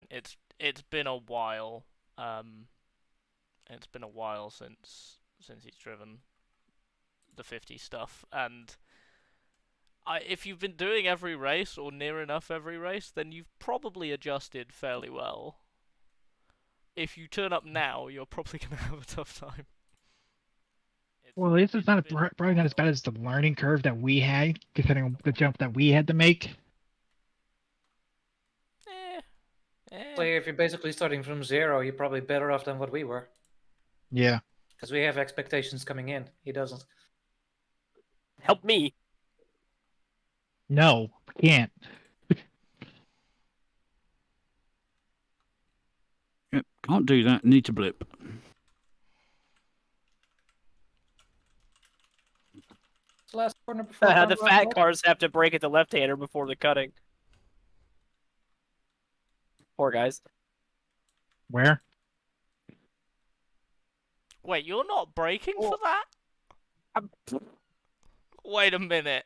It's been a while. It's been a while since he's driven the 50 stuff, and if you've been doing every race or near enough every race, then you've probably adjusted fairly well. If you turn up now, you're probably gonna have a tough time. Well, at least it's not probably not as bad as the learning curve that we had, considering the jump that we had to make. Like, if you're basically starting from zero, you're probably better off than what we were. Yeah. Because we have expectations coming in. He doesn't. Help me. No, can't. Yep, can't do that. Need to blip. It's the last corner before The fat cars have to brake at the left-hander before the cutting. Poor guys. Where? Wait, you're not braking for that? Wait a minute.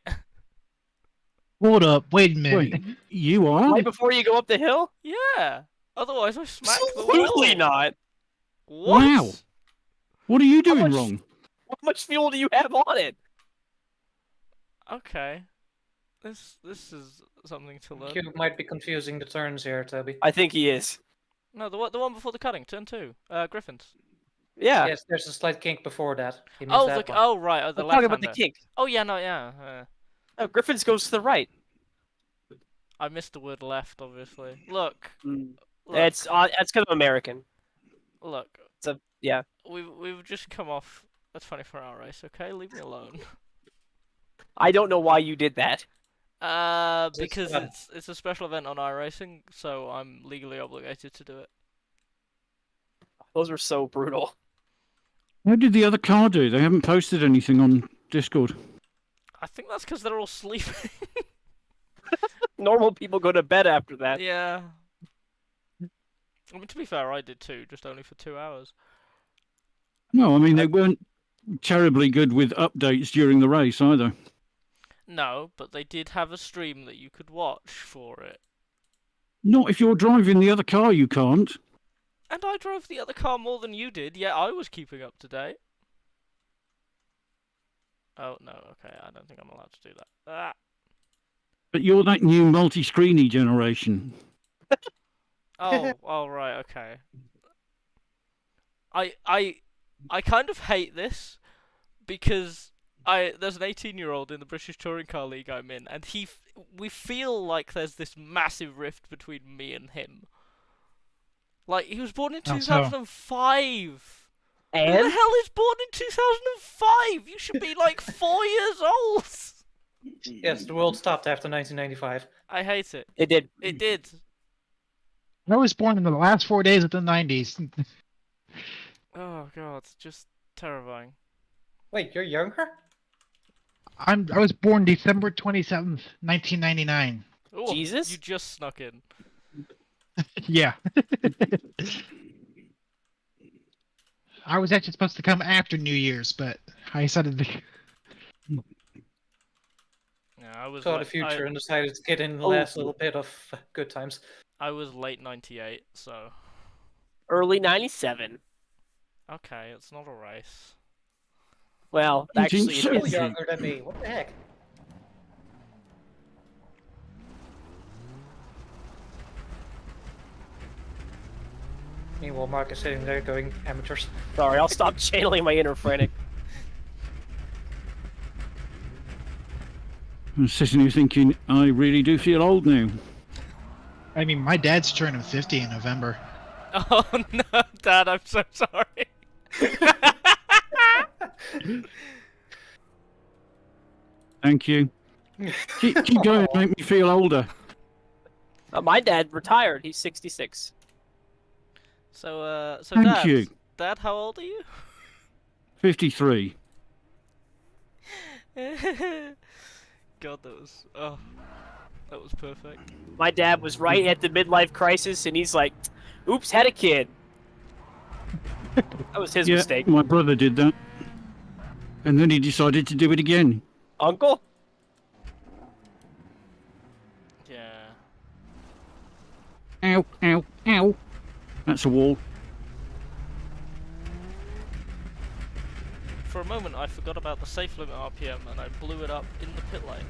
Hold up. Wait a minute. Wait, you are? Right before you go up the hill? Yeah. Otherwise, I smack the wheel. Absolutely not. What? Wow. What are you doing wrong? How much fuel do you have on it? Okay. This is something to learn. You might be confusing the turns here, Toby. I think he is. No, the one before the cutting, turn 2. Griffins. Yeah. Yes, there's a slight kink before that. He missed Oh, that one. oh right, the I'm left talking about the kink. Oh yeah, no, yeah. Oh, Griffin's goes to the right. I missed the word left, obviously. Look. Mm. Look. It's kind of American. Look. Yeah. We've just come off a 24-hour race, okay? Leave me alone. I don't know why you did that. Because it's a special event on iRacing, so I'm legally obligated to do it. Those are so brutal. How did the other car do? They haven't posted anything on Discord. I think that's because they're all sleeping. Normal people go to bed after that. Yeah. I mean, to be fair, I did too, just only for 2 hours. No, I mean, they weren't terribly good with updates during the race either. No, but they did have a stream that you could watch for it. Not if you're driving the other car, you can't. And I drove the other car more than you did, yet I was keeping up to date. Oh, no, okay, I don't think I'm allowed to do that. Ah. But you're that new multi-screeny generation. Oh, right, okay. I kind of hate this because there's an 18-year-old in the British Touring Car League I'm in, and we feel like there's this massive rift between me and him. Like, he was born in 2005. And? Who the hell is born in 2005? You should be like 4 years old. Yes, the world stopped after 1995. I hate it. It did. It did. I was born in the last 4 days of the 90s. Oh god, just terrifying. Wait, you're younger? I was born December 27th, 1999. Ooh, Jesus? You just snuck in. Yeah. I was actually supposed to come after New Year's, but I decided to... Yeah, I was Saw the future and decided to get in the last little bit of good times. I was late 98, so... Early 97. Okay, it's not a race. Well, actually, You're it is. younger than me. What the heck? Meanwhile, Mark is sitting there going, amateurs. Sorry, I'll stop channeling my inner frantic. I'm sitting here thinking, I really do feel old now. I mean, my dad's turning 50 in November. Oh no, Dad, I'm so sorry. Thank you. Keep going, make me feel older. My dad retired. He's 66. So Thank Dad, you. Dad, how old are you? 53. God, that was perfect. My dad was right at the midlife crisis, and he's like, "Oops, had a kid." That was his mistake. My brother did that. And then he decided to do it again. Uncle? Yeah. Ow, ow, ow. That's a wall. For a moment, I forgot about the safe limit RPM and I blew it up in the pit lane.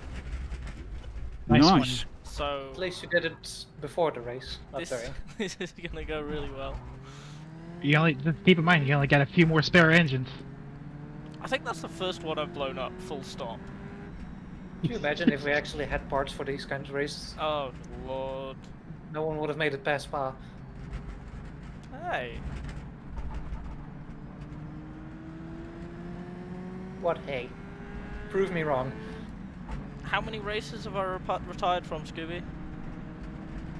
Nice one. Nice. So At least you did it before the race, not this, during. this is gonna go really well. You only just keep in mind you only got a few more spare engines. I think that's the first one I've blown up, full stop. Can you imagine if we actually had parts for these kinds of races? Oh lord. No one would have made it past Spa. Hey. What, hey? Prove me wrong. How many races have I retired from, Scooby?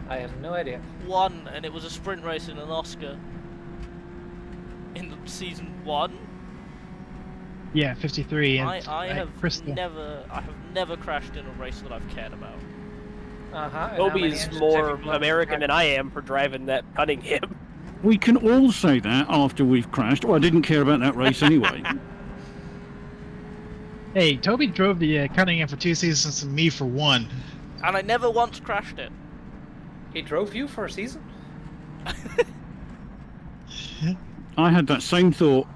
I have no idea. One, and it was a sprint race in an Oscar. In the season 1. Yeah, 53. And I have Crystal. never crashed in a race that I've cared about. Uh-huh. Toby is more American than I am for driving that Cunningham. We can all say that after we've crashed. Oh, I didn't care about that race anyway. Hey, Toby drove the Cunningham for 2 seasons and me for 1. And I never once crashed it. He drove you for a season? I had that same thought.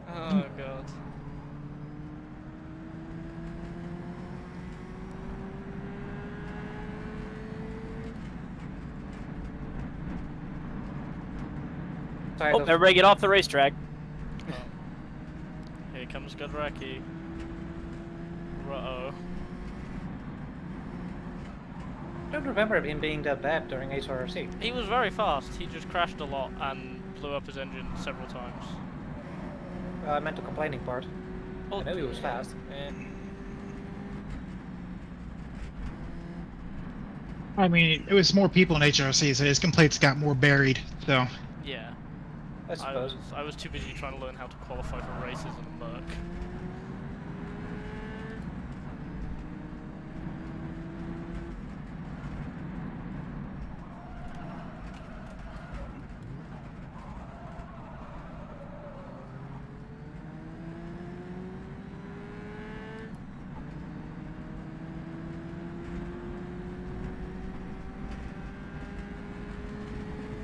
Oh god. Tired Oh, of- everybody get off the racetrack. Oh. Here comes Godraki. Uh-oh. I don't remember him being that bad during HRC. He was very fast. He just crashed a lot and blew up his engine several times. I meant the complaining part. Oh, I know he was fast. eh. I mean, it was more people in HRC, so his complaints got more buried. So, Yeah. I suppose. I was too busy trying to learn how to qualify for races in a Merc.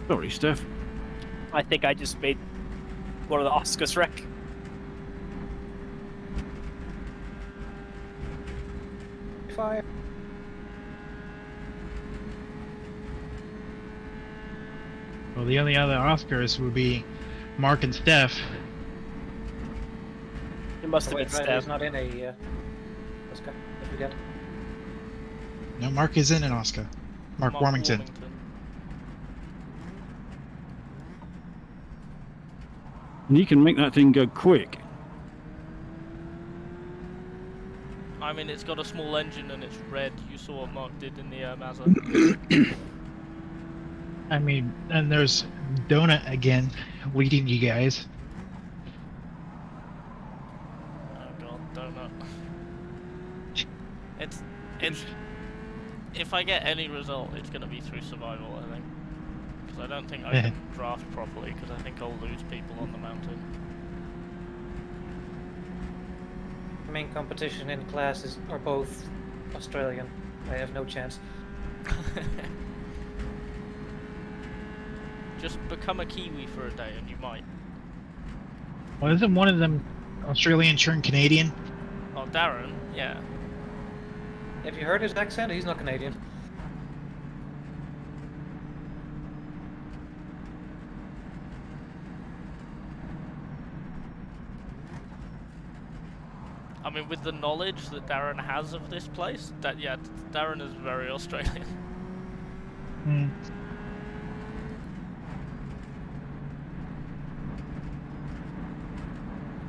Sorry, Steph. I think I just made one of the Oscars wreck. Fire. well, the only other Oscars would be Mark and Steph. It must have Wait, been right, Steph. he's not in a Oscar. I forget. No, Mark is in an Oscar. Mark Warmington. And you can make that thing go quick. I mean, it's got a small engine and it's red. You saw what Mark did in the Mazda. I mean, and there's Donut again, leading you guys. Oh god, donut. It's if I get any result, it's gonna be through survival, I think. Because I don't think I can draft properly, because I think I'll lose people on the mountain. The main competition in classes are both Australian. I have no chance. Just become a Kiwi for a day and you might. Well, isn't one of them Australian turned Canadian? Oh, Darren, yeah. Have you heard his accent? He's not Canadian. I mean, with the knowledge that Darren has of this place, that yeah, Darren is very Australian. Hmm.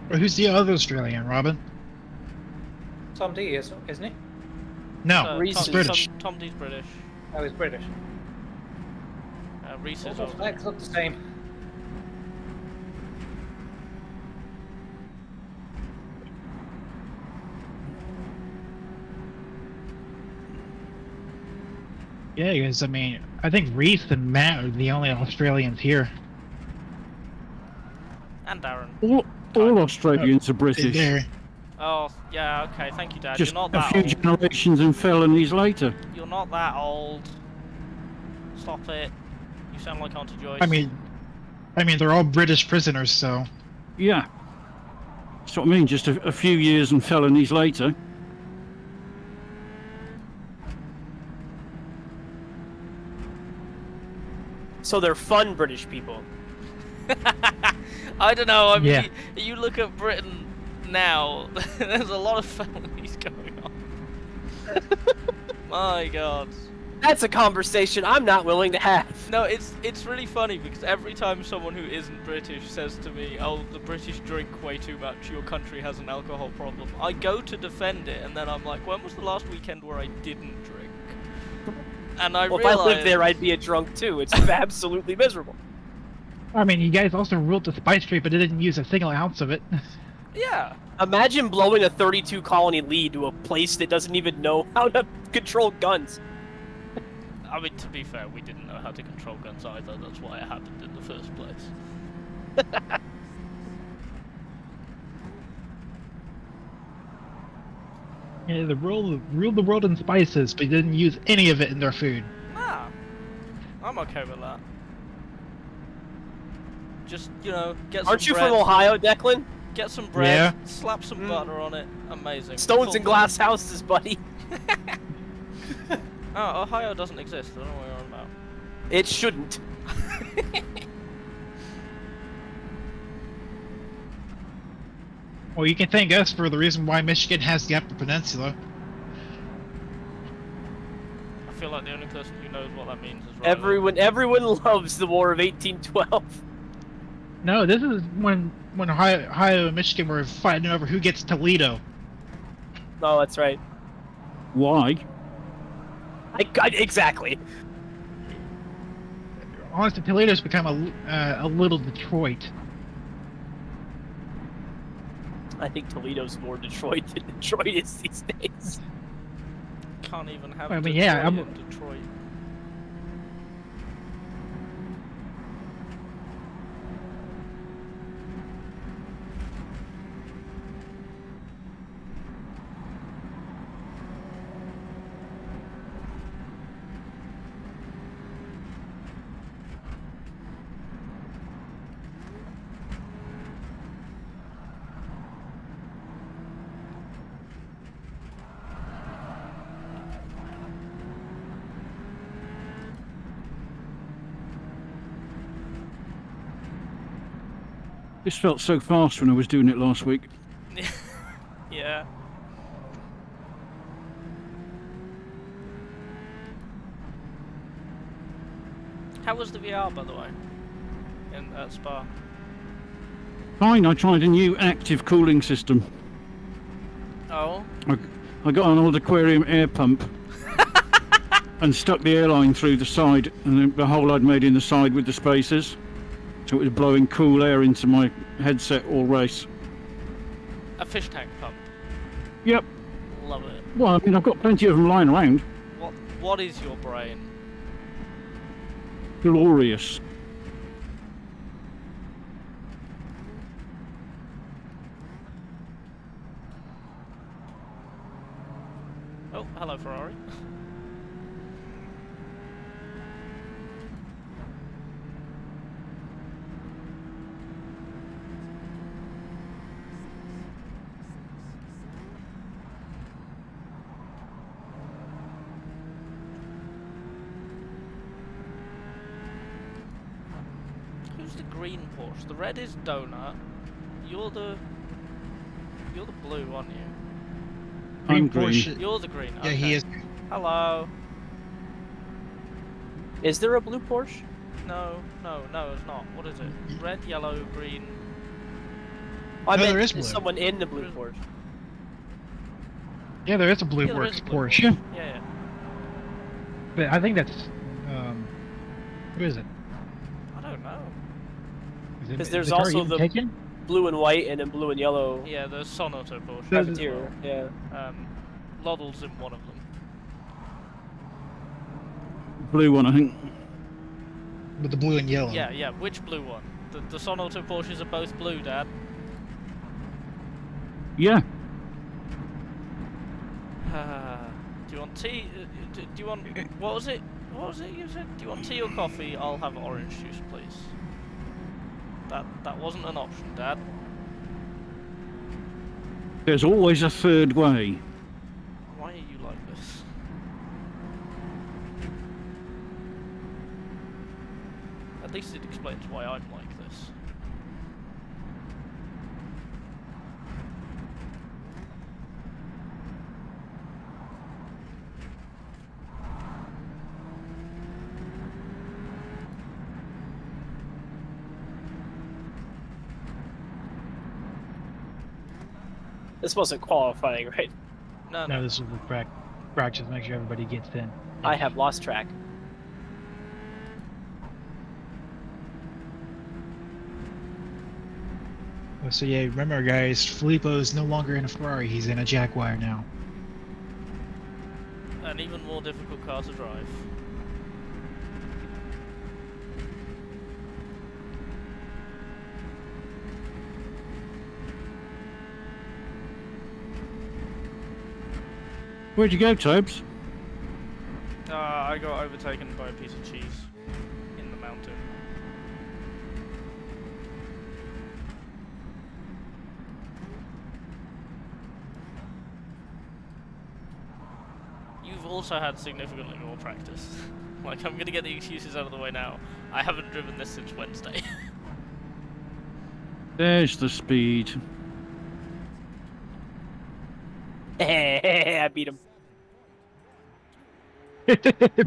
Or who's the other Australian, Robin? Tom D is, isn't he? No, Reese he's is British. Tom D's British. Oh, he's British. Reese All is those flags look the same. Yeah, because I mean, I think Reese and Matt are the only Australians here. and Darren. All Australians are British. There. Oh, yeah, okay, thank you, Dad. Just You're not a that few old. generations and felonies later. You're not that old. Stop it. You sound like Auntie Joyce. I mean, they're all British prisoners, so. Yeah. That's what I mean, just a few years and felonies later. So they're fun British people. I don't know. I mean, Yeah. you look at Britain now. There's a lot of felonies going on. My God. That's a conversation I'm not willing to have. No, it's really funny because every time someone who isn't British says to me, "Oh, the British drink way too much. Your country has an alcohol problem," I go to defend it, and then I'm like, "When was the last weekend where I didn't drink?" And I Well, if realize I lived there, I'd be a drunk too. It's absolutely miserable. I mean, you guys also ruled the spice trade, but didn't use a single ounce of it. Yeah. Imagine blowing a 32 colony lead to a place that doesn't even know how to control guns. I mean, to be fair, we didn't know how to control guns either. That's why it happened in the first place. Yeah, they ruled the world in spices, but didn't use any of it in their food. Nah, I'm okay with that. Just, you know, get Aren't some you bread. from Ohio, Declan? Get some bread, Yeah. slap some butter on it. Amazing. Stones Full and glass houses, buddy. Oh, Ohio doesn't exist. I don't know what you're on about. It shouldn't. Well, you can thank us for the reason why Michigan has the Upper Peninsula. I feel like the only person who knows what that means is Riley. Everyone loves the War of 1812. No, this is when Ohio and Michigan were fighting over who gets Toledo. No, that's right. Why? Exactly. Honestly, Toledo's become a little Detroit. I think Toledo's more Detroit than Detroit is these days. Can't even have I mean, Detroit yeah, in Detroit. This felt so fast when I was doing it last week. Yeah. How was the VR, by the way, at Spa? Fine, I tried a new active cooling system. Oh. I got an old aquarium air pump and stuck the airline through the side, and the hole I'd made in the side with the spacers. So it was blowing cool air into my headset all race. A fish tank pump. Yep. Love it. Well, I mean, I've got plenty of them lying around. What is your brain? Glorious. Oh, hello, Ferrari. Who's the green Porsche? The red is Donut. You're the blue, aren't you? I'm green. Porsche. You're the green. Yeah, Okay. he is. Hello. Is there a blue Porsche? No, it's not. What is it? Red, yellow, green. I No, meant there is blue. someone in the blue Porsche. Yeah, there is a blue Yeah, there is a blue Porsche. Yeah. But I think that's who is it? I don't know. Is it- 'Cause is there's the car also even the- taken? Blue and white, and then blue and yellow. Yeah, there's Sonauto Porsche. There's- as Privateer, well. yeah. Loddle's in one of them. Blue one, I think. With the blue and yellow. Yeah. Which blue one? The Sonauto Porsches are both blue, Dad. Yeah. Do you want tea? Do you want what was it? What was it you said? Do you want tea or coffee? I'll have orange juice, please. That wasn't an option, Dad. There's always a third way. Why are you like this? At least it explains why I'm like this. This wasn't qualifying, right? No, No, this is the practice. Make sure everybody gets in. I have lost track. Oh, so yeah, remember guys, Filippo's no longer in a Ferrari. He's in a Jaguar now. An even more difficult car to drive. Where'd you go, Tobes? I got overtaken by a piece of cheese in the mountain. You've also had significantly more practice. Like, I'm gonna get the excuses out of the way now. I haven't driven this since Wednesday. There's the speed. I beat him.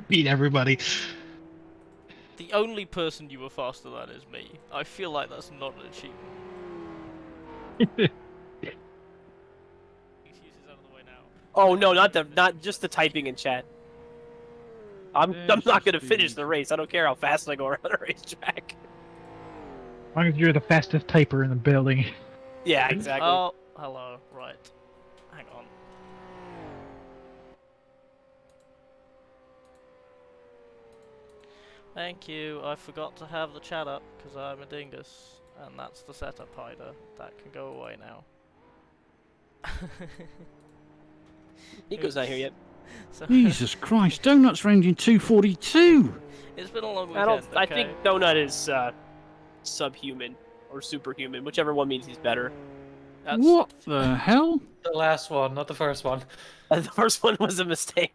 Beat everybody. The only person you were faster than is me. I feel like that's not an achievement. Excuses out of the way now. Oh no, not just the typing in chat. I'm not gonna finish the race. I don't care how fast I go around a racetrack. As long as you're the fastest typer in the building. Yeah, exactly. Oh, hello. Right. Hang on. Thank you. I forgot to have the chat up because I'm a dingus, and that's the setup hider. That can go away now. Nico's not here yet. So Jesus Christ, Donuts ranging 242! it's been a long weekend. I okay? think Donut is subhuman or superhuman, whichever one means he's better. That's, What the hell? The last one, not the first one. The first one was a mistake.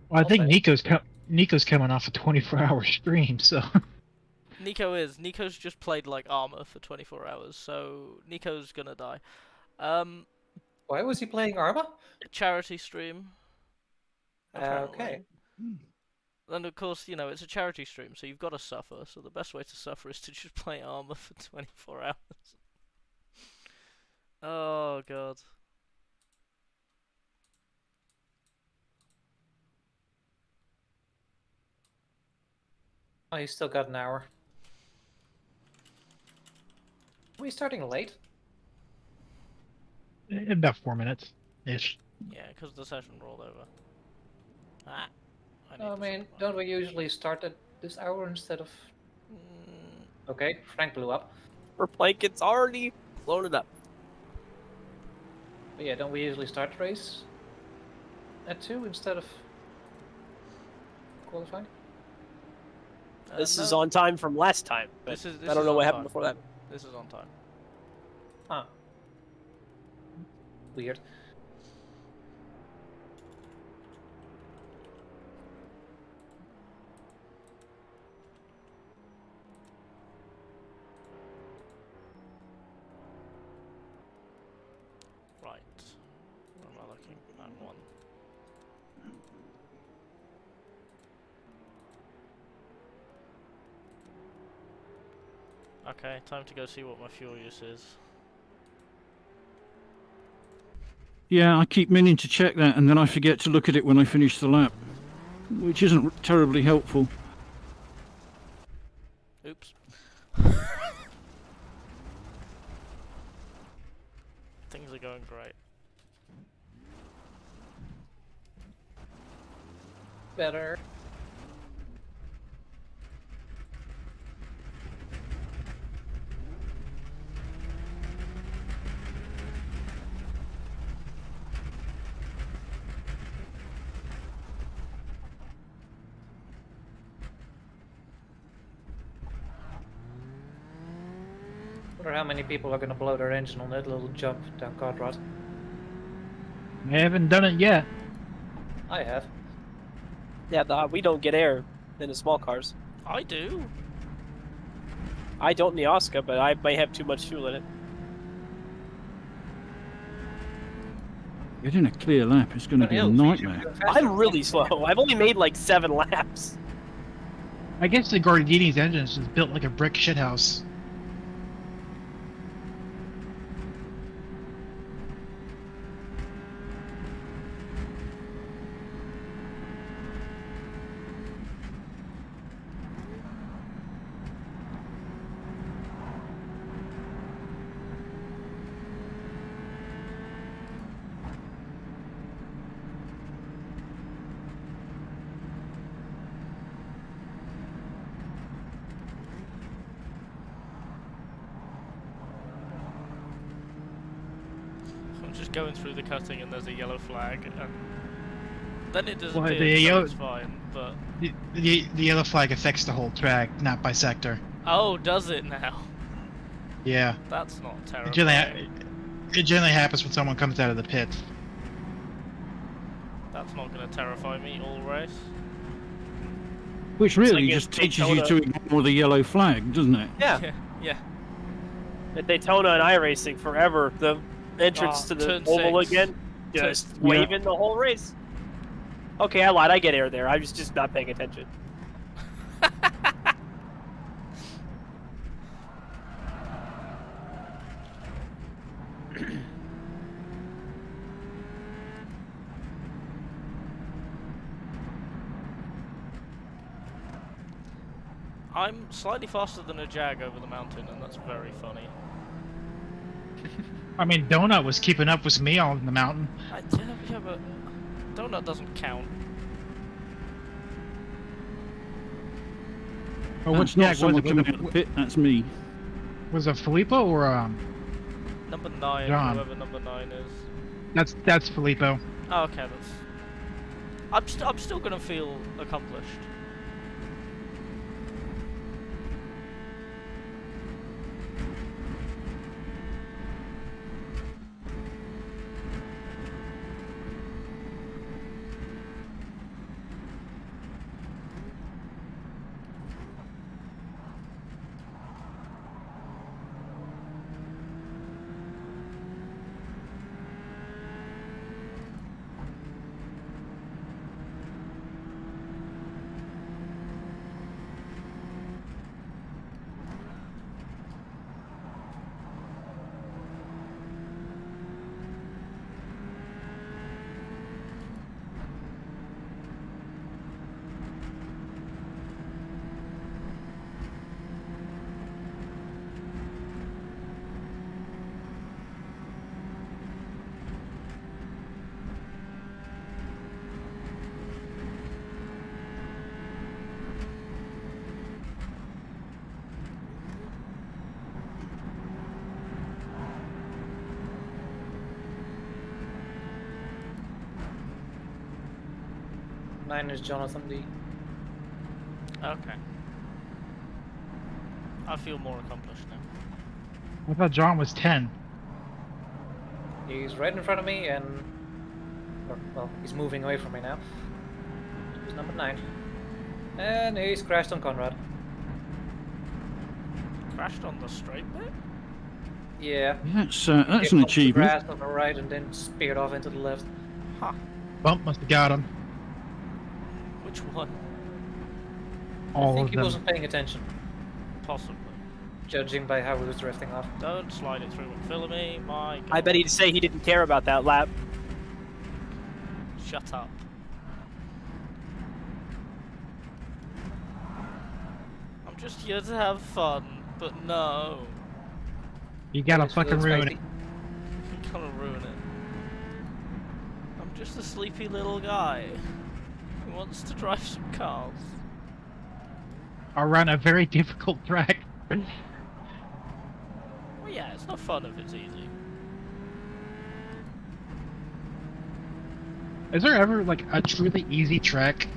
Well, I think Okay. Nico's coming off a 24-hour stream, so Nico's just played like Armor for 24 hours, so Nico's gonna die. Why was he playing Arma? Charity stream. apparently. Okay. And of course, you know, it's a charity stream, so you've got to suffer. So the best way to suffer is to just play Armor for 24 hours. Oh god. Oh, you still got an hour. Are we starting late? in about 4 minutes ish. Yeah, because the session rolled over. Ah. need I to mean, stop don't we usually start at this hour instead of... Okay, Frank blew up. For Planket's already blown it up. But yeah, don't we usually start the race at 2 instead of qualifying? This is no, on time from last time, but This I don't is know on what happened time. before that. This is on time. Huh. Weird. Right. Where am I looking? That one. Okay, time to go see what my fuel use is. Yeah, I keep meaning to check that and then I forget to look at it when I finish the lap. Which isn't terribly helpful. Oops. Things are going great. Better. Wonder how many people are gonna blow their engine on that little jump down Cartwright. I haven't done it yet. I have. Yeah, we don't get air in the small cars. I do. I don't in the Oscar, but I may have too much fuel in it. Getting a clear lap is going to be a nightmare. I'm really slow. I've only made like 7 laps. I guess the Gordini's engine is just built like a brick shithouse. I'm just going through the cutting and there's a yellow flag, and then it Well, disappears, the so yellow- it's fine, but... The yellow flag affects the whole track, not by sector. Oh, does it now? Yeah. That's not terrible. It generally happens when someone comes out of the pit. That's not going to terrify me all race. Which really like just in teaches you to Daytona. ignore the yellow flag, doesn't it? Yeah. Yeah. At Daytona and iRacing forever, the entrance Oh, to the turn oval 6. again, just Yeah. waving the whole race. Okay, I lied. I get air there. I was just not paying attention. I'm slightly faster than a Jag over the mountain, and that's very funny. I mean, Donut was keeping up with me on the mountain. Yeah, but Donut doesn't count. Oh, That's which not Jag was someone it? coming out of the pit, that's me. Was it Filippo or Number 9, John. whoever number 9 is. that's Filippo. Oh, okay, that's... I'm still gonna feel accomplished. Mine is Jonathan D. Okay. I feel more accomplished now. I thought John was 10. He's right in front of me and... well, he's moving away from me now. He's number 9. And he's crashed on Conrad. Crashed on the straight bit? Yeah. That's Came an off the achievement. grass on the right and then speared off into the left. Huh. Bump must have got him. Which one? All I think of he them. wasn't paying attention, Possibly. judging by how he was drifting off. Don't slide it through McPhillamy, my God. I bet he'd say he didn't care about that lap. Shut up. I'm just here to have fun, but no. You gotta It's a little fucking ruin spicy. it. You're gonna ruin it. I'm just a sleepy little guy who wants to drive some cars. Around a very difficult track. Well, yeah, it's not fun if it's easy. Is there ever like a truly easy track?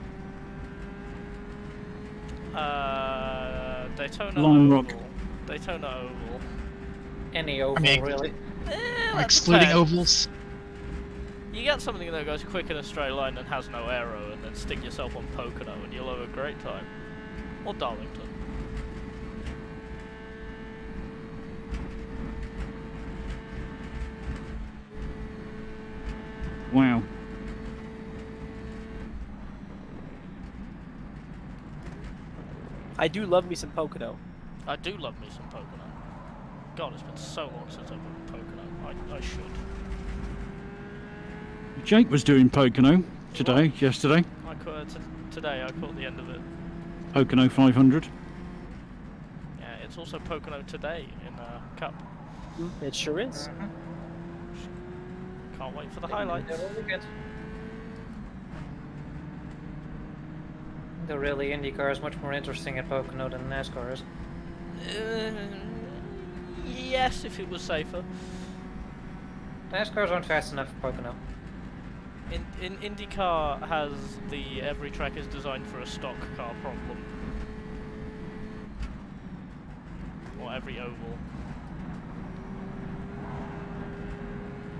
Daytona Long Oval. Rock. Daytona Oval. any oval, mean, really. That excluding depends. ovals. You get something that goes quick in a straight line and has no aero, and then stick yourself on Pocono, and you'll have a great time. Or Darlington. Wow. I do love me some Pocono. I do love me some Pocono. God, it's been so long since I've been Pocono. I should. Jake was doing Pocono today, yesterday. I caught today. I caught the end of it. Pocono 500. Yeah, it's also Pocono today in Cup. It sure is. Can't wait for the highlights. The really IndyCar is much more interesting at Pocono than NASCAR is. Yes, if it was safer. NASCARs aren't fast enough for Pocono. In IndyCar has the every track is designed for a stock car problem. Or every oval.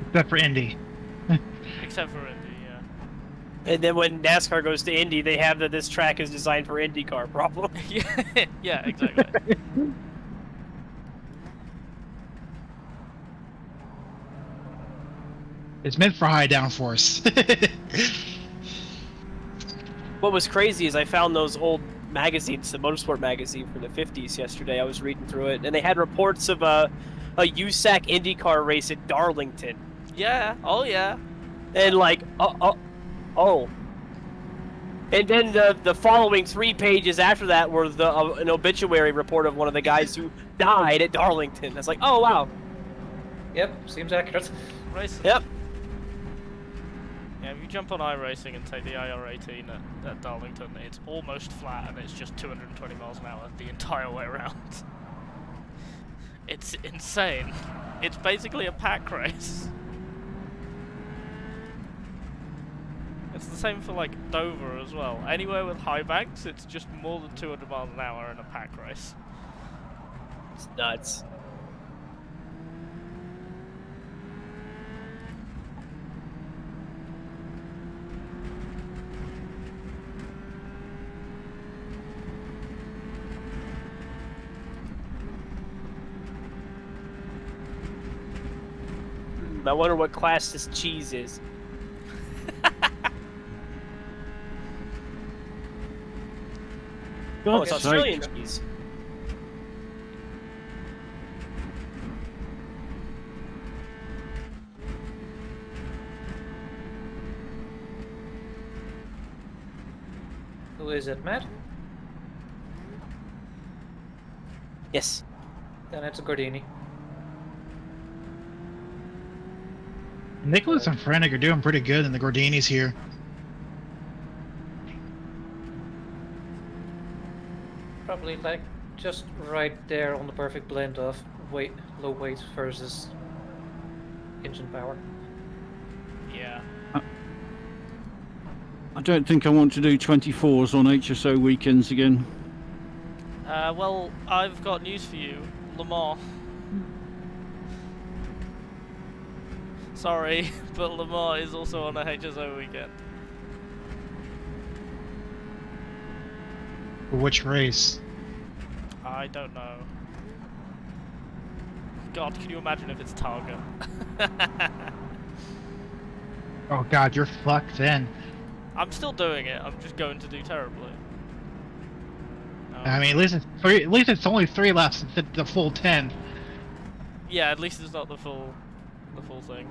Except for Indy. Except for Indy, yeah. And then when NASCAR goes to Indy, they have that this track is designed for IndyCar problem. Yeah, yeah, exactly. It's meant for high downforce. What was crazy is I found those old magazines, the Motorsport magazine from the 50s yesterday. I was reading through it, and they had reports of a USAC IndyCar race at Darlington. Yeah, oh yeah. And like, oh. And then the following 3 pages after that were an obituary report of one of the guys who died at Darlington. It's like, oh wow. Yep, seems accurate. Racing. Yep. Yeah, if you jump on iRacing and take the IR18 at Darlington, it's almost flat and it's just 220 miles an hour the entire way around. It's insane. It's basically a pack race. It's the same for like Dover as well. Anywhere with high banks, it's just more than 200 miles an hour in a pack race. It's nuts. I wonder what class this cheese is. Oh, it's God's Australian sake. cheese. Who is it, Matt? Yes. Then it's a Gordini. Nicholas and Frantic are doing pretty good in the Gordinis here. Probably like just right there on the perfect blend of low weight versus engine power. Yeah. I don't think I want to do 24s on HSO weekends again. Well, I've got news for you. Le Mans. Sorry, but Le Mans is also on a HSO weekend. For which race? I don't know. God, can you imagine if it's Targa? Oh god, you're fucked then. I'm still doing it, I'm just going to do terribly. I mean, at least it's only 3 laps instead of the full 10. Yeah, at least it's not the full thing.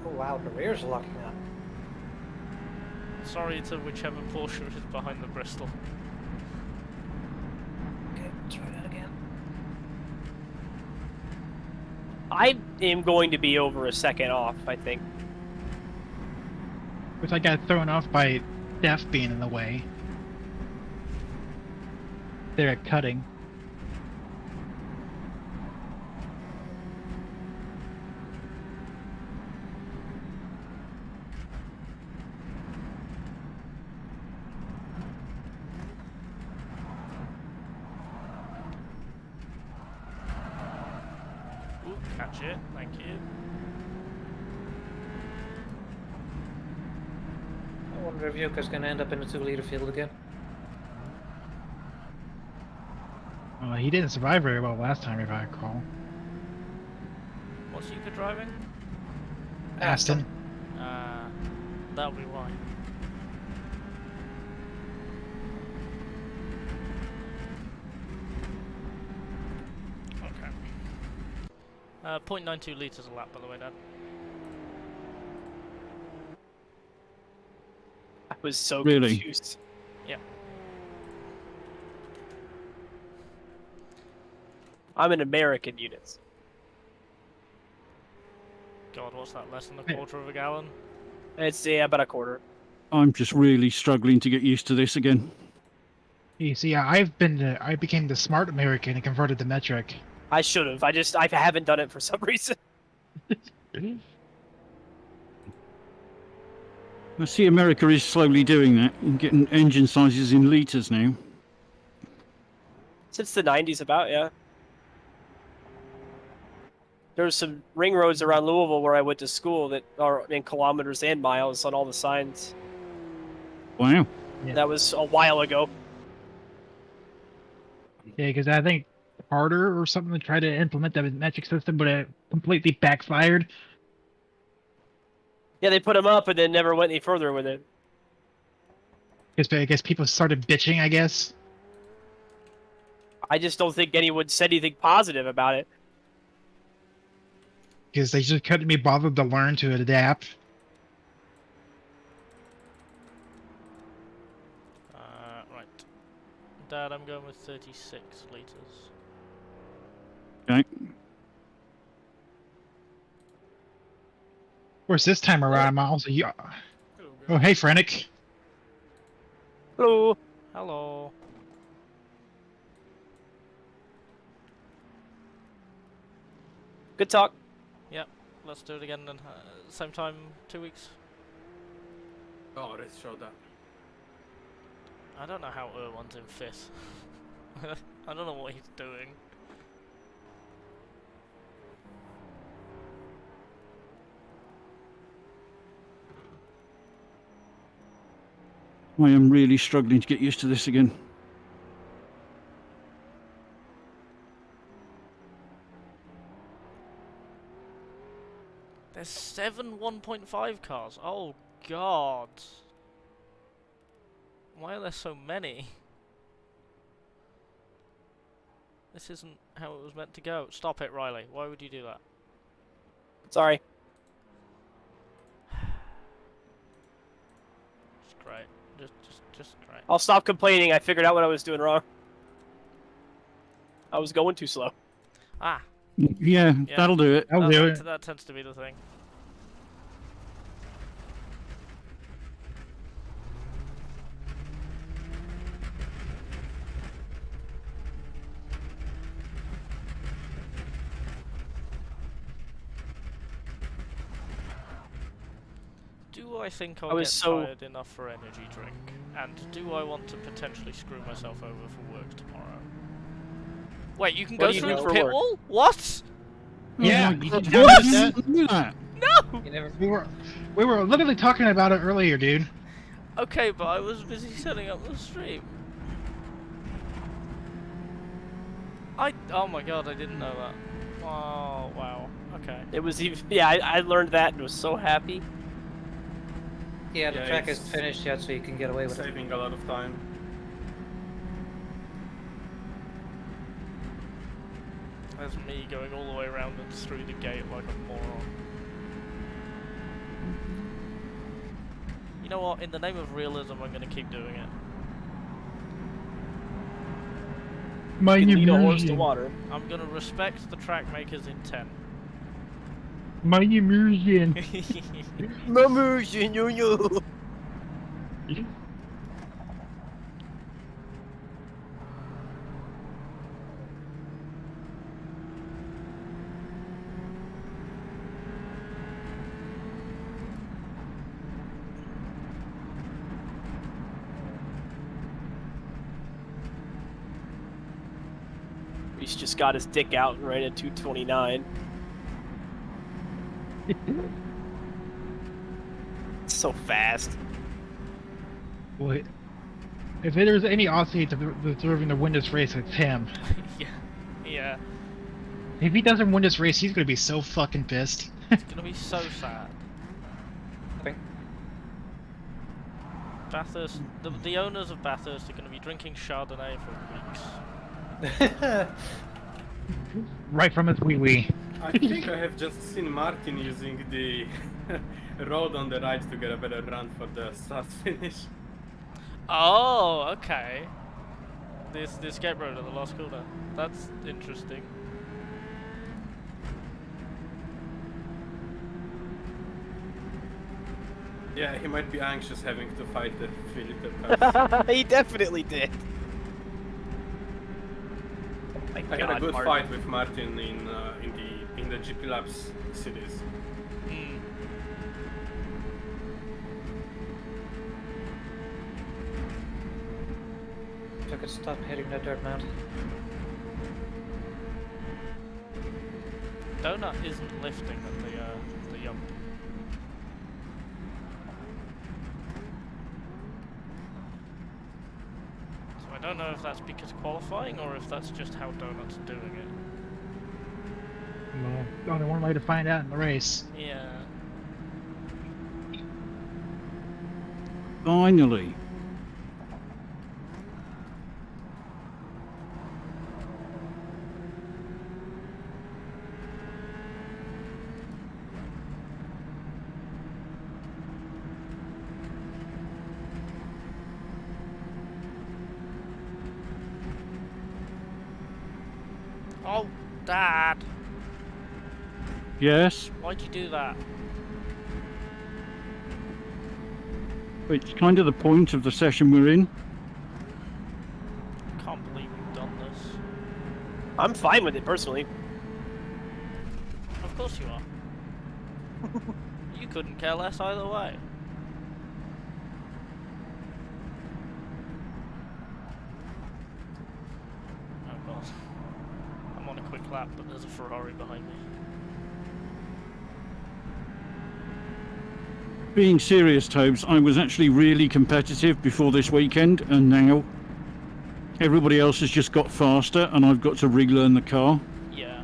Oh wow, the rear's locking up. Sorry to whichever Porsche is behind the Bristol. Okay, let's try that again. I am going to be over a second off, I think. Which I got thrown off by Steph being in the way. They're at cutting. Legit, thank you. I wonder if Yuka's gonna end up in the 2-liter field again. He didn't survive very well last time, if I recall. What's Yuka driving? Aston. That'll be why. Okay. 0.92 litres a lap, by the way, Dad. I was so Really? confused. Yeah. I'm in American units. God, what's that? Less than a quarter of a gallon? It's about a quarter. I'm just really struggling to get used to this again. You see, I became the smart American and converted to metric. I should have. I haven't done it for some reason. I see America is slowly doing that and getting engine sizes in litres now. Since the 90s about, yeah. There's some ring roads around Louisville where I went to school that are in kilometers and miles on all the signs. Wow. Yeah. That was a while ago. Yeah, because I think Harder or something to try to implement the metric system, but it completely backfired. Yeah, they put them up and then never went any further with it. Because I guess people started bitching, I guess. I just don't think anyone said anything positive about it. Because they just couldn't be bothered to learn to adapt. Right. Dad, I'm going with 36 litres. Okay. Of course, this time around, I'm also... Oh, hey, Frenic. Hello. Hello. Good talk. Yep, let's do it again then. Same time, 2 weeks. Oh, let's show that. I don't know how Erwan's in 5th. I don't know what he's doing. I am really struggling to get used to this again. There's 7 1.5 cars. Oh god. Why are there so many? This isn't how it was meant to go. Stop it, Riley. Why would you do that? Sorry. Just great. Just great. I'll stop complaining. I figured out what I was doing wrong. I was going too slow. Ah, Yeah, Yeah. that'll do it. I'll do it. that tends to be the thing. Do I think I'll I was get so- tired enough for energy drink? And do I want to potentially screw myself over for work tomorrow? Wait, you can What go do you through do the for pit work? wall? What? Yeah, Oh you my did God, not how do did that. you do that? No! You never. We were literally talking about it earlier, dude. Okay, but I was busy setting up the stream. Oh my god, I didn't know that. Oh, wow. Okay. It was even. Yeah, I learned that and was so happy. Yeah, the Yeah, track it's- isn't finished yet, so you can get away with it. Saving a lot of time. There's me going all the way around and through the gate like a moron. You know what? In the name of realism, I'm gonna keep doing it. My You can lead a horse to immersion. water. I'm gonna respect the track maker's intent. My immersion. He's just got his dick out and ran at 229. So fast. Well, if there's any Aussie deserving to win this race, it's him. Yeah. Yeah. If he doesn't win this race, he's gonna be so fucking pissed. It's gonna be so sad. Okay. Bathurst, the owners of Bathurst are gonna be drinking Chardonnay for weeks. Right from his wee wee. I think I have just seen Martin using the road on the right to get a better run for the start finish. Oh, okay. The escape road at the last corner. That's interesting. Yeah, he might be anxious having to fight the filter cars. He definitely did. My I had a God, good Martin. fight with Martin in the GP Labs series. Hmm. If I could stop hitting that dirt mound. Donut isn't lifting at the yump. So I don't know if that's because qualifying or if that's just how Donut's doing it. Well, only one way to find out in the race. Yeah. Finally. Oh, Dad! Yes. Why'd you do that? It's kind of the point of the session we're in. Can't believe you've done this. I'm fine with it personally. Of course you are. You couldn't care less either way. Oh god. I'm on a quick lap, but there's a Ferrari behind me. Being serious, Tobes, I was actually really competitive before this weekend, and now everybody else has just got faster, and I've got to relearn the car. Yeah.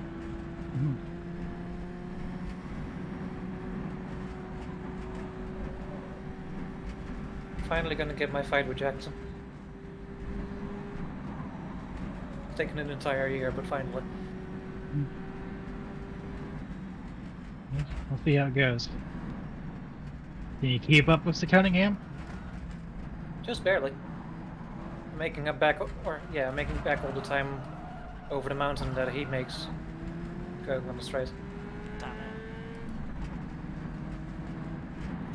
Finally gonna get my fight with Jackson. It's taken an entire year, but finally. We'll see how it goes. Can you keep up with the Cunningham? Just barely. Making up back, making back all the time over the mountain that he makes going on the straight. Damn it.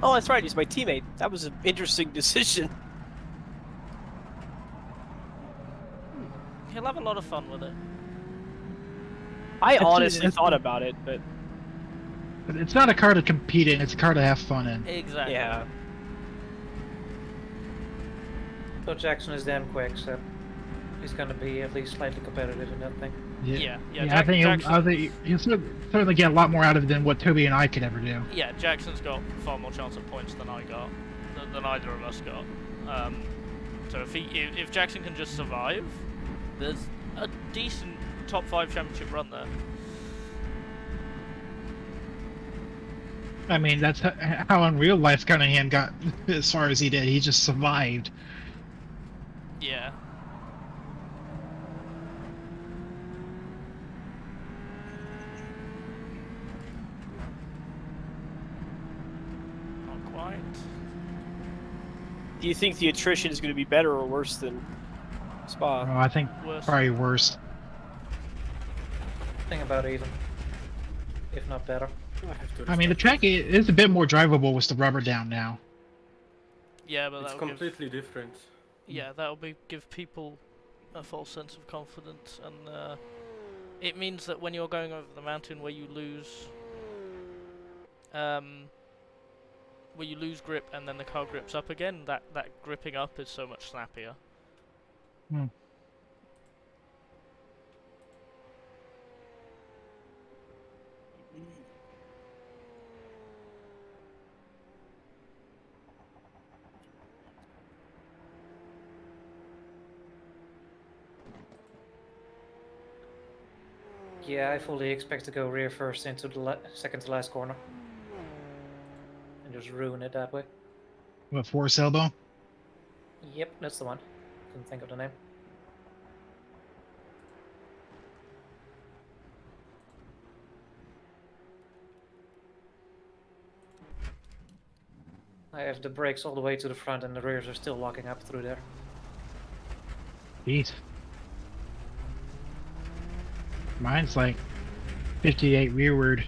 Oh, that's right. He's my teammate. That was an interesting decision. He'll have a lot of fun with it. I Actually, honestly that's- thought about it, but But it's not a car to compete in, it's a car to have fun in. Exactly. yeah. But Jackson is damn quick, so he's gonna be at least slightly competitive in that thing. Yeah, I Jack- think Jackson- he'll certainly get a lot more out of it than what Toby and I could ever do. Yeah, Jackson's got far more chance at points than I got, than either of us got. So if Jackson can just survive, there's a decent top 5 championship run there. I mean, that's how in real life Cunningham got as far as he did. He just survived. Yeah. Not quite. Do you think the attrition is going to be better or worse than Spa? Oh, I think Worse. probably worse. Think about even, if not better. I have to I mean, the restart. track is a bit more drivable with the rubber down now. Yeah, but It's that'll completely different. give people a false sense of confidence, and it means that when you're going over the mountain where you lose grip and then the car grips up again, that gripping up is so much snappier. Hmm. Yeah, I fully expect to go rear first into the second to last corner. And just ruin it that way. What, Force Elbow? Yep, that's the one. Couldn't think of the name. I have the brakes all the way to the front and the rears are still locking up through there. Jeez. Mine's like 58 rearward.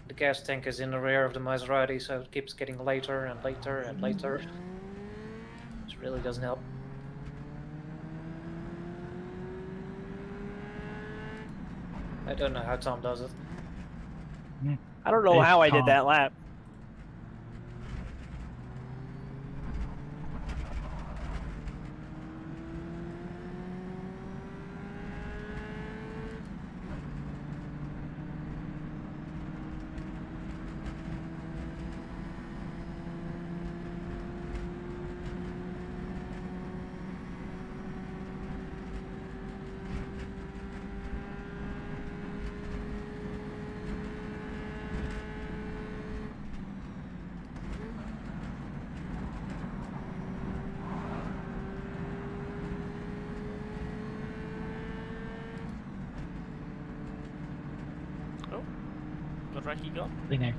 The gas tank is in the rear of the Maserati, so it keeps getting later and later and later. Which really doesn't help. I don't know how Tom does it. I don't know Hey, how I did Tom. that lap. Got Reki gone? You know.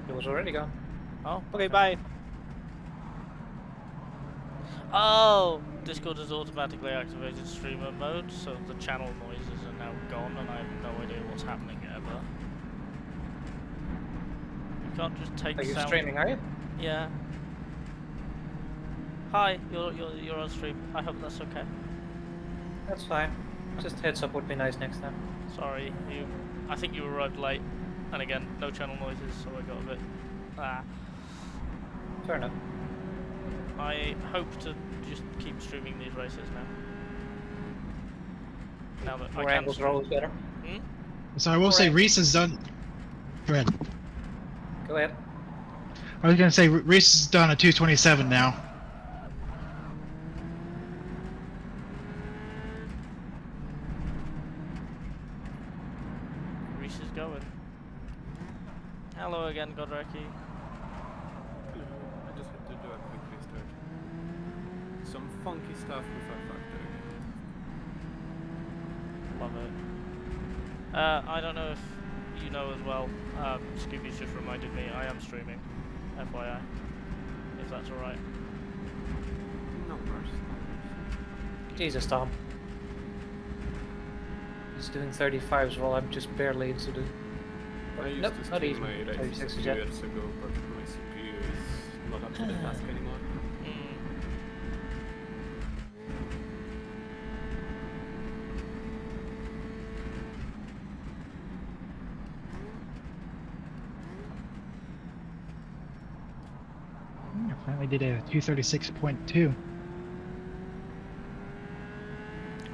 It was already gone. Oh. Okay, bye. Oh! Discord has automatically activated streamer mode, so the channel noises are now gone and I have no idea what's happening ever. You can't just take Are you sound... streaming, are you? Yeah. Hi, you're on stream. I hope that's okay. That's fine. Just heads up would be nice next time. Sorry, I think you arrived late. And again, no channel noises, so I got a bit... Fair enough. I hope to just keep streaming these races now. Now that More I can angles are stream. always better. So I will say Alright. Reese has done. Go ahead. Go ahead. I was gonna say Reese has done a 227 now. Reese is going. Hello again, Godreki. I just had to do a quick restart. Some funky stuff with our factory. Love it. I don't know if you know as well. Scooby's just reminded me I am streaming. FYI. If that's alright. No worries. Jesus, Tom. He's doing 35s while I'm just barely into the... I used Nope, to not stream even my races 36 a few yet. years ago, but my CPU is not up to the task anymore. I finally did a 236.2.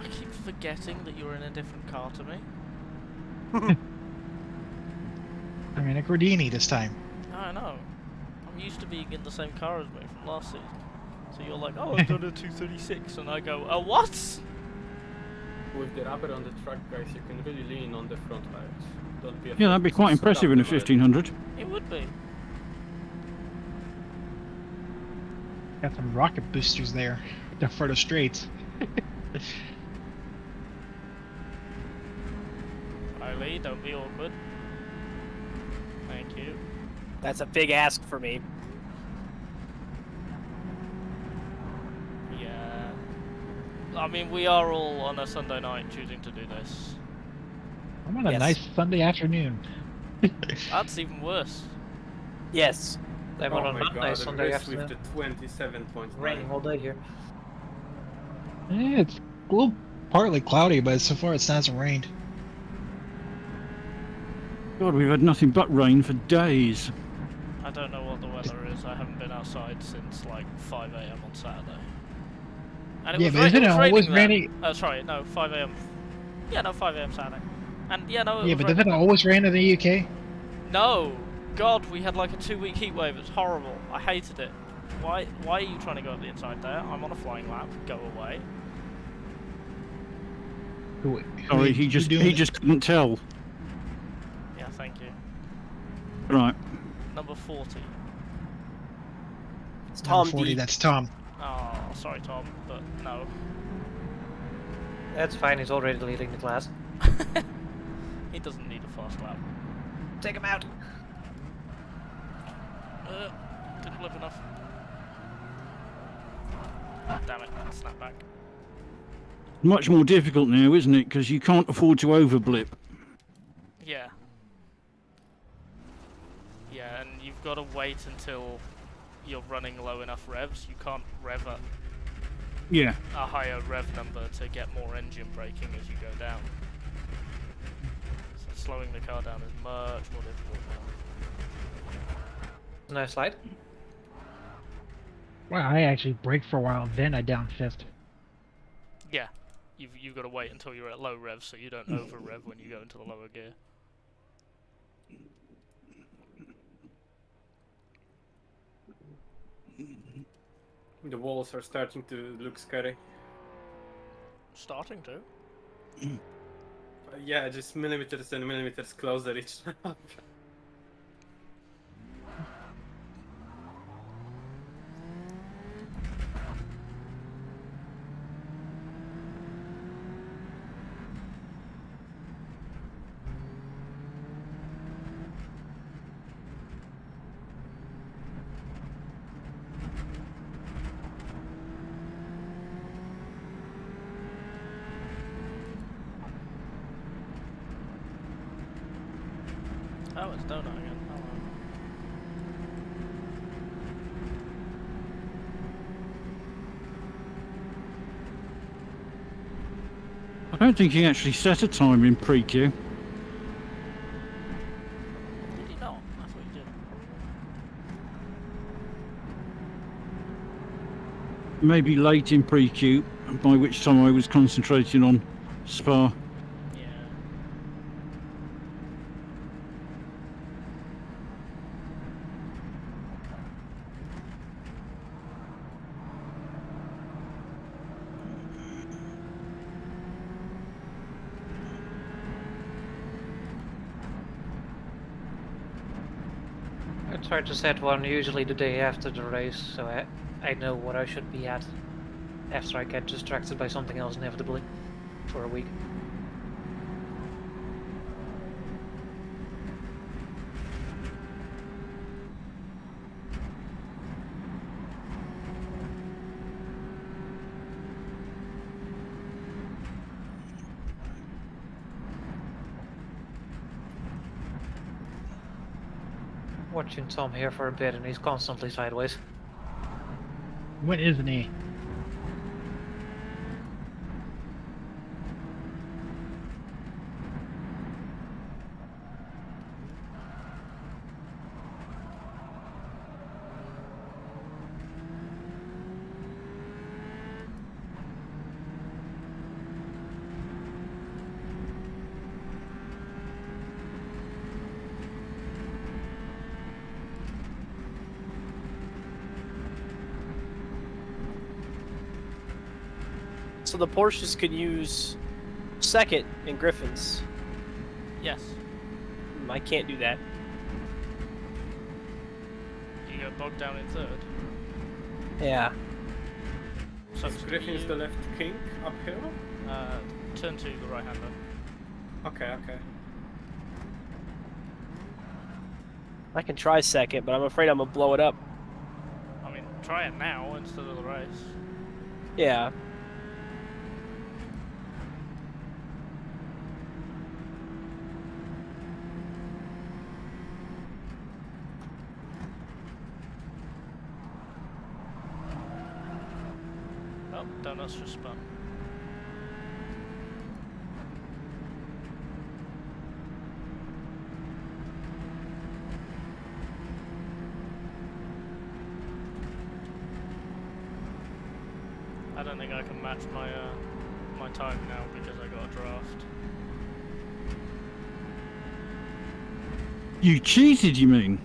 I keep forgetting that you're in a different car to me. I'm in a Gordini this time. I know. I'm used to being in the same car as me from last season. So you're like, oh, I've done a 236, and I go, oh, what? With the rubber on the truck, guys, you can really lean on the front tires. Don't be afraid Yeah, that'd be to quite impressive in a scrap them 1500. It would be. Got some rocket boosters there for the straights. Riley, don't be awkward. Thank you. That's a big ask for me. Yeah. I mean, we are all on a Sunday night choosing to do this. I'm on a Yes. nice Sunday afternoon. That's even worse. Yes. I'm Oh on a my Monday, god, Sunday race afternoon. with the 27.9. Raining all day here. Yeah, it's a little partly cloudy, but so far it hasn't rained. God, we've had nothing but rain for days. I don't know what the weather is. I haven't been outside since like 5 a.m. on Saturday. And it Yeah, was but isn't it always raining raining? then. Sorry, no, 5 a.m. Yeah, no, 5 a.m. Saturday. And yeah, no, it Yeah, was but doesn't it raining. always rain in the UK? No, God, we had like a 2-week heat wave. It was horrible. I hated it. Why are you trying to go up the inside there? I'm on a flying lap. Go away. Sorry, he just couldn't tell. Yeah, thank you. Right. Number 40. It's Tom 40, D. that's Tom. Oh, sorry, Tom, but no. That's fine, he's already leading the class. He doesn't need a fast lap. Take him out! Didn't flip enough. Damn it, snap back. Much more difficult now, isn't it? Because you can't afford to overblip. Yeah. Yeah, and you've got to wait until you're running low enough revs. You can't rev at Yeah. a higher rev number to get more engine braking as you go down. So slowing the car down is much more difficult now. Nice slide. Wow, I actually braked for a while, then I down fist. Yeah, you've got to wait until you're at low rev so you don't over rev when you go into the lower gear. The walls are starting to look scary. Starting to. Yeah, just millimeters and millimeters closer each time. Oh, it's donut again. Oh, well. I don't think he actually set a time in pre-queue. Did he not? I thought he did. Maybe late in pre-queue, by which time I was concentrating on Spa. Yeah. I try to set one usually the day after the race, so I know what I should be at after I get distracted by something else inevitably for a week. Watching Tom here for a bit and he's constantly sideways. When isn't he? So the Porsches could use second in Griffins. Yes. I can't do that. You get bogged down in third. Yeah. So Is Griffin's the left kink uphill? turn to the right hander. Okay, okay. I can try second, but I'm afraid I'm gonna blow it up. I mean, try it now instead of the race. Yeah. Oh, donuts just spun. I don't think I can match my my time now because I got a draft. You cheated, you mean?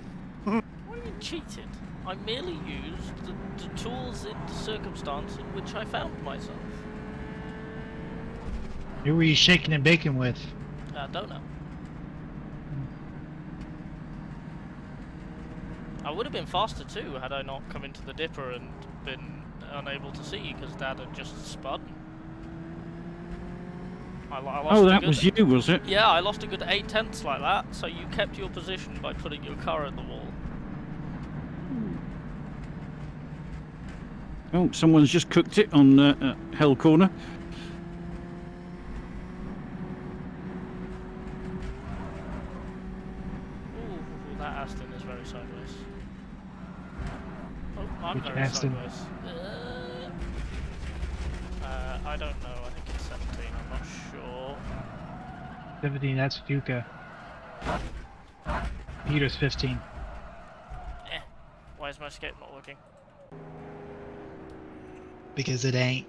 What do you mean cheated? I merely used the tools in the circumstance in which I found myself. Who were you shaking and baking with? I don't know. I would have been faster too had I not come into the dipper and been unable to see because Dad had just spun. I lost Oh, a that good, was you, was it? Yeah, I lost a good 8/10 like that, so you kept your position by putting your car in the wall. Oh, someone's just cooked it on Hell Corner. Ooh, that Aston is very sideways. Oh, I'm Which very Aston? sideways. I don't know, I think it's 17, I'm not sure. 17, that's Fuka. Peter's 15. Why is my escape not working? Because it ain't.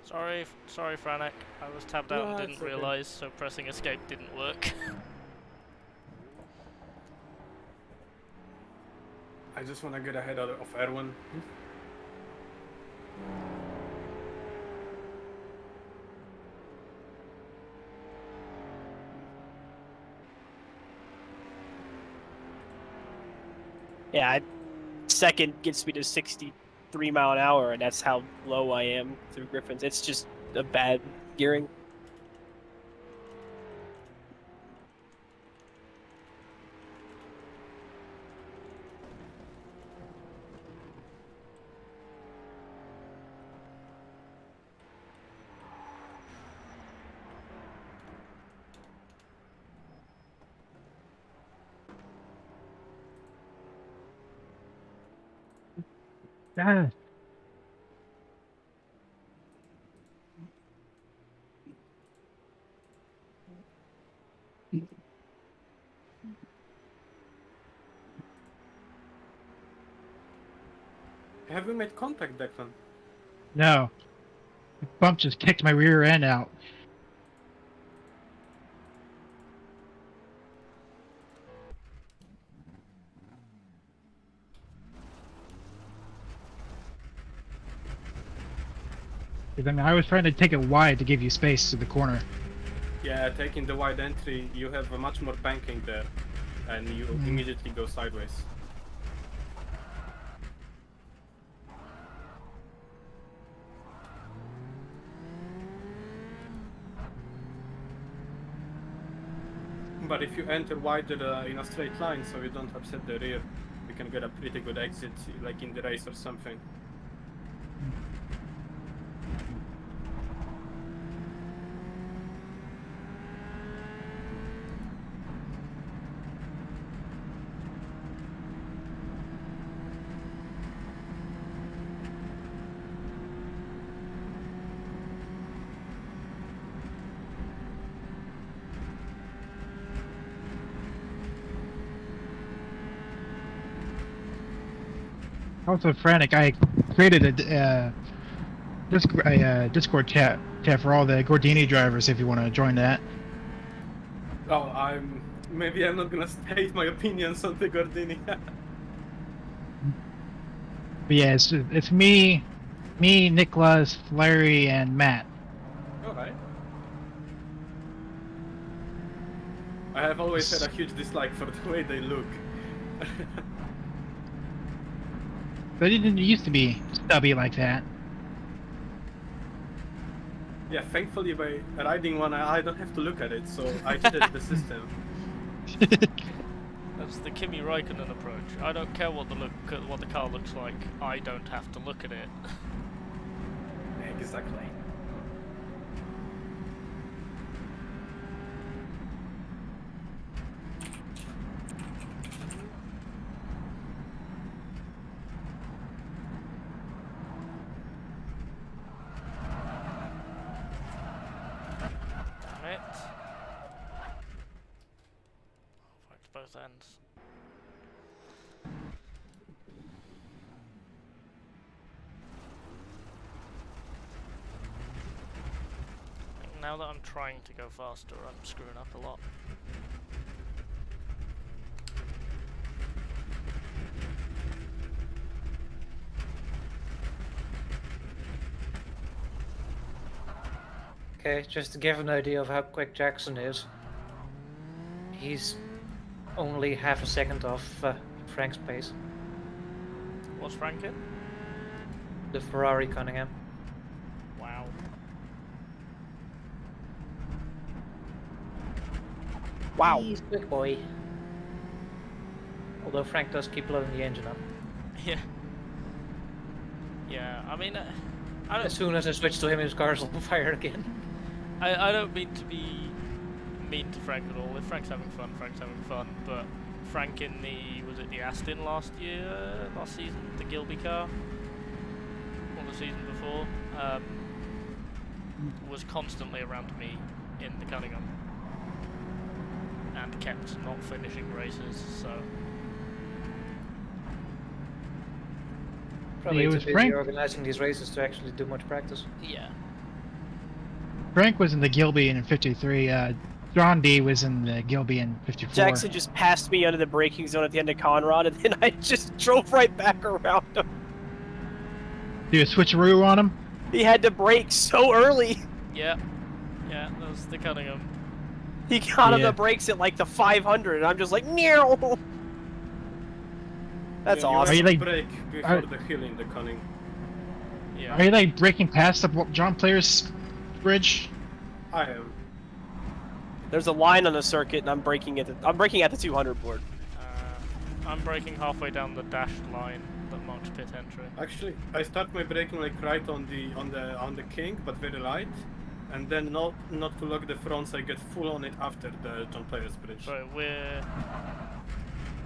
Sorry, Franek. I was tabbed out No, and it's didn't okay. realise, so pressing escape didn't work. I just want to get ahead of Erwin. Yeah, second gets me to 63 mile an hour, and that's how low I am through Griffins. It's just a bad gearing. Ah, Have we made contact, Declan? no. The bump just kicked my rear end out. I mean, I was trying to take it wide to give you space to the corner. Yeah, taking the wide entry, you have a much more banking there, and you immediately go sideways. But if you enter wider in a straight line, so you don't upset the rear, you can get a pretty good exit, like in the race or something. Also, Frantic, I created a Discord chat for all the Gordini drivers if you want to join that. Oh, maybe I'm not gonna state my opinions on the Gordini. But yeah, it's me, Nicholas, Larry, and Matt. Alright. I have always had a huge dislike for the way they look. But it didn't used to be stubby like that. Yeah, thankfully by riding one, I don't have to look at it, so I cheated the system. That's the Kimi Raikkonen approach. I don't care what the car looks like. I don't have to look at it. Exactly. Damn it. Worked both ends. Now that I'm trying to go faster, I'm screwing up a lot. Okay, just to give an idea of how quick Jackson is, he's only half a second off Frank's pace. What's Frank in? The Ferrari Cunningham. Wow. Wow. He's a big boy. Although Frank does keep loading the engine up. Yeah. Yeah, I mean, As soon as I switch to him, his car's on fire again. I don't mean to be mean to Frank at all. If Frank's having fun, Frank's having fun. But Frank in was it the Aston last season, the Gilby car, or the season before, was constantly around me in the Cunningham, and kept not finishing races. So Probably It too was busy Frank. organizing these races to actually do much practice. yeah, Frank was in the Gilby in '53. John D was in the Gilby in '54. Jackson just passed me under the braking zone at the end of Conrad, and then I just drove right back around him. Do a switcheroo on him? He had to brake so early. yeah, that was the Cunningham. He got on Yeah. the brakes at like the 500, and I'm just like, meow. That's You awesome. Are you have to like- brake before the hill in the Cunning. Yeah. Are you like breaking past the John Player's bridge? I am. There's a line on the circuit, and I'm braking at the 200 board. I'm braking halfway down the dashed line that marks pit entry. Actually, I start my braking like right on the King, but very light, and then not to lock the fronts. I get full on it after the John Player's bridge. So we're.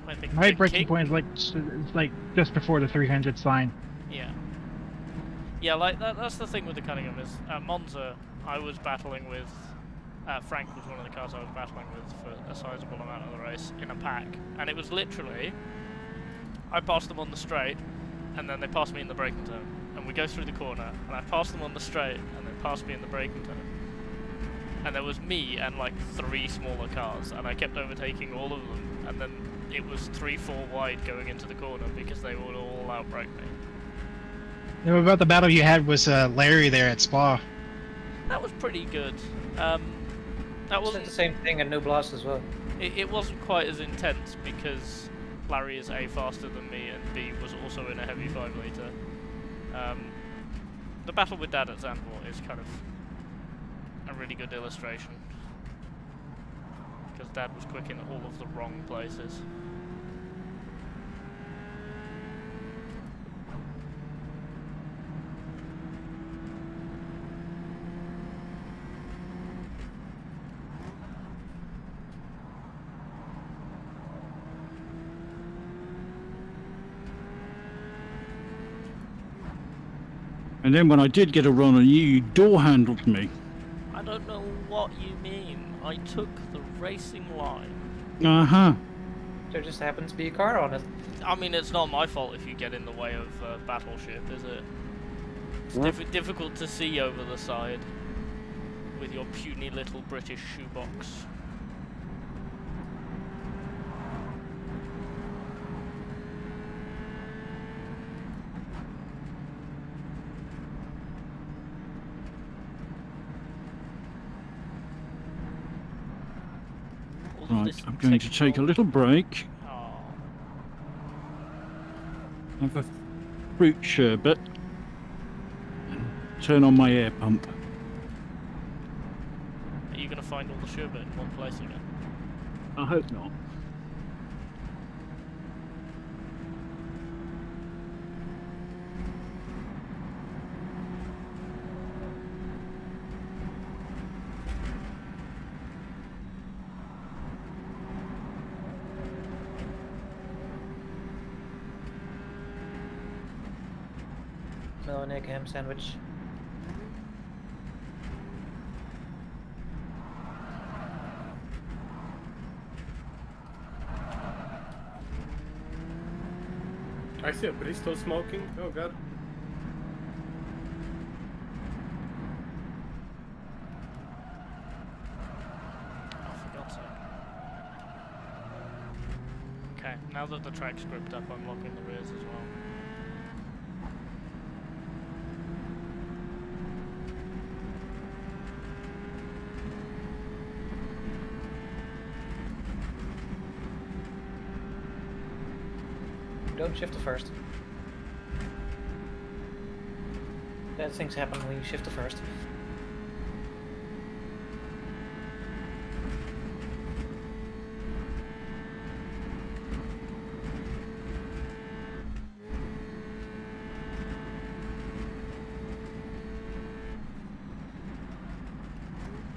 I think My Big breaking King- point is like just before the 300 sign. Yeah. Yeah, like that's the thing with the Cunningham is at Monza I was battling with Frank was one of the cars I was battling with for a sizable amount of the race in a pack, and it was literally I passed them on the straight and then they passed me in the braking turn, and we go through the corner and I passed them on the straight and they passed me in the braking turn, and there was me and like 3 smaller cars, and I kept overtaking all of them, and then it was 3-4 wide going into the corner because they would all outbrake me. What about the battle you had was Larry there at Spa? That was pretty good. That Said wasn't the same thing in New Blast as well. it wasn't quite as intense because Larry is A, faster than me, and B, was also in a heavy 5 litre. The battle with Dad at Zandvoort is kind of a really good illustration because Dad was quick in all of the wrong places. And then when I did get a run on you door handled me. I don't know what you mean. I took the racing line. Uh-huh. There just happens to be a car on it. I mean, it's not my fault if you get in the way of Battleship, is it? It's difficult to see over the side with your puny little British shoebox. All of Right, this I'm going to take a little break. Oh, Have a fruit sherbet. And turn on my air pump. are you gonna find all the sherbet in one place again? I hope not. No, an egg ham sandwich. I see a Bristol smoking. Oh god. Oh, for God's sake. Okay, now that the track's gripped up, I'm locking the rears as well. don't shift to first. Bad things happen when you shift to first.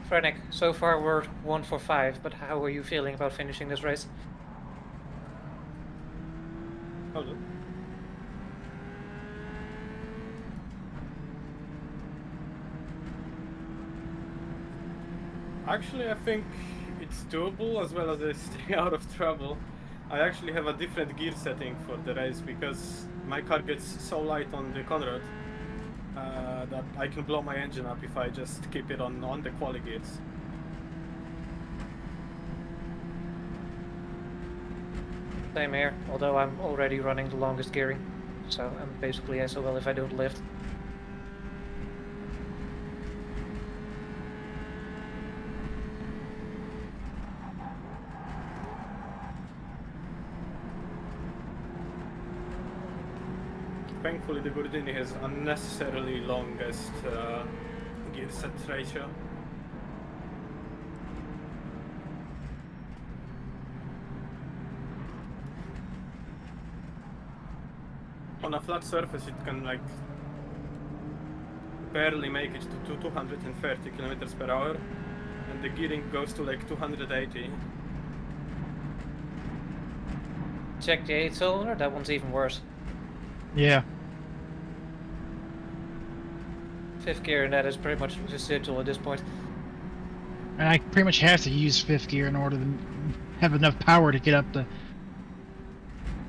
Frenek, so far we're 1 for 5, but how are you feeling about finishing this race? Hold on. Actually, I think it's doable as well as I stay out of trouble. I actually have a different gear setting for the race because my car gets so light on the Conrad that I can blow my engine up if I just keep it on the quali gears. Same here, although I'm already running the longest gearing, so I'm basically SOL if I don't lift. Thankfully, the Gordini has unnecessarily longest gear set ratio. On a flat surface, it can like barely make it to 230 kilometers per hour, and the gearing goes to like 280. Check the 8-cylinder, that one's even worse. Yeah. 5th gear, and that is pretty much residual at this point. And I pretty much have to use 5th gear in order to have enough power to get up the...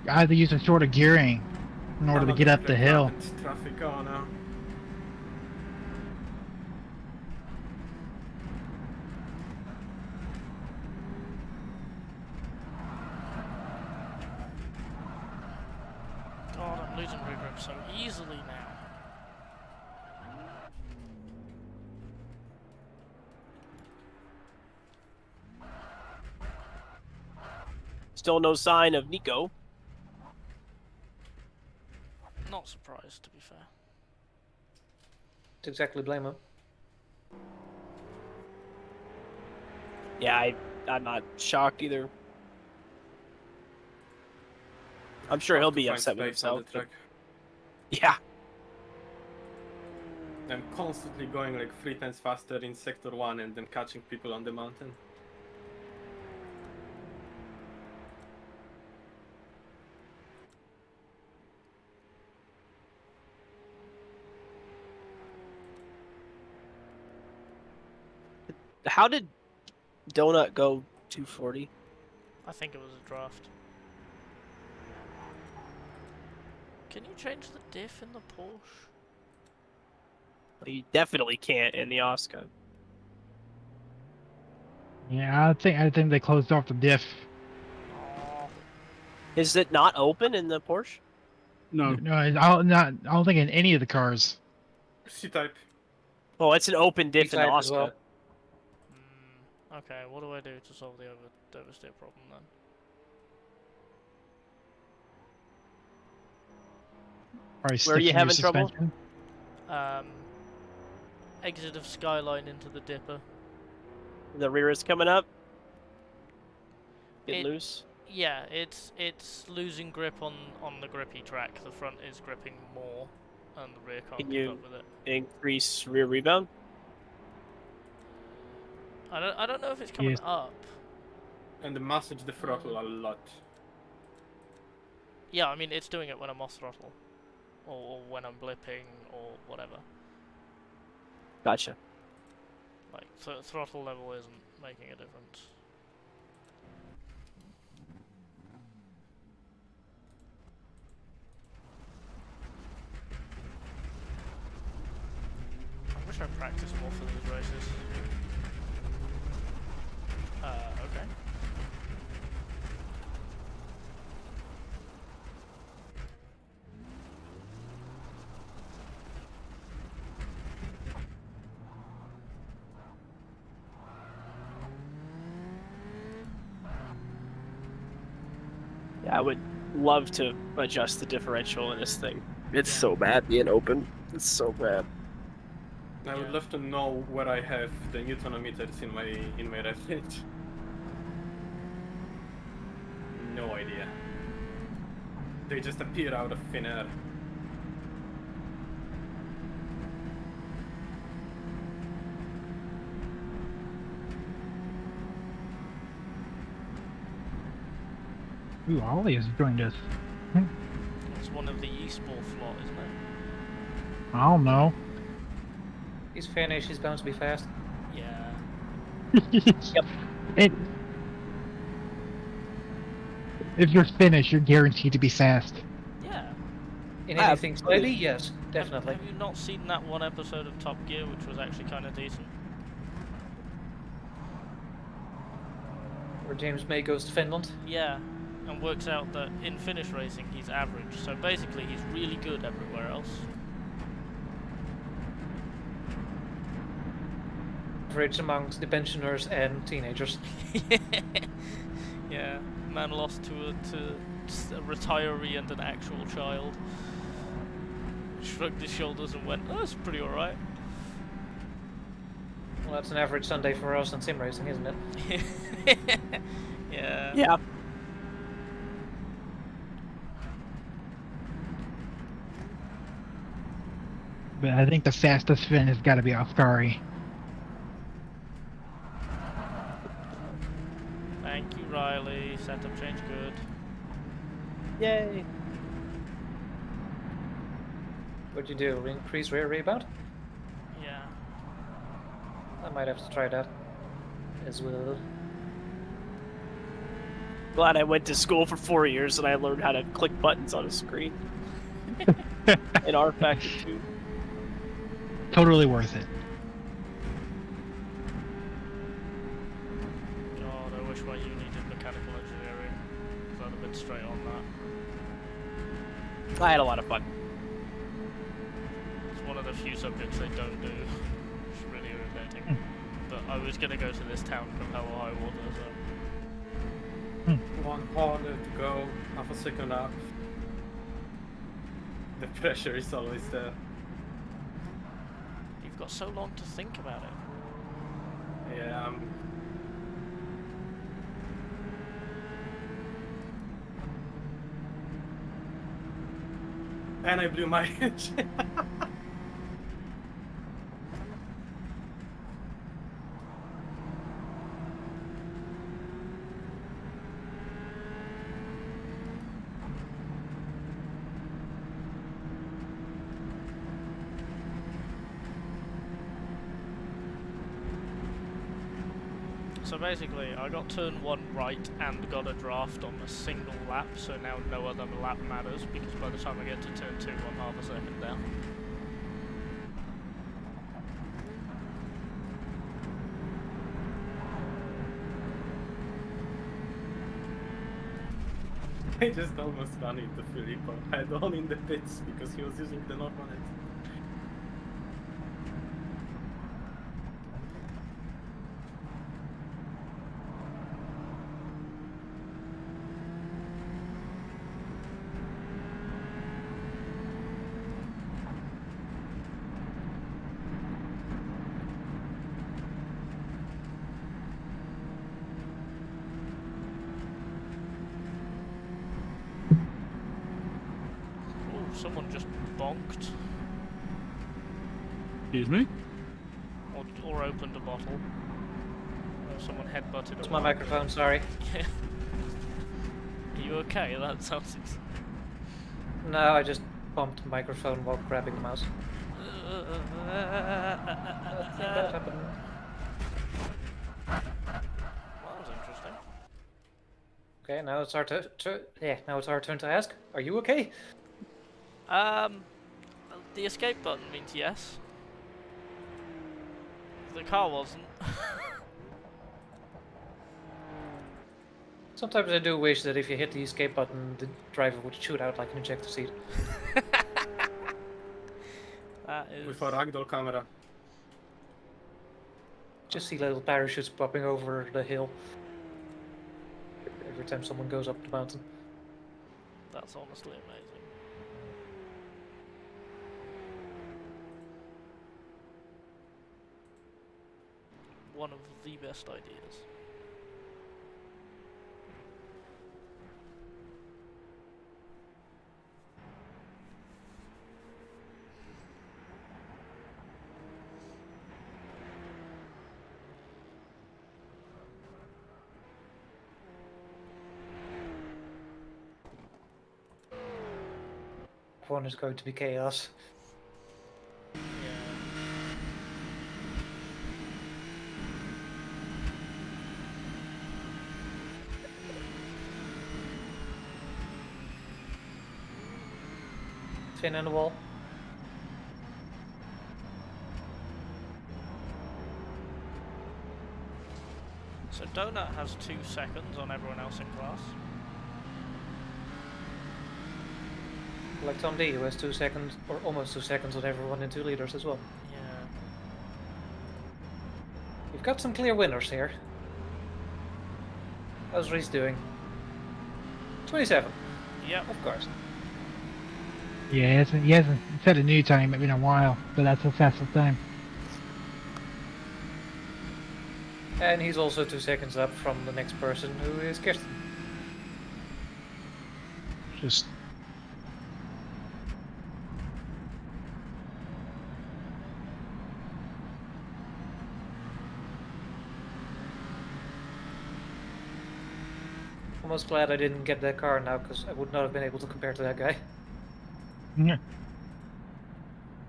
I have to use a shorter gearing in order to get up the hill. Traffic, oh no. God, I'm losing rear grip so easily now. Still no sign of Nico. Not surprised, to be fair. To exactly blame him. Yeah, I'm not shocked either. I'm sure he'll be Find upset with space on himself. the track. Yeah. I'm constantly going like 3 times faster in sector 1 and then catching people on the mountain. How did Donut go 240? I think it was a draft. Can you change the diff in the Porsche? You definitely can't in the Oscar. Yeah, I think they closed off the diff. Oh, Is it not open in the Porsche? No. No, I don't think in any of the cars. C-type. Oh, it's an open diff in the E-type as Oscar. well. okay, what do I do to solve the oversteer problem then? Probably Where are you sticking your having trouble? suspension. Exit of Skyline into the dipper. The rear is coming up. Get It- loose. Yeah, it's losing grip on the grippy track. The front is gripping more, and the rear can't Can keep you- up with it. Increase rear rebound. I don't know if it's coming Yes. up. And massage the throttle a lot. Yeah, I mean it's doing it when I'm off throttle, or when I'm blipping, or whatever. Gotcha. Like throttle level isn't making a difference. I wish I practiced more for these races. Okay. Yeah, I would love to adjust the differential in this thing. It's so bad being open. It's so bad. I would love to know where I have the Newtonometers in my reference. No idea. They just appear out of thin air. Ooh, Ollie has joined us. It's one of the e-sport flaw, isn't it? I don't know. He's finished, he's bound to be fast. Yeah. It, if you're finished, you're guaranteed to be fast. Yeah. In anything slightly, yes, Have, definitely. have you not seen that one episode of Top Gear, which was actually kind of decent? Where James May goes to Finland. Yeah. And works out that in finish racing he's average. So basically he's really good everywhere else. Average amongst the pensioners and teenagers. Yeah. Man lost to a retiree and an actual child. Shrugged his shoulders and went, oh, that's pretty alright. Well, that's an average Sunday for us in sim racing, isn't it? Yeah. Yeah. But I think the fastest Finn has got to be Oscari. Thank you, Riley. Setup change good. Yay. What'd you do? Increase rear rebound? Yeah. I might have to try that as well. Glad I went to school for 4 years and I learned how to click buttons on a screen. In R Factor 2. Totally worth it. God, I wish my uni did mechanical engineering, because I'd have been straight on that. I had a lot of fun. It's one of the few subjects they don't do. It's really irritating. But I was going to go to this town from hell or high water, so... One harder to go, half a second up. The pressure is always there. You've got so long to think about it. Yeah, and I blew my engine. So basically, I got turn 1 right and got a draft on a single lap, so now no other lap matters, because by the time I get to turn 2, I'm half a second down. I just almost ran into Filippo head on in the pits because he was using the normal net. Someone just bonked. Excuse me? Or opened a bottle. Or someone headbutted It's a my wine. microphone, sorry. Yeah. Are you okay? That sounds... No, I just bumped the microphone while grabbing the mouse. That happened. Well, that was interesting. Okay, now it's our now it's our turn to ask. Are you okay? The escape button means yes. The car wasn't. Sometimes I do wish that if you hit the escape button, the driver would shoot out like an ejector seat. That is... With a ragdoll camera. Just see little parachutes popping over the hill every time someone goes up the mountain. That's honestly amazing. One of the best ideas. One is going to be chaos. Yeah. Fin in the wall. So Donut has 2 seconds on everyone else in class. Like Tom D, who has 2 seconds, or almost 2 seconds on everyone in 2 liters as well. Yeah. You've got some clear winners here. How's Reese doing? 27. Yep. Of course. Yeah, he hasn't set a new time in a while, but that's a fastest time. And he's also 2 seconds up from the next person, who is Kirsten. Just Almost glad I didn't get that car now, because I would not have been able to compare to that guy. yeah.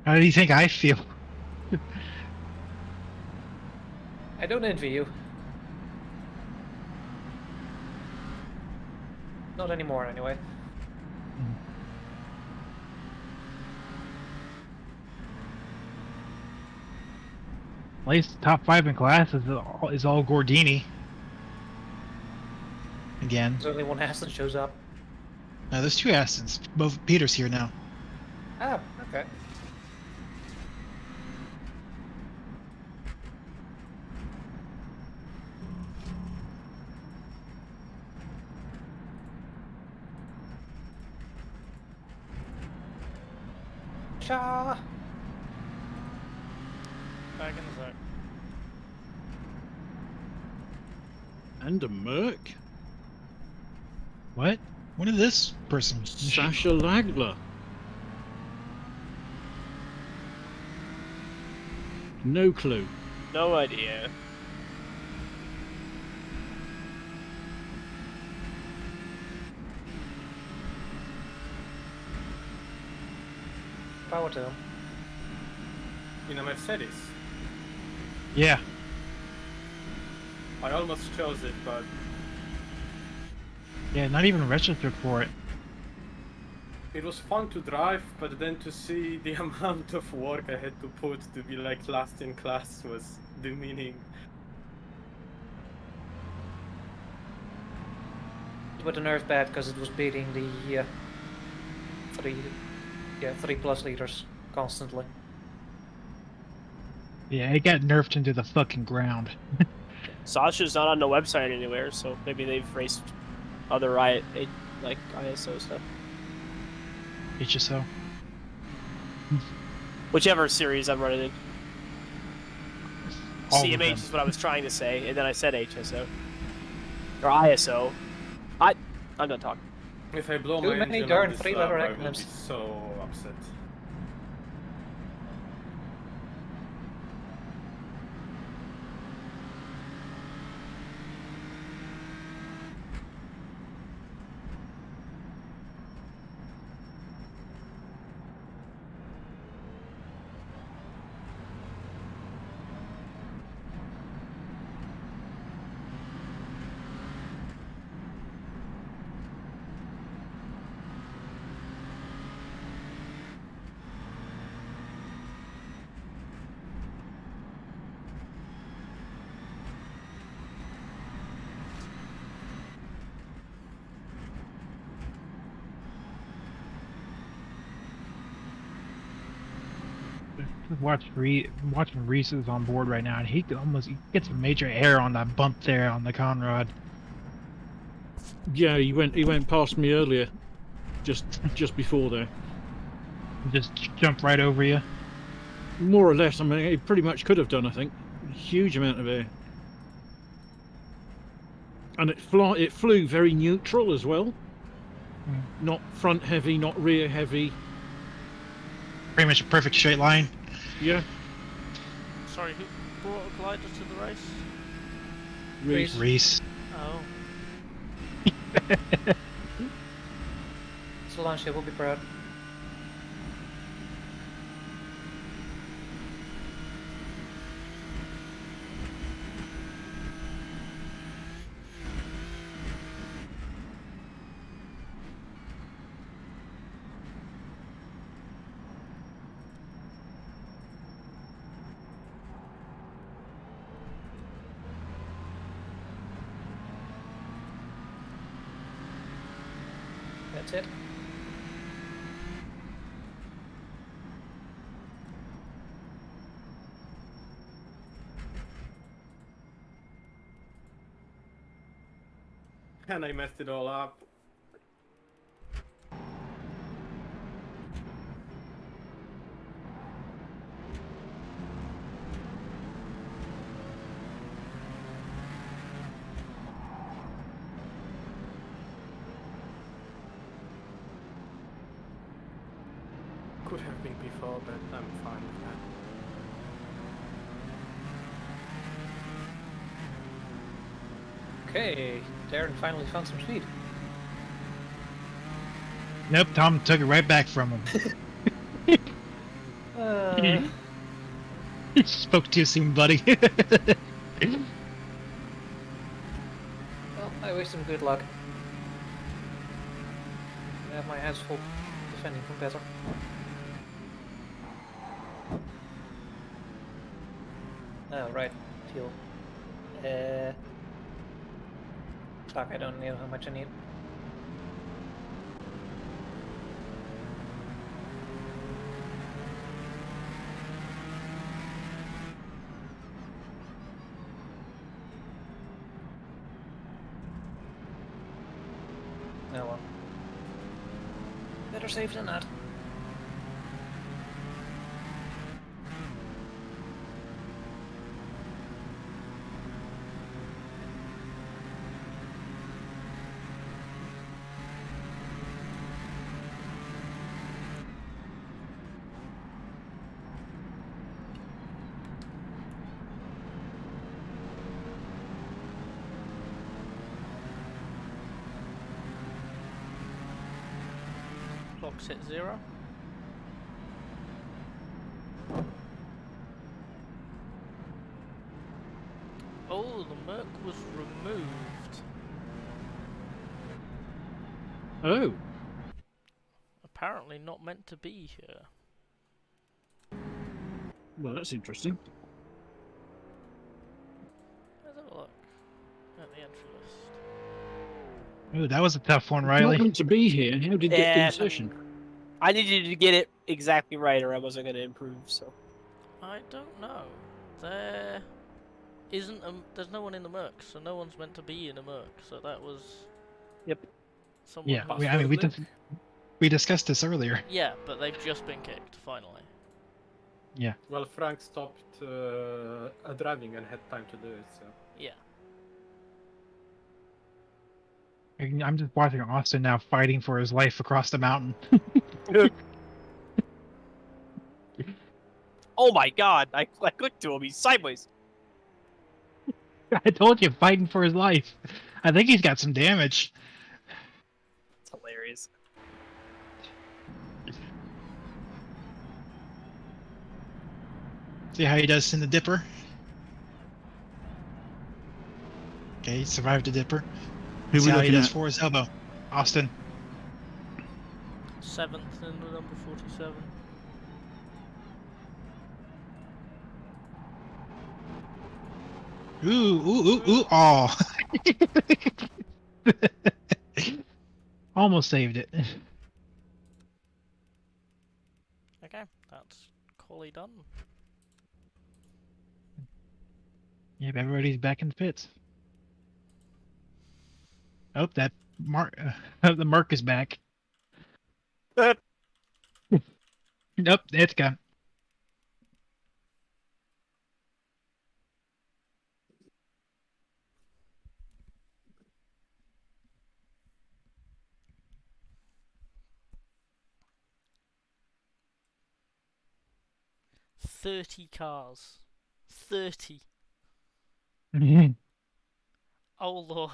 How do you think I feel? I don't envy you. Not anymore, anyway. At least top 5 in class is all Gordini. Again. There's only one Aston shows up. No, there's 2 Astons. Both Peter's here now. Ah, okay. Cha! Back in the zone. And a Merc. What? When did this person? Sasha Lagler. No clue. No idea. Power to him. In a Mercedes. Yeah. I almost chose it, but Yeah, not even registered for it. it was fun to drive, but then to see the amount of work I had to put to be like last in class was demeaning. But the nerf bad because it was beating the 3+ liters constantly. Yeah, it got nerfed into the fucking ground. Sasha's not on the website anywhere, so maybe they've raced other like ISO stuff. HSO. Whichever series I'm running in. All of CMH them. is what I was trying to say, and then I said HSO. Or ISO. I'm done talking. If I blow Too my many engine darn on this three-letter lap, I will be acronyms. so upset. Watching Reese is on board right now, and he gets a major error on that bump there on the Conrad. Yeah, he went past me earlier. just before there. Just jump right over you. More or less, I mean, it pretty much could have done, I think. A huge amount of air. And it flew very neutral as well. Not front heavy, not rear heavy. Pretty much a perfect straight line. Yeah. Sorry, who brought a glider to the race? Reese. Reese. Oh. Solange will be proud. That's it. And I messed it all up. Could have been before, but I'm fine with that. Okay, Darren finally found some speed. Nope, Tom took it right back from him. Uh, Spoke too soon, buddy. well, I wish him good luck. I have my hands full defending from better. Oh, right, fuel. Fuck, I don't know how much I need. Oh well. Better safe than that. Clock's hit 0. Oh, the Merc was removed. Oh. Apparently not meant to be here. Well, that's interesting. Let's have a look at the entry list. Ooh, that was a tough one, Not Riley. meant to be here. How did it get Yeah. in session? I needed to get it exactly right, or I wasn't going to improve. So I don't know. There isn't there's no one in the Merc, so no one's meant to be in a Merc. So that was. Yep. Someone Yeah, who- I mean, we discussed this earlier. Yeah, but they've just been kicked finally. Yeah. Well, Frank stopped driving and had time to do it, so. Yeah. I'm just watching Austin now fighting for his life across the mountain. oh my god, I clicked to him. He's sideways. I told you, fighting for his life. I think he's got some damage. It's hilarious. See how he does in the dipper? Okay, he survived the dipper. Who See we how he looking does at? for his elbow. Austin. 7th in the number 47. Ooh, oh. Almost saved it. Okay, that's Collie done. Yep, everybody's back in the pits. Oh, that Mark, the Merc is back. Nope, it's gone. $30 cars. 30. Mhm. Oh lord.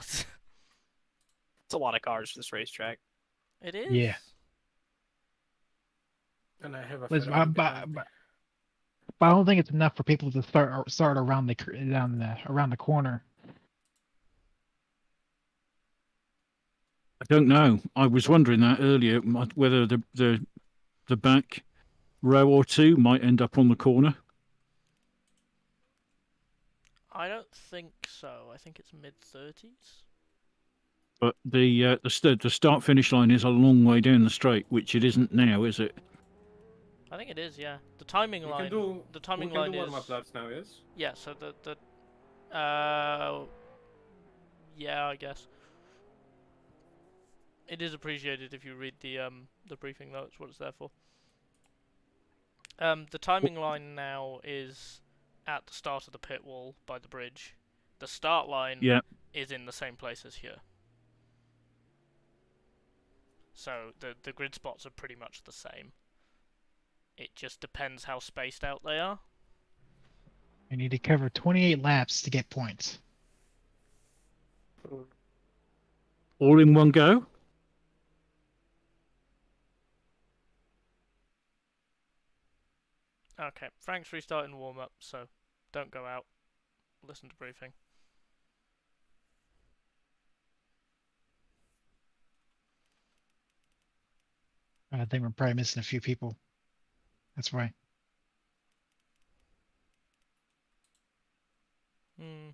It's a lot of cars for this racetrack. It is. Yeah. And I have a Liz, Ferrari but, behind. but I don't think it's enough for people to start around around the corner. I don't know. I was wondering that earlier, whether the back row or two might end up on the corner. I don't think so. I think it's mid-30s. But the start finish line is a long way down the straight, which it isn't now, is it? I think it is, yeah. The timing We line. can do. The timing we can line do warm-up is. laps now, yes? Yeah. So yeah, I guess. It is appreciated if you read the briefing though. It's what it's there for. The timing line now is at the start of the pit wall by the bridge. The start line Yeah. is in the same place as here. So the grid spots are pretty much the same. It just depends how spaced out they are. You need to cover 28 laps to get points. All in one go? Okay, Frank's restarting warm up, so don't go out. Listen to briefing. I think we're probably missing a few people. That's why. Hmm.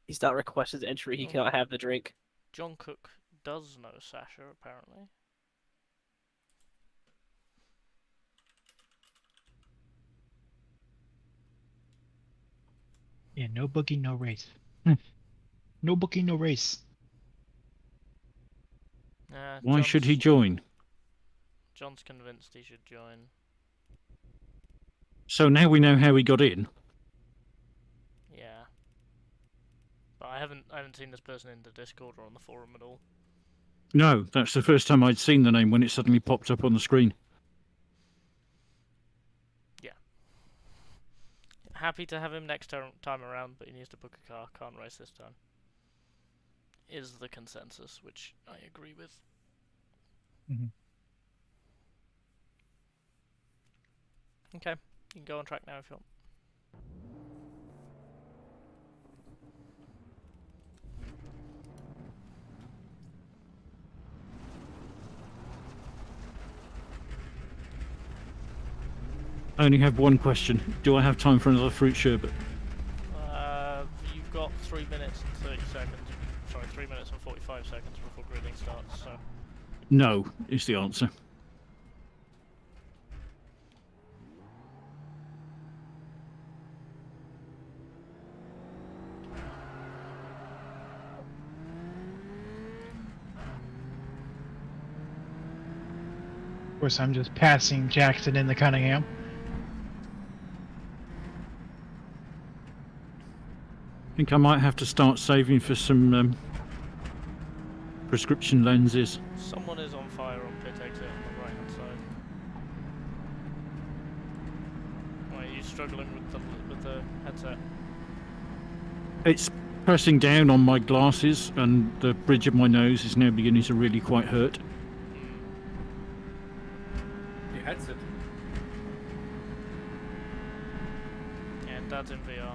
He's not requested entry. He Oh. cannot have the drink. John Cook does know Sasha, apparently. Yeah, no booking, no race. No booking, no race. Why should he join? John's convinced he should join. So now we know how he got in. Yeah. But I haven't seen this person in the Discord or on the forum at all. No, that's the first time I'd seen the name when it suddenly popped up on the screen. Happy to have him next time around, but he needs to book a car. Can't race this time. Is the consensus, which I agree with. Mhm. Okay, you can go on track now if you want. I only have one question. Do I have time for another fruit sherbet? You've got 3 minutes and 30 seconds. Sorry, 3 minutes and 45 seconds before gridding starts, so... No, is the answer. Of course, I'm just passing Jackson in the Cunningham. I think I might have to start saving for some prescription lenses. Someone is on fire on pit exit on the right hand side. Why, are you struggling with the headset? It's pressing down on my glasses and the bridge of my nose is now beginning to really quite hurt. The headset. And Dad's in VR.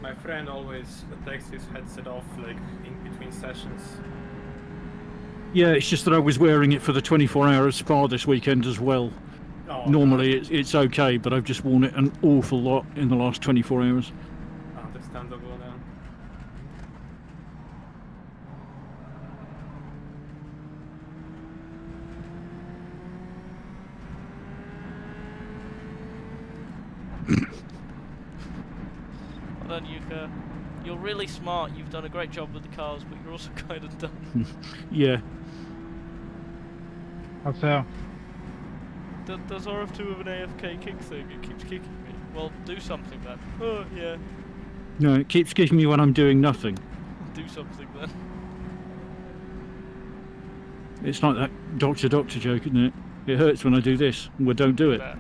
My friend always takes his headset off, like, in between sessions. Yeah, it's just that I was wearing it for the 24-hour spa this weekend as well. Oh, Normally it's okay, but I've just worn it an awful lot in the last 24 hours. understandable now. you're really smart. You've done a great job with the cars, but you're also kind of dumb. Yeah. How so? Does RF2 have an AFK kick thing? It keeps kicking me. Well, do something then. Oh, yeah. No, it keeps kicking me when I'm doing nothing. Do something then. It's like that doctor joke, isn't it? It hurts when I do this. Well, don't do it. There.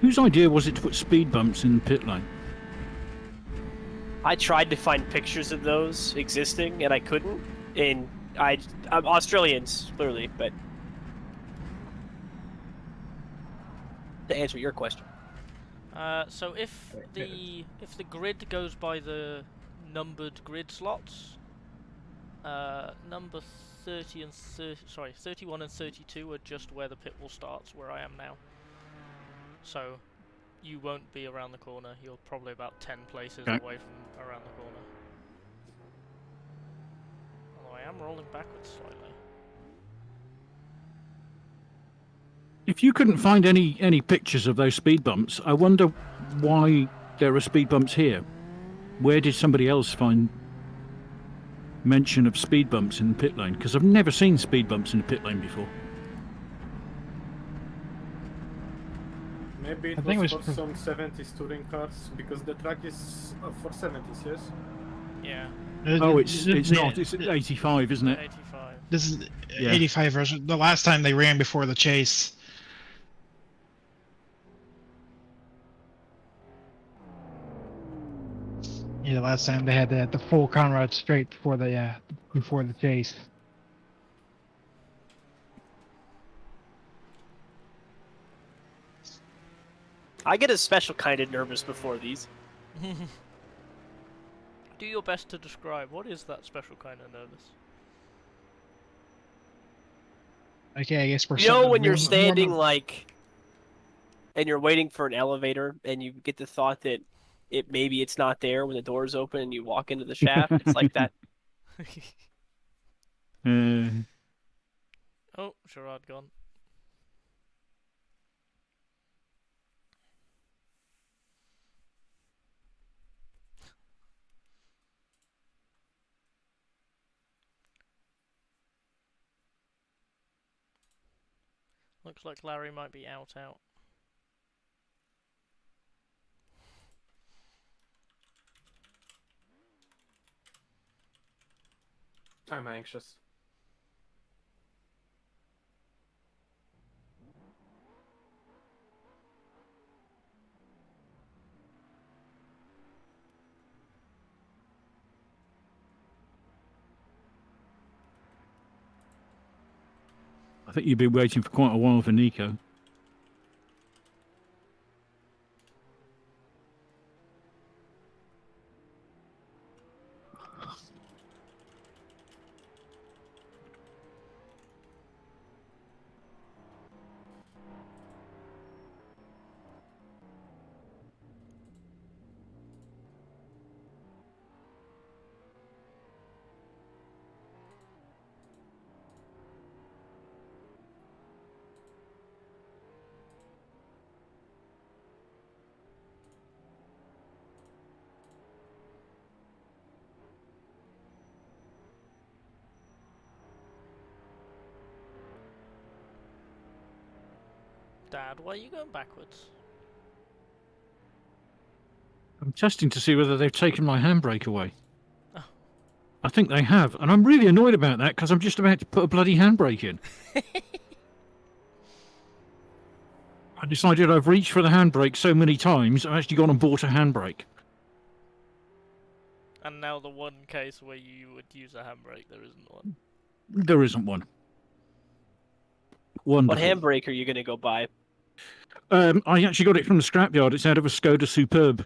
Whose idea was it to put speed bumps in the pit lane? I tried to find pictures of those existing, and I couldn't. And I'm Australians, clearly, but to answer your question. So if the grid goes by the numbered grid slots, number 31 and 32 are just where the pit wall starts, where I am now. So you won't be around the corner. You're probably about 10 places Okay. away from around the corner. Although I am rolling backwards slightly. If you couldn't find any pictures of those speed bumps, I wonder why there are speed bumps here. Where did somebody else find mention of speed bumps in the pit lane? Because I've never seen speed bumps in the pit lane before. Maybe I it think was it was for some 70s touring cars, because the track is for 70s, yes? Yeah, Oh, it's not. It's 85, isn't it? 85. This is Yeah. 85 version. The last time they ran before the chase. Yeah, the last time they had the full Conrad straight before the chase. I get a special kind of nervous before these. Do your best to describe what is that special kind of nervous. Okay, I guess we're You know setting when you're normal- standing normal- like, and you're waiting for an elevator, and you get the thought that maybe it's not there when the doors open and you walk into the shaft. It's like that. Oh, Gerard gone. Looks like Larry might be out. I'm anxious. I think you've been waiting for quite a while for Nico. Dad, why are you going backwards? I'm testing to see whether they've taken my handbrake away. Oh. I think they have, and I'm really annoyed about that because I'm just about to put a bloody handbrake in. I decided I've reached for the handbrake so many times, I've actually gone and bought a handbrake. And now the one case where you would use a handbrake, there isn't one. There isn't one. What Wonderful. handbrake are you gonna go buy? I actually got it from the scrapyard. It's out of a Skoda Superb.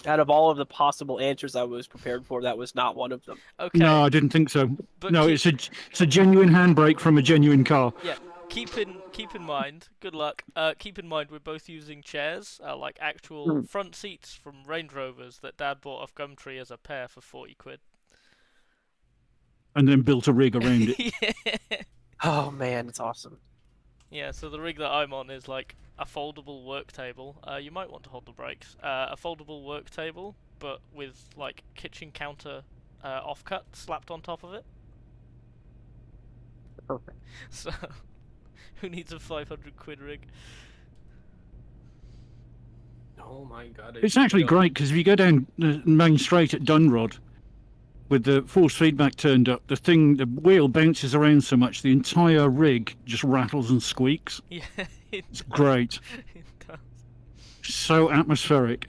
Out of all of the possible answers I was prepared for, that was not one of them. Okay. No, I didn't think so. But No, it's a genuine handbrake from a genuine car. Yeah. Keep in mind. Good luck. Keep in mind we're both using chairs, like actual front seats from Range Rovers that Dad bought off Gumtree as a pair for 40 quid. And then built a rig around it. Yeah. Oh man, it's awesome. Yeah, so the rig that I'm on is like a foldable work table. You might want to hold the brakes. A foldable work table, but with like kitchen counter offcut slapped on top of it. Perfect. So, who needs a 500 quid rig? Oh my god. It's actually great because if you go down the main straight at Dunrod, with the force feedback turned up, the wheel bounces around so much, the entire rig just rattles and squeaks. Yeah, It's great. it does. So atmospheric.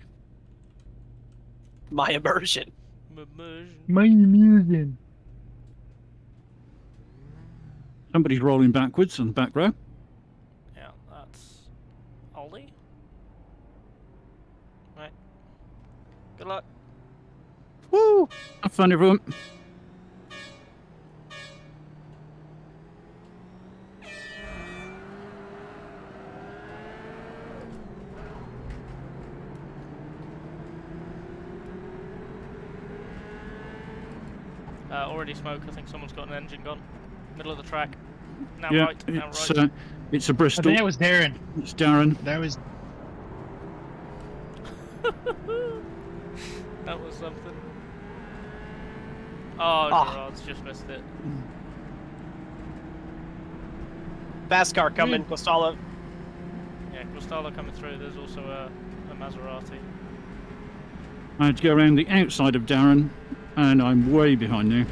My immersion. Immersion. My immersion. Somebody's rolling backwards on the back row. Yeah, that's Ollie. Right. Good luck. Woo! Have fun, everyone. Already smoke. I think someone's got an engine gone. Middle of the track. Now Yeah, right. Now it's right. it's a I Bristol. think that was Darren. It's Darren. That was. That was something. Oh, Gerard's just missed it. Fast car coming, Costala. Yeah, Costala coming through. There's also a Maserati. I had to go around the outside of Darren, and I'm way behind now.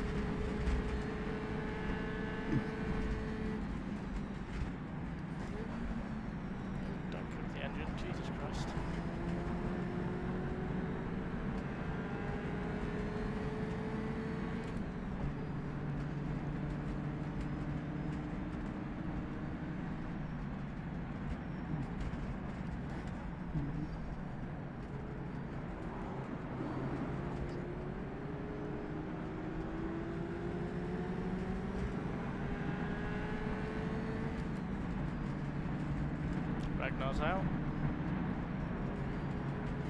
Don't cook the engine, Jesus Christ. Ragnar's out.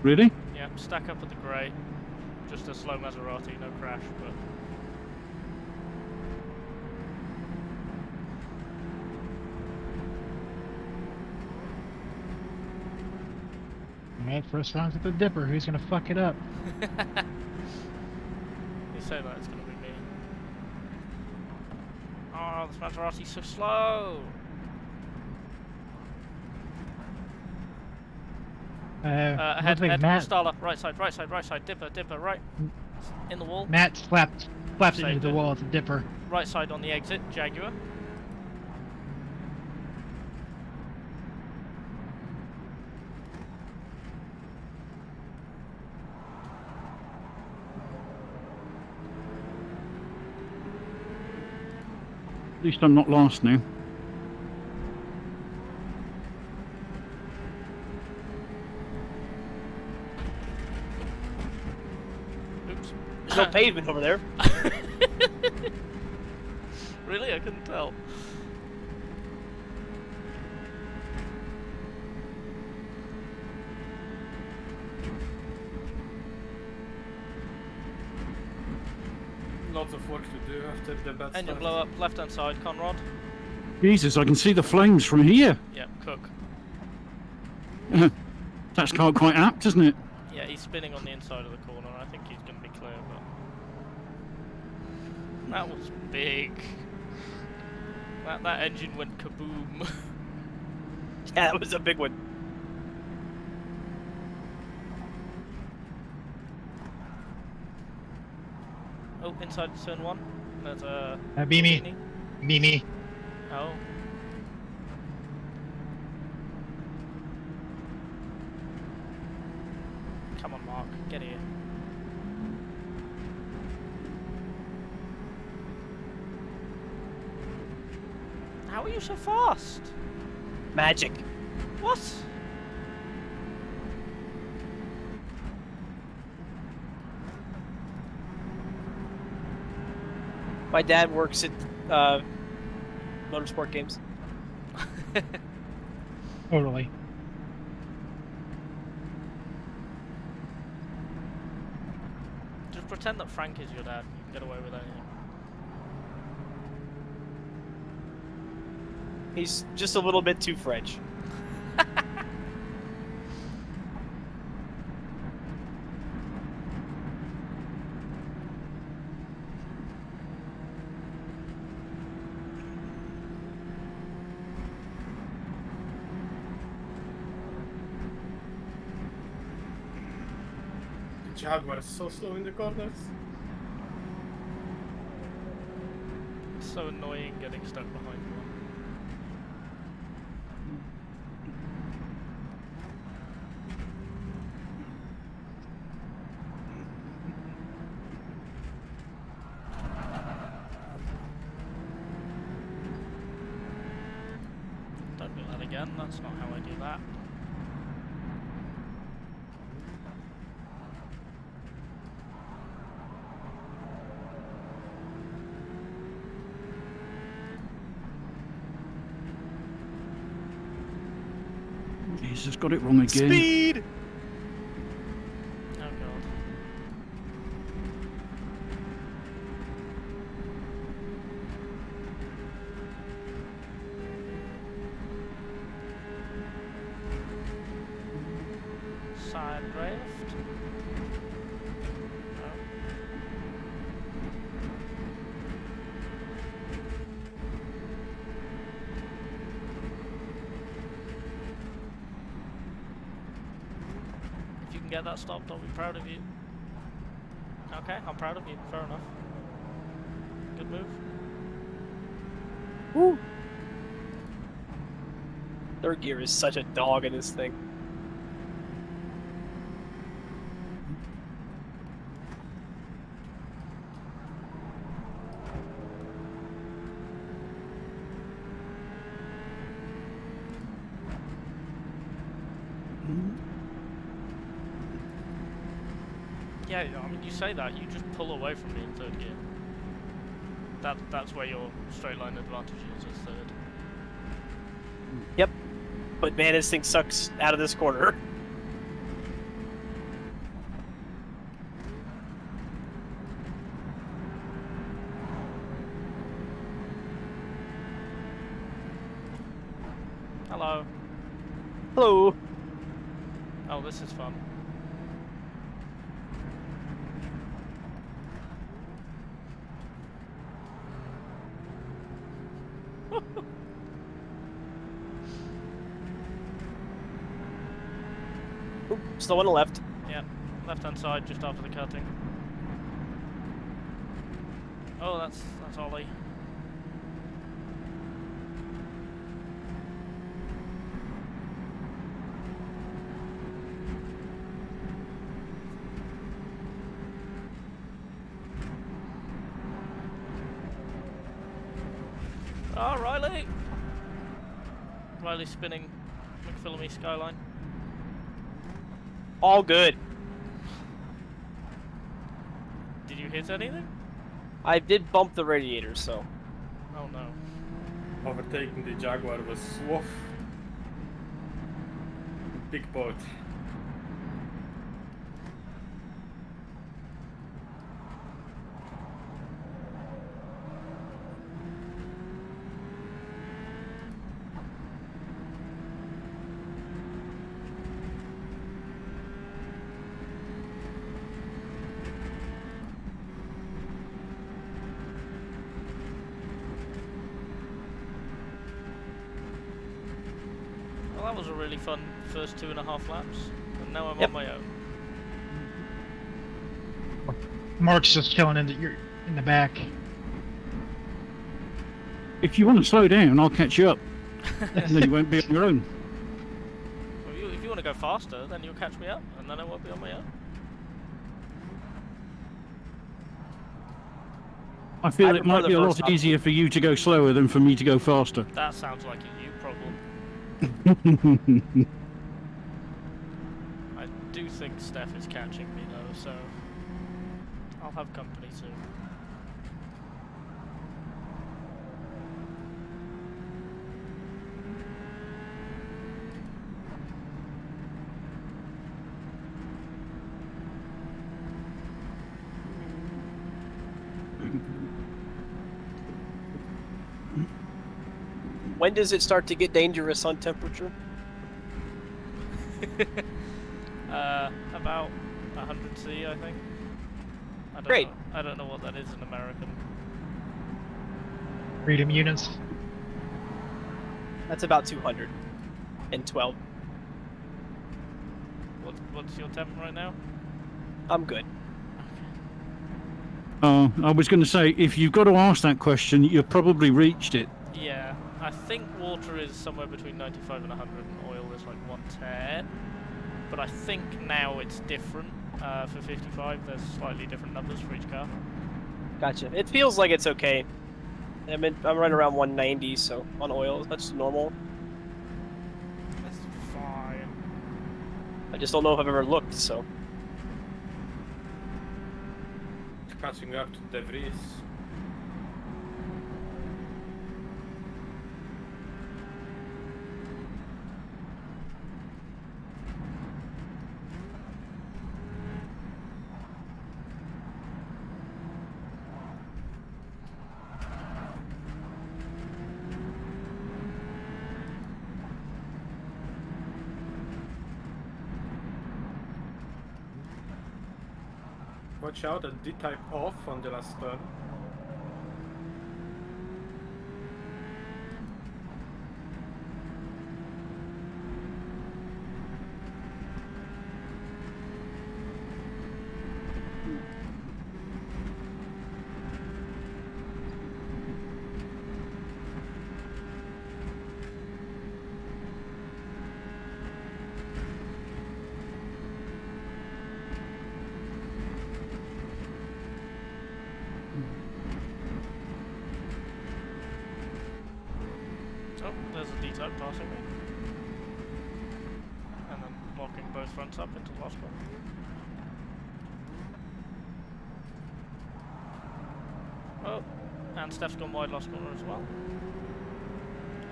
Really? Yeah, stack up at the grey. Just a slow Maserati, no crash, but Alright, first round's at the Dipper. Who's gonna fuck it up? you say that it's gonna be me. Oh, this Maserati's so slow. Ahead, looks like head, Matt, Stala, right side, dipper, right. In the wall, Matt slapped it into Saved the it. wall at the Dipper. right side on the exit, Jaguar. At least I'm not last now. Oops. There's no pavement over there. Really? I couldn't tell. Lots of work to do after the bad Engine start. blow up, left hand side, Conrad. Jesus, I can see the flames from here. Yeah, Cook. That's quite apt, isn't it? Yeah, he's spinning on the inside of the corner. I think he's going to be clear, but that was big. That engine went kaboom. Yeah, that was a big one. Oh, inside turn one. There's a Be me. Lamborghini. Be me. Oh. Get here. How are you so fast? Magic. What? My dad works at motorsport games. Totally. Just pretend that Frank is your dad. You can get away with anything. He's just a little bit too French. The Jaguar is so slow in the corners. It's so annoying getting stuck behind one. Don't do that again, that's not how I do that. He's just got it wrong again. Speed! Oh god. Side drift. No. If you can get that stopped, I'll be proud of you. Okay, I'm proud of you. Fair enough. Good move. Woo! Third gear is such a dog in this thing. Yeah, I mean, you say that, you just pull away from me in third gear. That's where your straight line advantage is third. Yep. But man, this thing sucks out of this corner. Hello. Hello. Oh, this is fun. Oop, still on the left. Yeah, left hand side just after the cutting. Oh, that's Ollie. Oh, Riley! Riley spinning McPhillamy skyline. All good. Did you hit anything? I did bump the radiator, so. Oh no. Overtaking the Jaguar was woof. Big boat. Well, that was a really fun first 2.5 laps, and now I'm Yep. on my own. Mark's just chilling in the back. If you want to slow down, I'll catch you up. And then you won't be on your own. Well, if you want to go faster, then you'll catch me up, and then I won't be on my own. I feel I it prefer might the be a first lot option. easier for you to go slower than for me to go faster. That sounds like a you problem. I do think Steph is catching me though, so I'll have company soon. When does it start to get dangerous on temperature? About 100 C, I think. I don't Great. know. I don't know what that is in American. Freedom units. That's about 212. What's your temp right now? I'm good. I was going to say, if you've got to ask that question, you've probably reached it. Yeah, I think water is somewhere between 95 and 100, and oil is like 110. But I think now it's different. For 55, there's slightly different numbers for each car. Gotcha. It feels like it's okay. I'm running around 190, so on oil, that's normal. That's fine. I just don't know if I've ever looked, so. Catching up to debris. Watch out at D-type off on the last turn. Oh, there's a D-type passing me. And then locking both fronts up into lost one. Oh, and Steph's gone wide lost corner as well.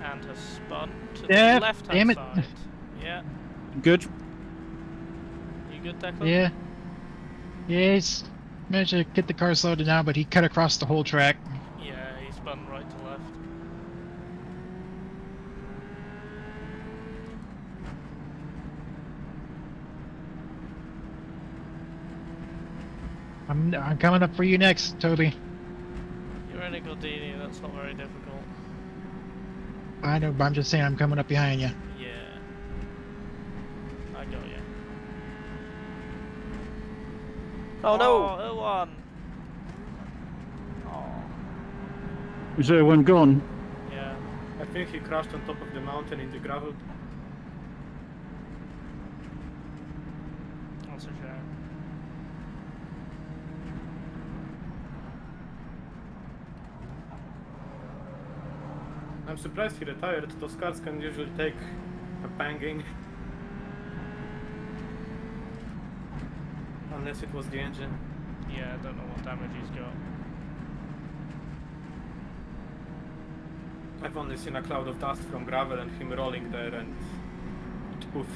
And has spun to the Steph, left-hand damn it. side. Yeah. Good. You good, Declan? Yeah. Yeah, he's managed to get the car slowed down, but he cut across the whole track. Yeah, he spun right to left. I'm coming up for you next, Toby. You're in a Gordini, that's not very difficult. I know, but I'm just saying I'm coming up behind you. Yeah. I got you. Oh no! Oh, one. Oh, Is there one gone? yeah. I think he crashed on top of the mountain in the gravel. That's a shame. I'm surprised he retired. Those cars can usually take a banging. Unless it was the engine. Yeah, I don't know what damage he's got. I've only seen a cloud of dust from gravel and him rolling there and poof.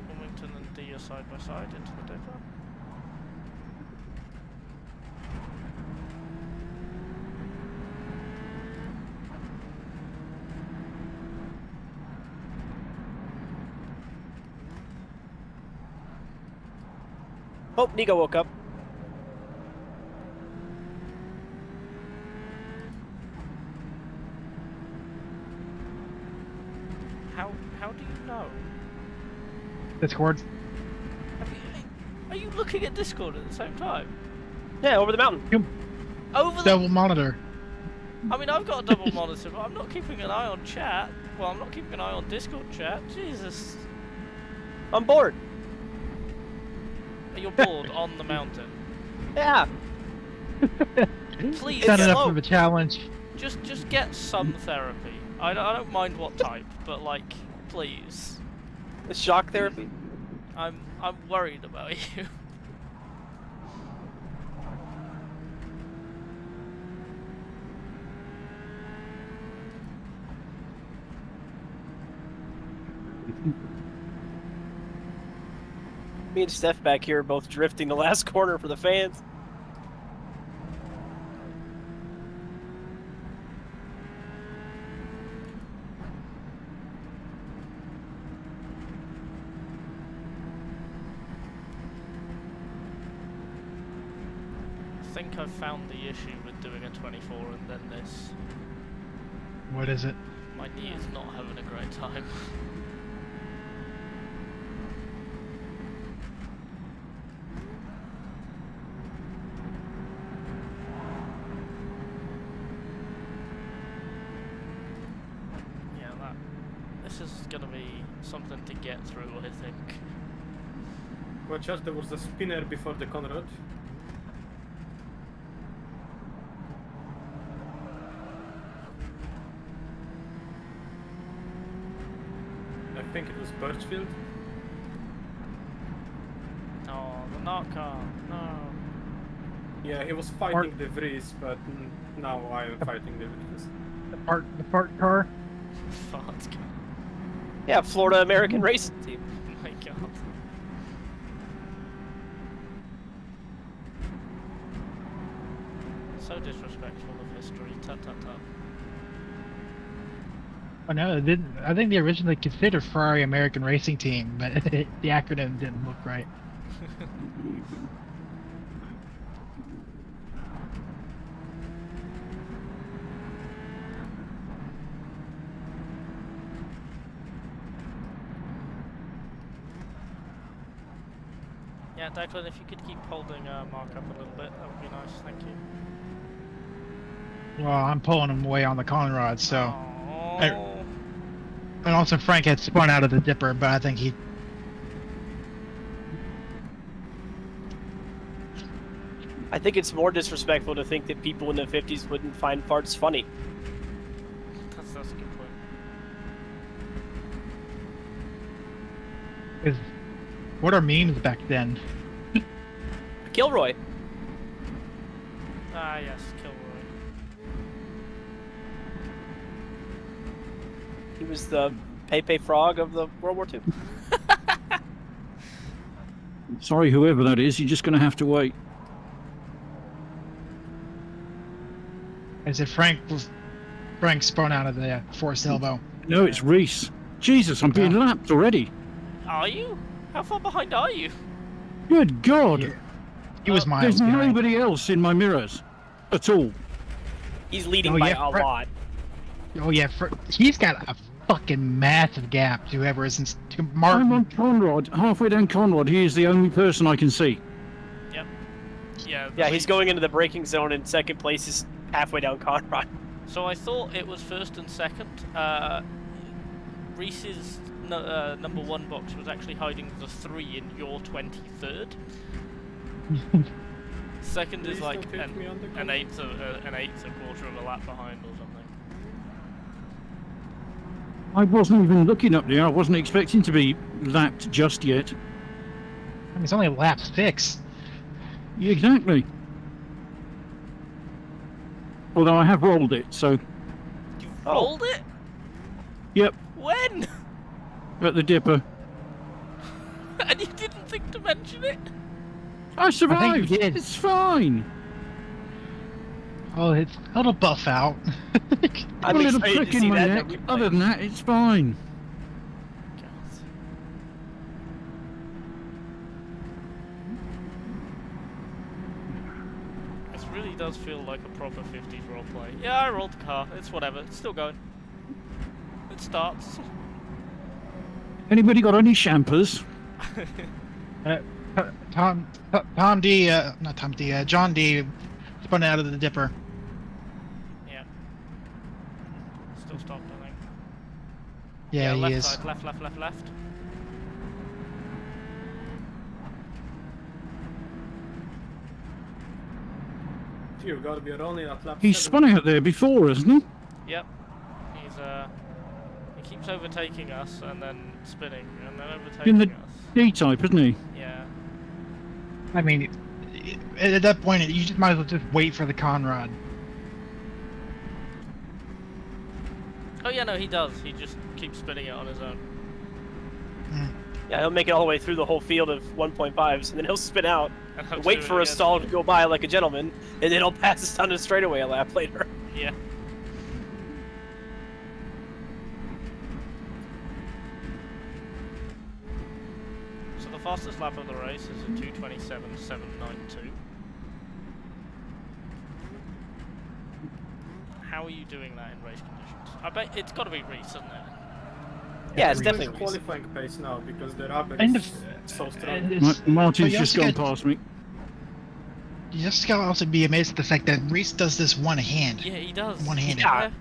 Wilmington and D are side by side into the depot. Oh, Nico woke up. How do you know? Discord. Are you looking at Discord at the same time? Yeah, over the mountain. Over the... Double monitor. I mean, I've got a double monitor, but I'm not keeping an eye on chat. Well, I'm not keeping an eye on Discord chat. Jesus. I'm bored. You're bored on the mountain. Yeah. Please, It's not get, enough of a challenge. just get some therapy. I don't mind what type, but like, please. The shock therapy. I'm worried about you. Me and Steph back here are both drifting the last corner for the fans. I think I've found the issue with doing a 24 and then this. What is it? My knee is not having a great time. Yeah, this is gonna be something to get through, I think. Watch out, there was a spinner before the Conrad. I think it was Birchfield. Oh, the knocker, no. Yeah, he was fighting the Vries, but now I am fighting the Vries. The fart car. Fart car. Yeah, Florida American Racing Team. Oh my god. So disrespectful of history. Tut tut tut. Oh no, I think they originally considered Ferrari American Racing Team, but the acronym didn't look right. Yeah, Declan, if you could keep holding Mark up a little bit, that would be nice, thank you. Well, I'm pulling him away on the Conrad, so. Oh. And also Frank had spun out of the dipper, but I think he... I think it's more disrespectful to think that people in the 50s wouldn't find farts funny. That's a good point. What are memes back then? Kilroy. Ah, yes, Kilroy. He was the Pepe Frog of the World War II. Sorry, whoever that is, you're just going to have to wait. I said Frank spun out of the forced elbow. No, it's Reese. Jesus, I'm being lapped already. Are you? How far behind are you? Good God. Yeah. He was miles There's behind. nobody else in my mirrors at all. He's leading Oh, by yeah, a Fred- lot. Oh yeah, he's got a fucking massive gap to whoever is to I'm Martin. on Conrad, halfway down Conrad. He is the only person I can see. Yep. Yeah. Yeah, he's going into the braking zone in second place. Is halfway down Conrad. So I thought it was first and second. Reese's number one box was actually hiding the 3 in your 23rd. Second is Please like don't hit me on the an eighth, a quarter of a lap behind or something. I wasn't even looking up there. I wasn't expecting to be lapped just yet. I mean, it's only lap 6. Yeah, exactly. Although I have rolled it, so You rolled it? yep, When? at the dipper. And you didn't think to mention it? I survived. did. It's fine. Oh, it'll buff out. I'm a little excited to prick in see my that neck. replay. Other than that, it's fine. God. This really does feel like a proper 50s roleplay. Yeah, I rolled the car. It's whatever. It's still going. It starts. Anybody got any champers? Tom D, not Tom D, John D, spun out of the dipper. Yeah. Still stopped, I think. Yeah, he left is. side, left. Dear God, we are only at lap He's 7. spun out there before, hasn't he? Yep. He's he keeps overtaking us and then spinning and then overtaking In the us. D-type, isn't he? Yeah. I mean, at that point, you just might as well just wait for the Conrad. Oh yeah, no, he does. He just keeps spinning it on his own. Yeah, he'll make it all the way through the whole field of 1.5s, and then he'll spin out, And and wait for a stall to go by like a gentleman, and then he'll pass us down the straightaway a lap later. Yeah. So the fastest lap of the race is a 2:27.792. How are you doing that in race conditions? I bet it's got to be Reese, isn't it? Yeah, it's Reese. definitely It's Reese. qualifying pace now because the rubber And is so strong. Martin's you just also gone got- past me. You just gotta also be amazed at the fact that Reese does this one hand. Yeah, he does. One-handed. Yeah.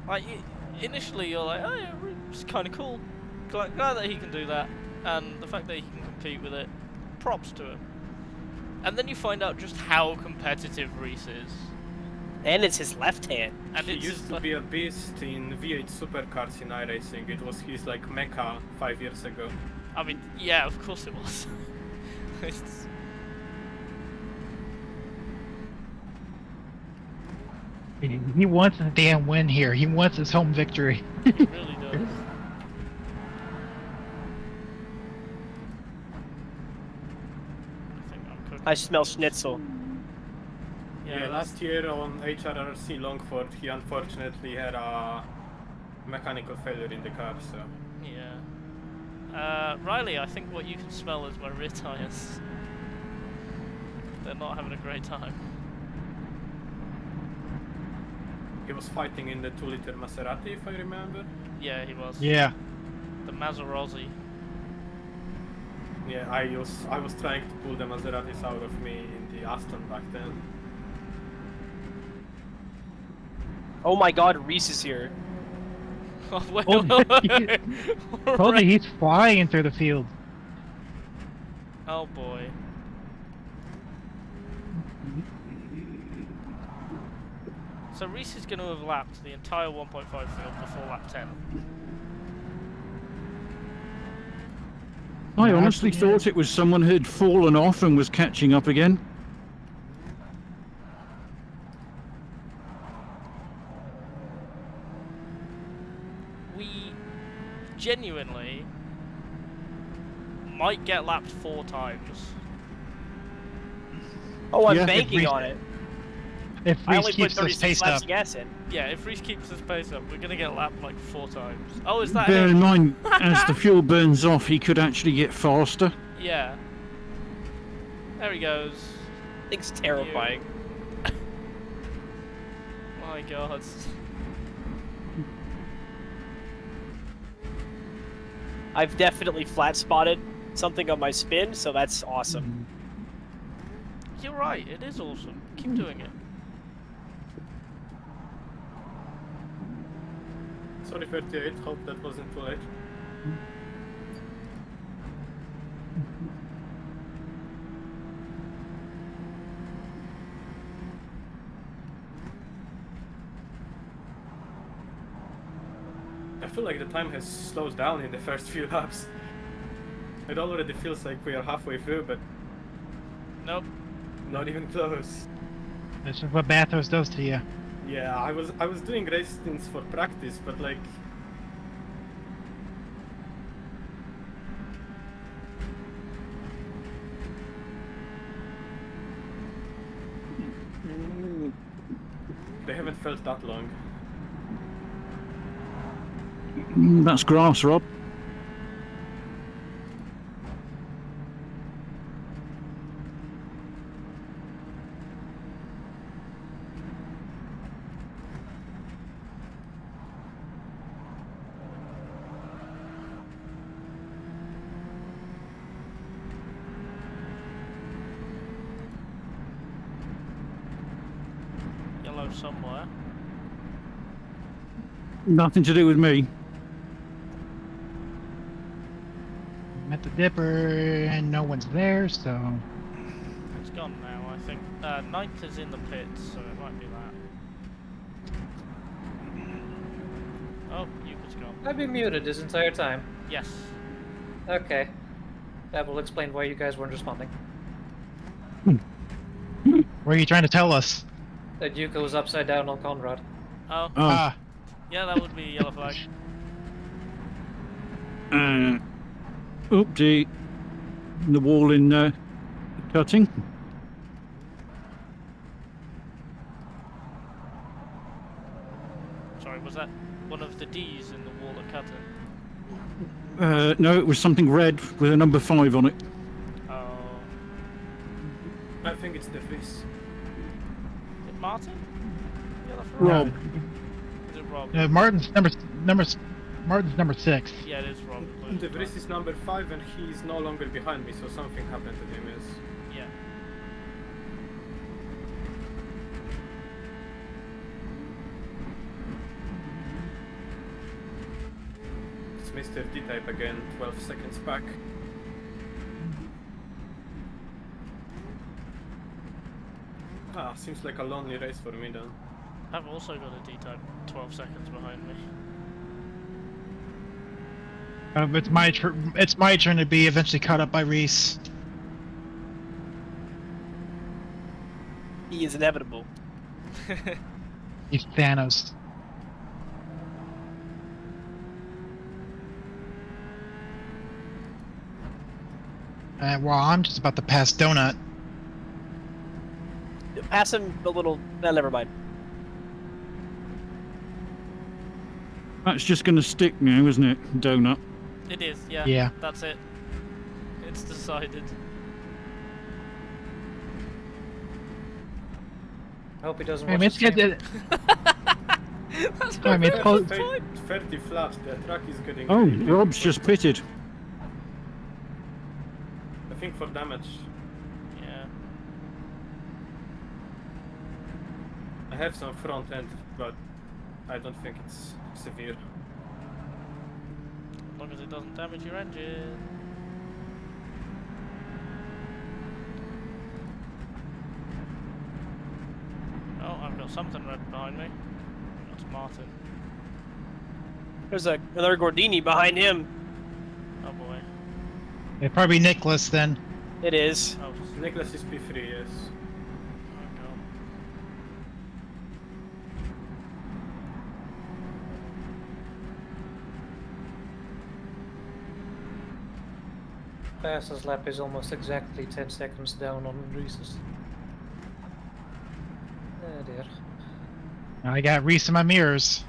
Like initially, you're like, oh yeah, it's kind of cool. Glad that he can do that, and the fact that he can compete with it, props to him. And then you find out just how competitive Reese is. And it's his left hand. And He it's used just to like, be a beast in V8 supercars in iRacing. It was his like mecca 5 years ago. I mean, yeah, of course it was. It's, He wants a damn win here. He wants his home victory. it really does. I think I'm cooking. I smell schnitzel. Yeah, last year on HRRC Longford, he unfortunately had a mechanical failure in the car, so... Yeah. Riley, I think what you can smell is my rear tyres. They're not having a great time. He was fighting in the 2-liter Maserati, if I remember. Yeah, he was. Yeah. The Maserati. Yeah, I was trying to pull the Maseratis out of me in the Aston back then. Oh my god, Reese is here. Oh, wait, Oh, wait. Totally, he's flying through the field. Oh boy. So Reese is going to have lapped the entire 1.5 field before lap 10. I Yeah, honestly absolutely. thought it was someone who'd fallen off and was catching up again. We genuinely might get lapped 4 times. Oh, I'm Yeah, banking Reese- on it. If I Reese only put keeps this 36 pace laps up. of gas in. Yeah, if Reese keeps his pace up, we're going to get lapped like 4 times. Oh, is that Bear in him? mind, as the fuel burns off, he could actually get faster. Yeah. There he goes. Thing's terrifying. My god. I've definitely flat spotted something on my spin, so that's awesome. You're right, it is awesome. Keep doing it. Sorry 38, hope that wasn't too late. I feel like the time has slowed down in the first few laps. It already feels like we are halfway through, but Nope. not even close. This is what Bathurst does to you. Yeah, I was doing race stints for practice, but like they haven't felt that long. That's grass, Rob. yellow somewhere. Nothing to do with me. I'm at the dipper and no one's there, so It's gone now, I think. Ninth is in the pits, so it might be that. Oh, Yuka's gone. I've been muted this entire time. Yes. Okay. That will explain why you guys weren't responding. what are you trying to tell us? That Yuka was upside down on Conrad. Oh, Oh, yeah, that would be a yellow flag. oopsie. The wall in cutting. Sorry, was that one of the D's in the wall of cutting? No, it was something red with a number 5 on it. Oh. I think it's the Vries. Is it Martin? Yellow flag? Rob. Is it Rob? Martin's number 6. Yeah, it is Rob. The Vries is number 5 and he's no longer behind me, so something happened to him, yes. Yeah. It's Mr. D-Type again, 12 seconds back. Ah, seems like a lonely race for me then. I've also got a D-type 12 seconds behind me. It's my turn to be eventually caught up by Reese. He is inevitable. He's Thanos. Well, I'm just about to pass Donut. Pass him a little. Never mind. That's just going to stick now, isn't it? Donut. It is, yeah. Yeah. That's it. It's decided. I hope he doesn't I watch mean, the stream. That's I mean, it's close. 30 flaps, the track is getting... Oh, really Rob's just pitted. I think for damage. Yeah. I have some front end, but I don't think it's severe. As long as it doesn't damage your engine. Oh, I've got something red behind me. That's Martin. There's another Gordini behind him. Oh boy. It'd probably be Nicholas then. It is. Oh, Nicholas is P3, yes. oh god. Fastest lap is almost exactly 10 seconds down on Reese's. Oh dear. I got Reese in my mirrors.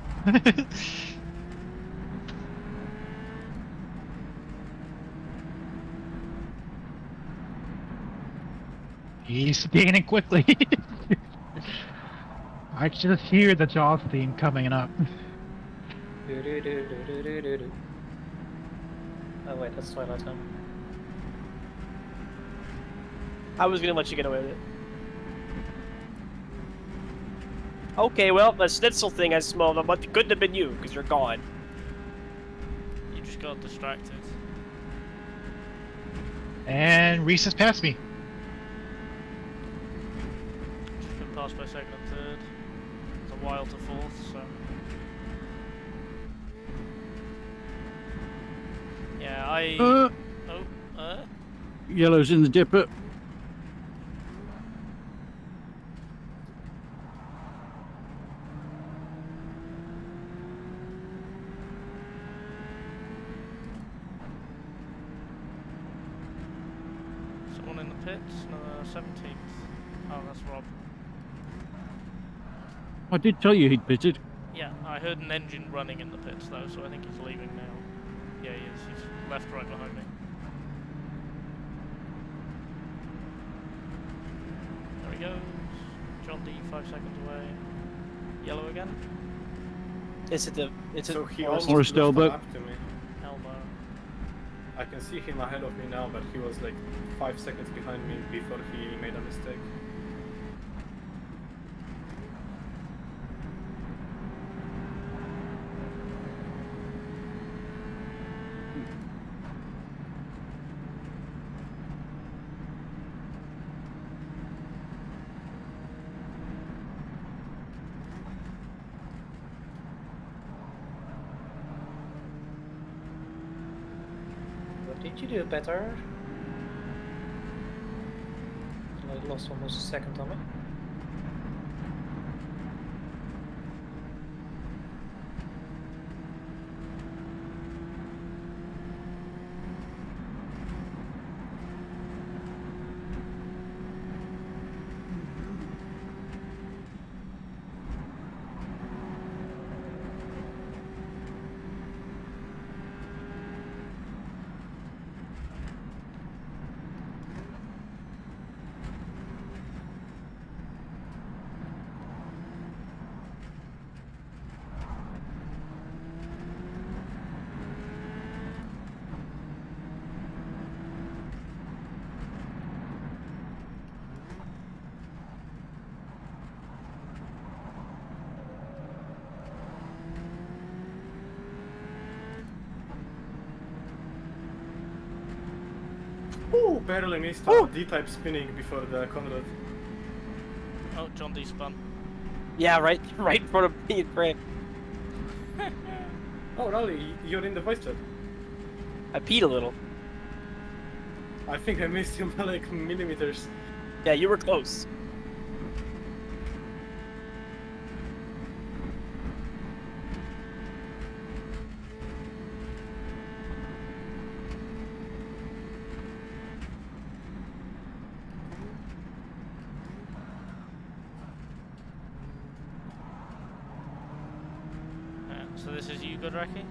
He's gaining quickly. I can just hear the Jaws theme coming up. Do-do-do-do-do-do-do. Oh wait, that's Twilight Zone. I was gonna let you get away with it. Okay, well, the schnitzel thing I smelled, but it couldn't have been you, because you're gone. You just got distracted. And Reese has passed me. Just been passed by second and third. It's a while to fourth, so. Yeah, Uh, Oh, yellow's in the dipper. someone in the pits? No, 17th. Oh, that's Rob. I did tell you he'd pitted. Yeah, I heard an engine running in the pits though, so I think he's leaving now. Yeah, he is. He's left right behind me. There he goes. John D, 5 seconds away. Yellow again. It's at the. It's So at he Forest. almost Forest lost a elbow. lap to me. Elbow. I can see him ahead of me now, but he was like 5 seconds behind me before he made a mistake. Could you do better? I lost almost a second on me. Ooh, barely missed a D-type spinning before the Conrad. Oh, John D spun. Yeah, right in front of me and Frank. Oh, really? You're in the voice chat? I peed a little. I think I missed him by like millimeters. Yeah, you were close. So this is you, good Reki?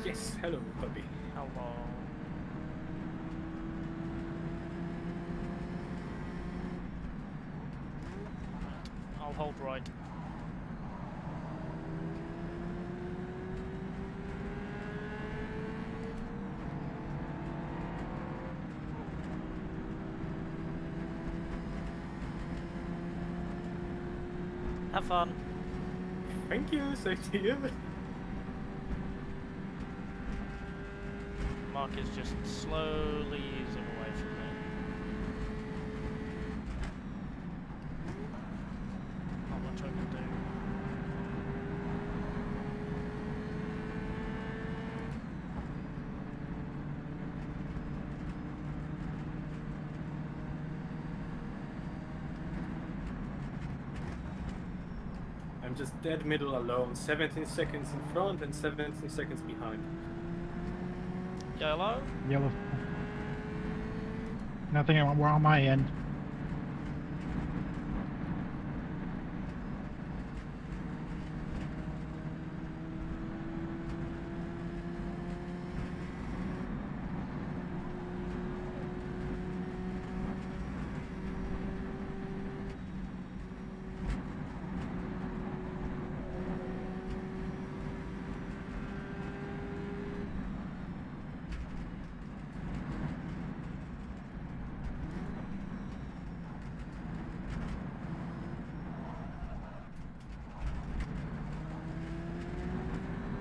Yes, hello, puppy. Hello. I'll hold right. Have fun. Thank you, same to you. Mark is just slowly easing away from me. Not much I can do. I'm just dead middle alone, 17 seconds in front and 17 seconds behind. Yellow? Yellow. Nothing on my end.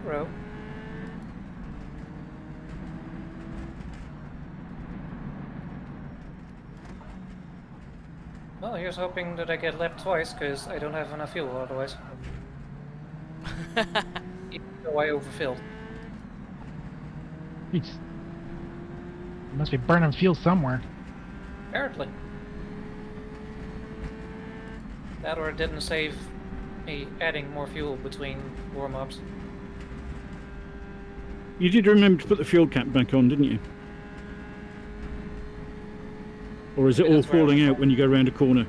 Bro. Well, here's hoping that I get lapped twice, because I don't have enough fuel otherwise. Even though I overfilled. Jeez. Must be burning fuel somewhere. Apparently. That or it didn't save me adding more fuel between warm-ups. You did remember to put the fuel cap back on, didn't you? Or is it all That's where I falling was out when you go around a corner?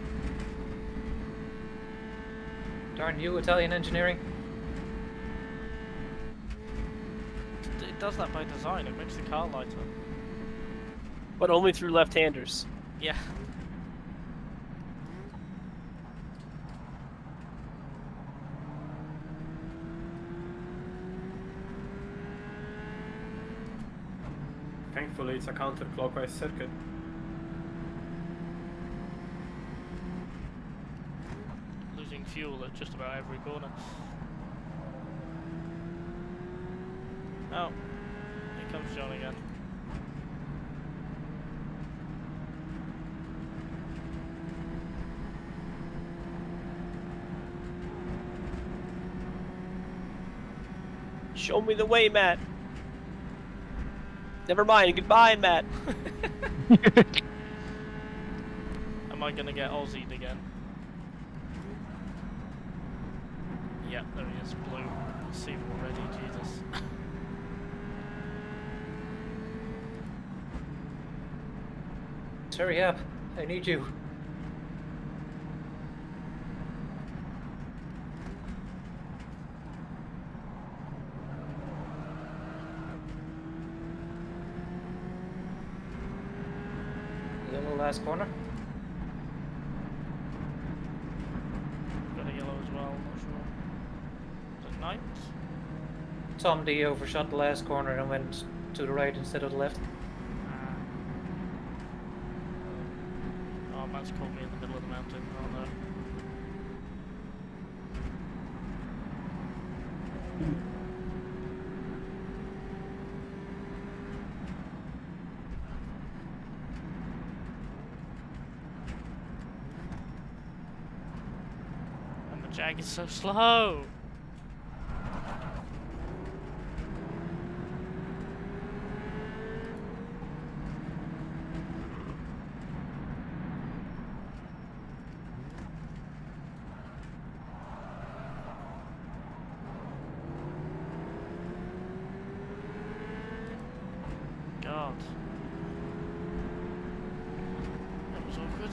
Darn you, Italian engineering. It does that by design, it makes the car lighter. But only through left-handers. Yeah. Thankfully, it's a counterclockwise circuit. Losing fuel at just about every corner. Oh, here comes John again. Show me the way, Matt. Never mind. Goodbye, Matt. Am I gonna get Aussied again? Yeah, there he is, blue. I see him already, Jesus. Hurry up. I need you. Yellow last corner. Got a yellow as well, not sure. Is it night? Tom D overshot the last corner and went to the right instead of the left. Oh, Matt's caught me in the middle of the mountain. Oh no. And the Jag is so slow! God. That was awkward.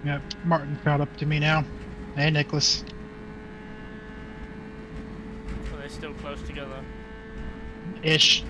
Yep, Martin caught up to me now. Hey, Nicholas. Are they still close together? Ish.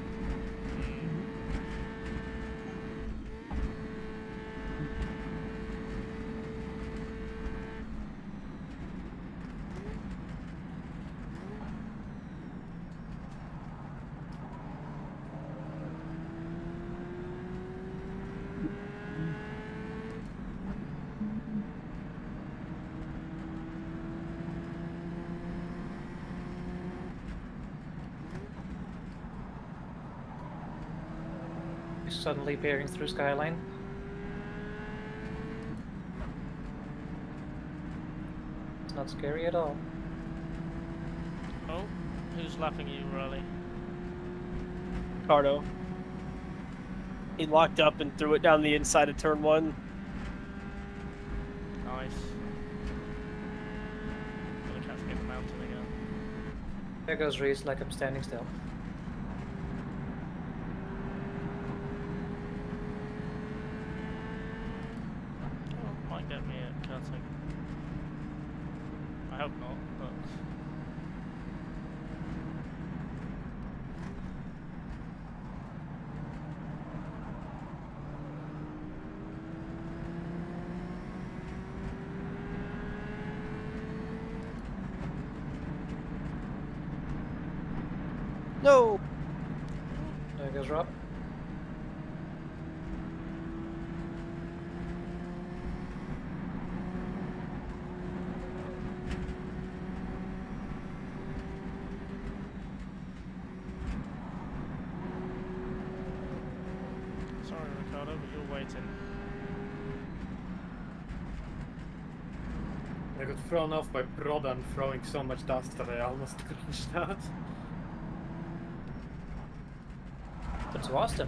He's suddenly peering through skyline. It's not scary at all. Oh, who's lapping you, Riley? Ricardo. He locked up and threw it down the inside of turn 1. Nice. Gonna catch me in the mountain again. There goes Reese like I'm standing still. Oh, might get me at cutting. I hope not, but... No! There goes Rob. Sorry, Ricardo, but you're waiting. I got thrown off by Prodan throwing so much dust that I almost crashed out. But to Austin.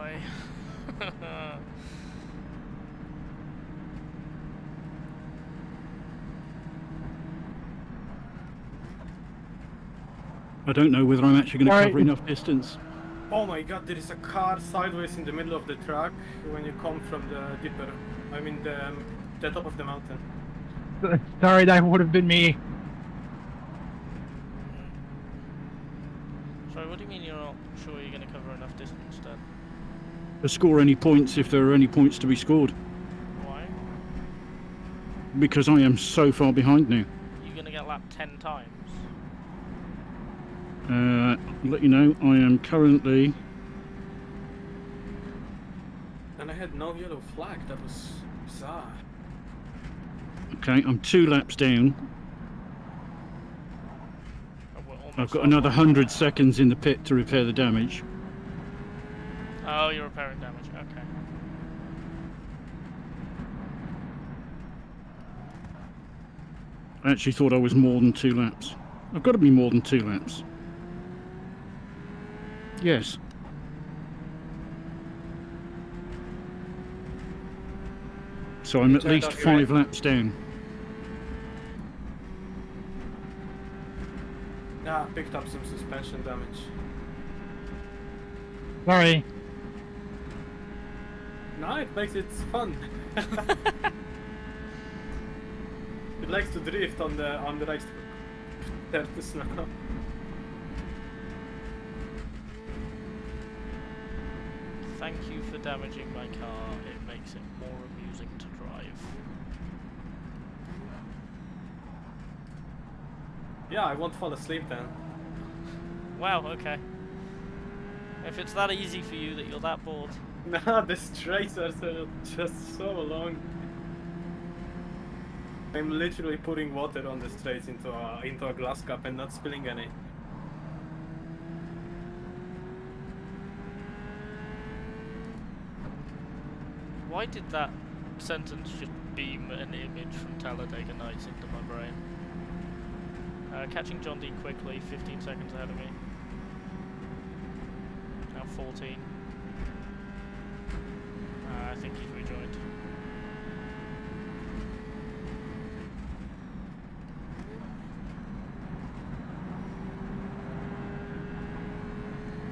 way. I don't know whether I'm actually going to Alright. cover enough distance. Oh my god, there is a car sideways in the middle of the track when you come from the dipper. I mean the top of the mountain. Sorry, that would have been me. Sorry, what do you mean you're not sure you're going to cover enough distance then? To score any points if there are any points to be scored. Why? Because I am so far behind now. You're going to get lapped 10 times. I'll let you know, I am currently... And I had no yellow flag, that was bizarre. Okay, I'm 2 laps down. Oh, we're almost I've got halfway. another 100 seconds in the pit to repair the damage. Oh, you're repairing damage. Okay. I actually thought I was more than 2 laps. I've got to be more than 2 laps. Yes. So I'm You at turned least off your 5 laps down. Yeah, picked up some suspension damage. Sorry. No, it makes it fun. It likes to drift on the right surface now. Thank you for damaging my car. It makes it more amusing to drive. Yeah, I won't fall asleep then. Wow, okay. If it's that easy for you that you're that bored. Nah, the straights are just so long. I'm literally putting water on the straights into a glass cup and not spilling any. Why did that sentence just beam an image from Talladega Nights into my brain? Catching John D quickly, 15 seconds ahead of me. Now 14. I think he's rejoined.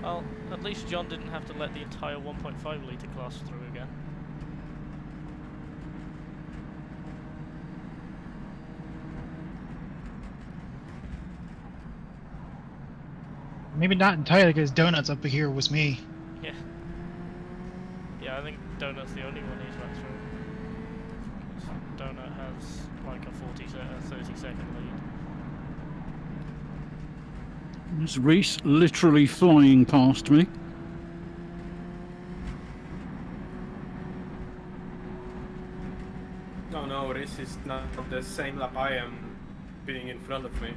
Well, at least John didn't have to let the entire 1.5 litre class through again. Maybe not entirely, because Donuts up here was me. Yeah. Yeah, I think Donut's the only one he's went through. 'Cause Donut has like a 30-second lead. There's Reese literally flying past me. No, no, this is not the same lap I am being in front of me.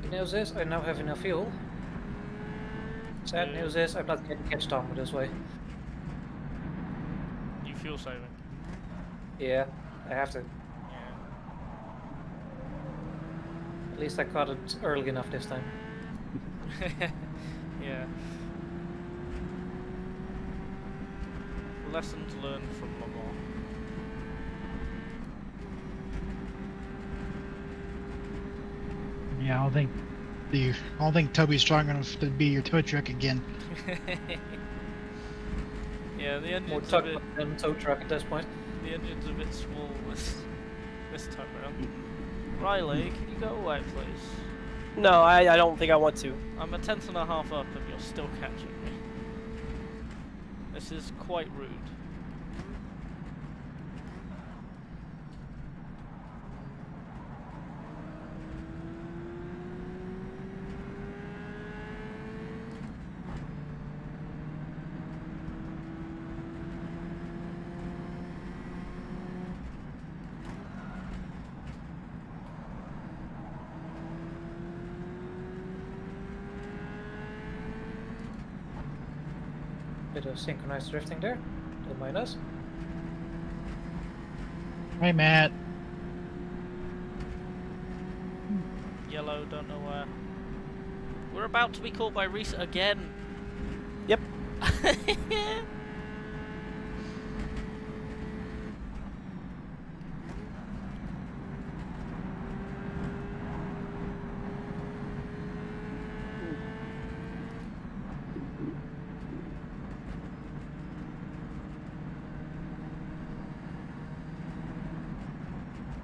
Good news is I now have enough fuel. Sad news is I'm not getting catched on with this way. You fuel saving. Yeah, I have to. Yeah. At least I caught it early enough this time. Yeah. Lessons learned from Lamar. Yeah, I don't think Toby's strong enough to be your tow truck again. Yeah, the More engine's a tuck bit than tow truck at this point. the engine's a bit small this time around. Riley, can you go away, please? No, I don't think I want to. I'm a tenth and a half up, and you're still catching me. This is quite rude. Bit of synchronized drifting there. Don't mind us. Hey, Matt. Yellow, don't know where. We're about to be caught by Reese again. Yep.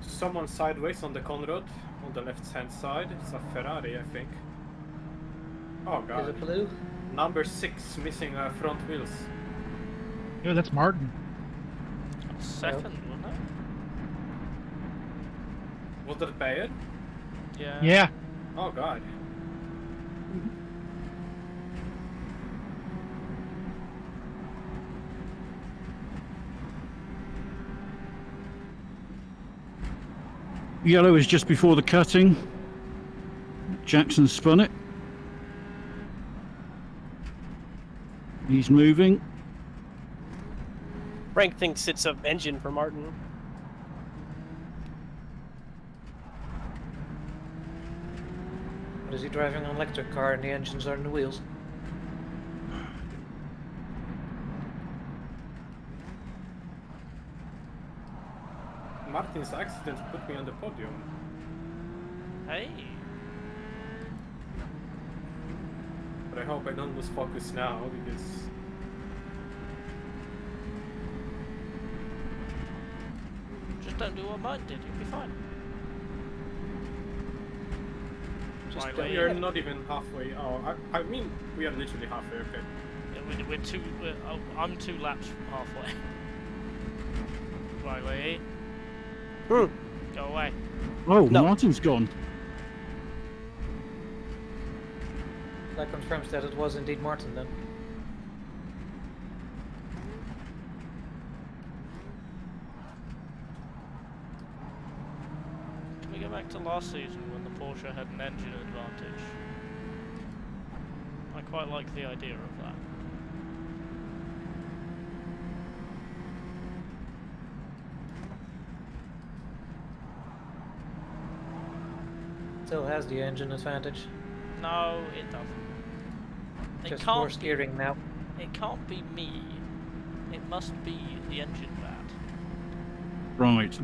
Someone sideways on the Conrad, on the left-hand side. It's a Ferrari, I think. Oh Is god. it blue? Number 6 missing front wheels. Yo, that's Martin. Second, wasn't it? Was that Bayer? Yeah. Yeah. Oh god. Yellow is just before the cutting. Jackson spun it. He's moving. Frank thinks it's an engine for Martin. What is he driving an electric car and the engines are in the wheels? Martin's accident put me on the podium. Hey. But I hope I don't lose focus now, because... Just don't do what mine did, you'll be fine. Just Right, don't wait. We are not even halfway. Oh, I mean, we are literally halfway, okay. Yeah, we're two. I'm 2 laps from halfway. Riley, Hmm. go away. Oh, No. Martin's gone. That confirms that it was indeed Martin then. Can we go back to last season when the Porsche had an engine advantage? I quite like the idea of that. Still has the engine advantage. No, it doesn't. It Just can't more be- steering now. It can't be me. It must be the engine bad. Right.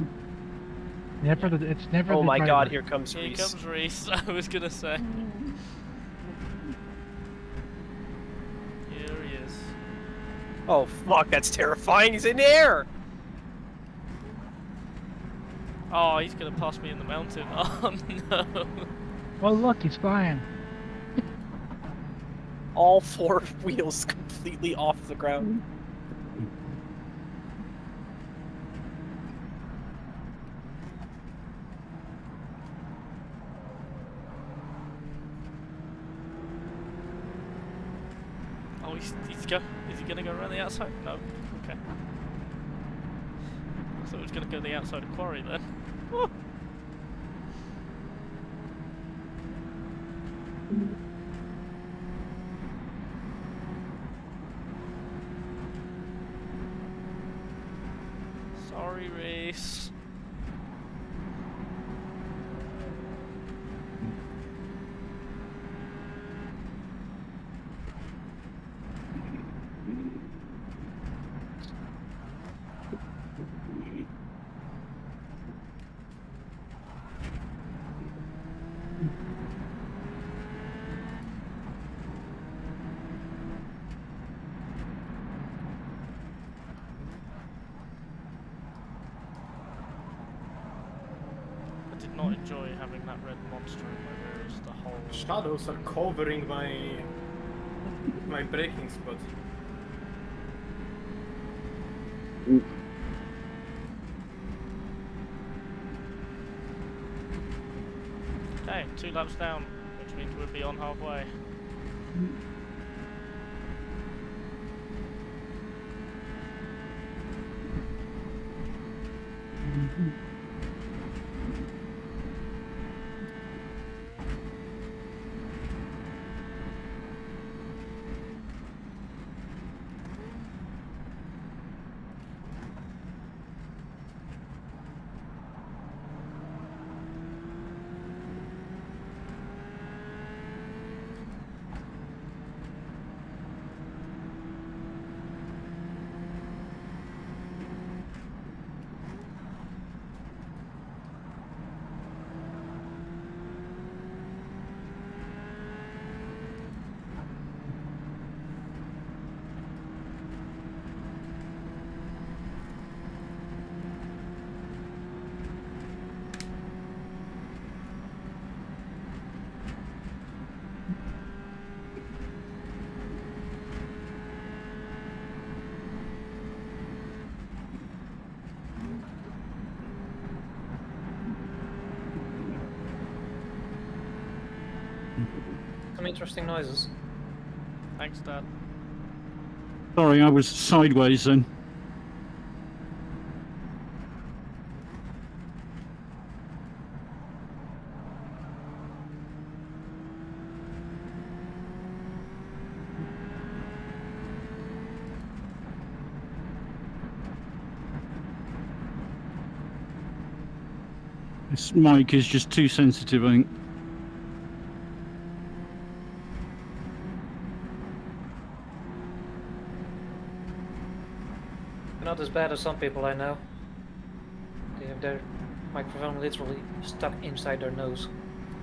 Never the, it's never Oh the my driver. god, here comes Here Reese. comes Reese, I was gonna say. Here he is. Oh fuck, that's terrifying. He's in the air. Oh, he's gonna pass me in the mountain. Oh no. Oh, look, he's flying. All 4 wheels completely off the ground. Oh, is he gonna go around the outside? No. Okay. I thought he was gonna go the outside of quarry then. Woo. Sorry, Reese. I did not enjoy having that red monster in my rear as the whole... Shadows are covering my braking spot. Okay, 2 laps down, which means we'll be on halfway. some interesting noises. Thanks, Dad. Sorry, I was sideways then. This mic is just too sensitive, I think. Not as bad as some people I know. They have their microphone literally stuck inside their nose.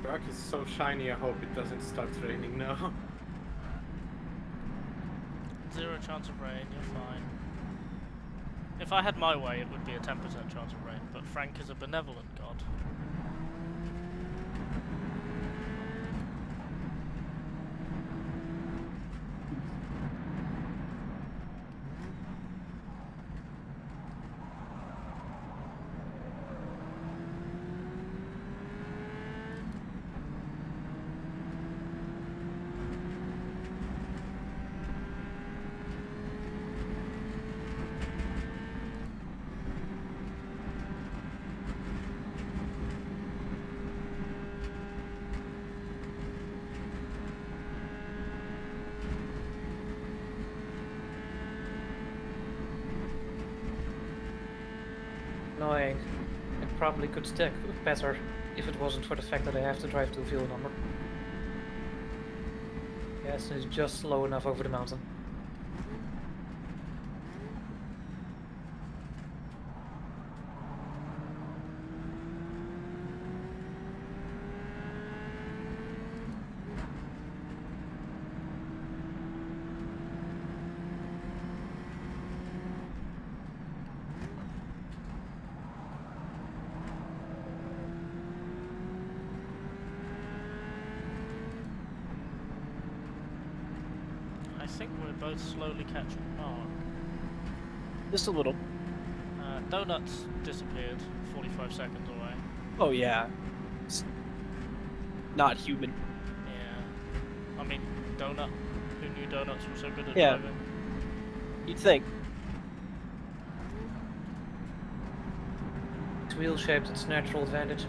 Truck is so shiny, I hope it doesn't start raining now. 0 chance of rain, you're fine. If I had my way, it would be a 10% chance of rain, but Frank is a benevolent god. Annoying. It probably could stick better if it wasn't for the fact that I have to drive to a fuel number. Yes, it's just slow enough over the mountain. I think we're both slowly catching Mark. Just a little. Donuts disappeared 45 seconds away. Oh yeah. It's not human. Yeah. I mean, Donut. Who knew donuts were so good at Yeah. driving? You'd think. It's wheel shaped, its natural advantage.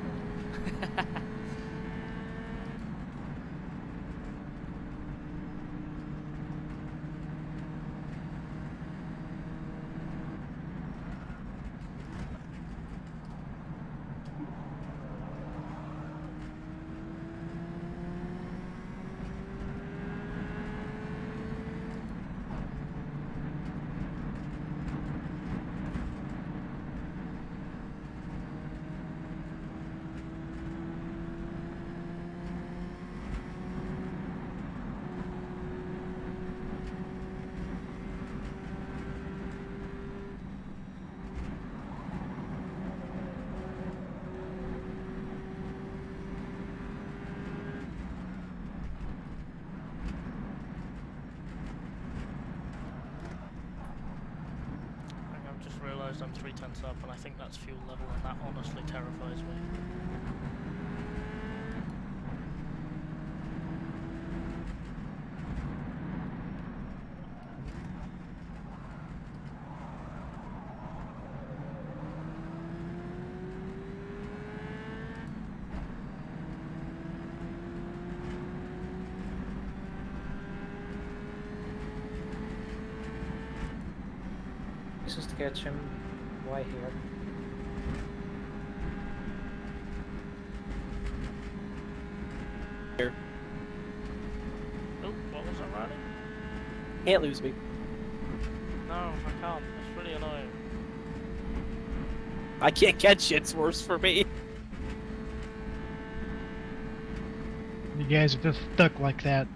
I've just realised I'm 3/10 up, and I think that's fuel level, and that honestly terrifies me. This is to catch him. Why here? Oh, what was that riding? Can't lose me. No, I can't. It's really annoying. I can't catch it. It's worse for me. You guys are just stuck like that.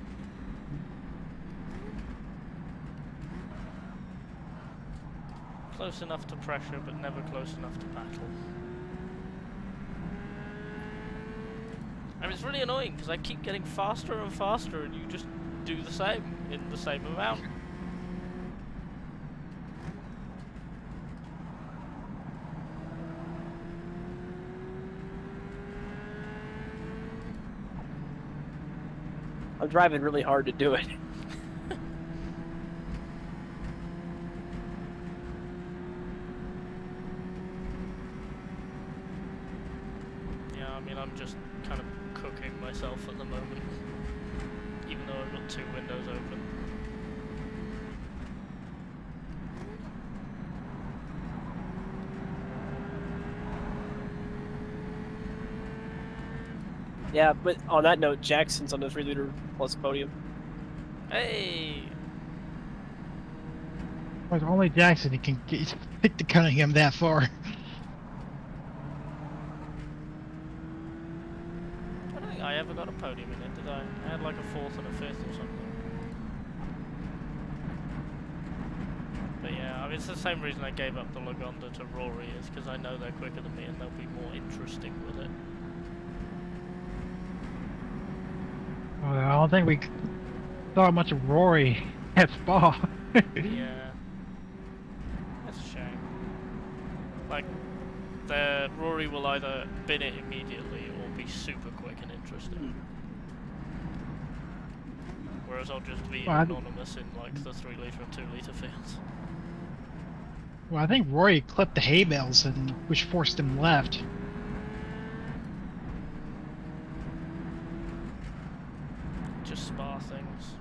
Close enough to pressure, but never close enough to battle. And it's really annoying because I keep getting faster and faster, and you just do the same in the same amount. I'm driving really hard to do it. Yeah, I mean, I'm just kind of cooking myself at the moment, even though I've got 2 windows open. Yeah, but on that note, Jackson's on the 3-liter plus podium. Hey! Well, only Jackson he can pick the Cunningham that far. I don't think I ever got a podium in it, did I? I had like a 4th and a 5th or something. But yeah, I mean, it's the same reason I gave up the Lagonda to Rory, is because I know they're quicker than me and they'll be more interesting with it. Well, I don't think we saw much of Rory at Spa. Yeah. That's a shame. Like, Rory will either bin it immediately or be super quick and interesting. Whereas I'll just be Well, anonymous in like the 3-liter and 2-liter fields. Well, I think Rory clipped the hay bales, and which forced him left. Just Spa things.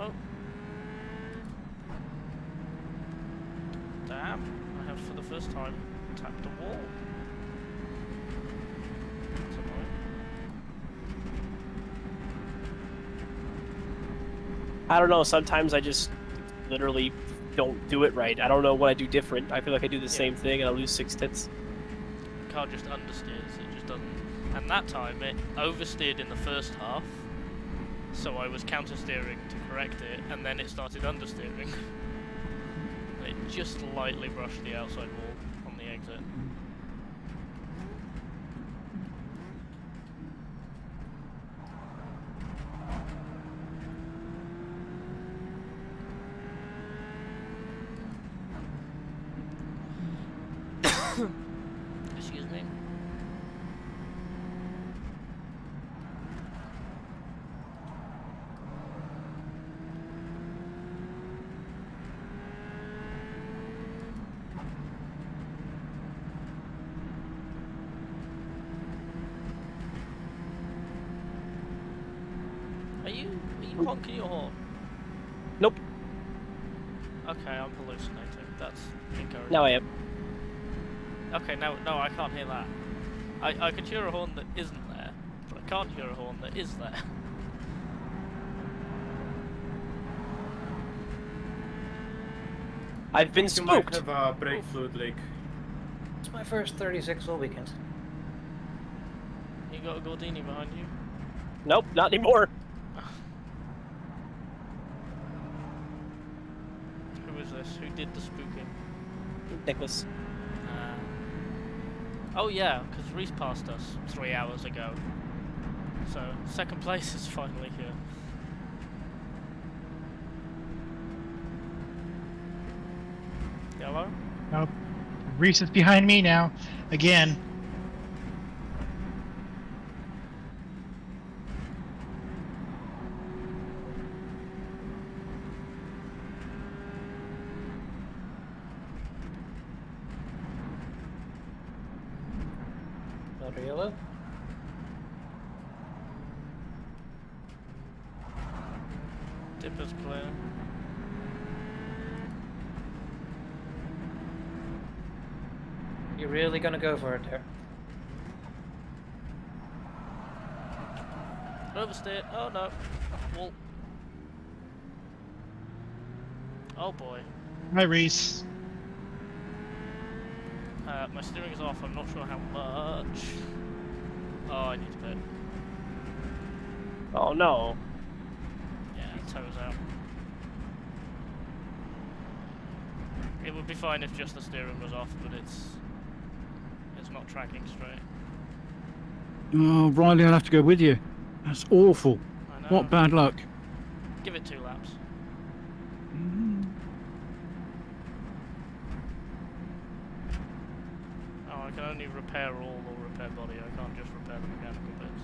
Oh. Damn, I have for the first time tapped a wall. That's annoying. I don't know, sometimes I just literally don't do it right. I don't know what I do different. I feel like I do the same thing and I lose 6/10. The car just understeers, it just doesn't. And that time it oversteered in the first half, so I was counter-steering to correct it, and then it started understeering. It just lightly brushed the outside wall on the exit. Excuse me. Are you honking your horn? Nope. Okay, I'm hallucinating. That's encouraging. Now I am. Okay, no, I can't hear that. I can hear a horn that isn't there, but I can't hear a horn that is there. I've been You might spooked. have a brake fluid leak. It's my first 36 all weekend. You got a Gordini behind you? Nope, not anymore. Who is this? Who did the spooking? Nicholas. Oh yeah, because Reese passed us 3 hours ago. So, second place is finally here. Yellow? Nope. Reese is behind me now. Again. Another yellow. Dipper's clear. You're really gonna go for it there? Oversteer. Oh no. Wall. Oh boy. Hi, Reese. My steering is off. I'm not sure how much. Oh, I need to pit. Oh no. Yeah, toes out. It would be fine if just the steering was off, but it's not tracking straight. Oh, Riley, I'll have to go with you. That's awful. I know. What bad luck. Give it 2 laps. Oh, I can only repair all or repair body. I can't just repair the mechanical bits.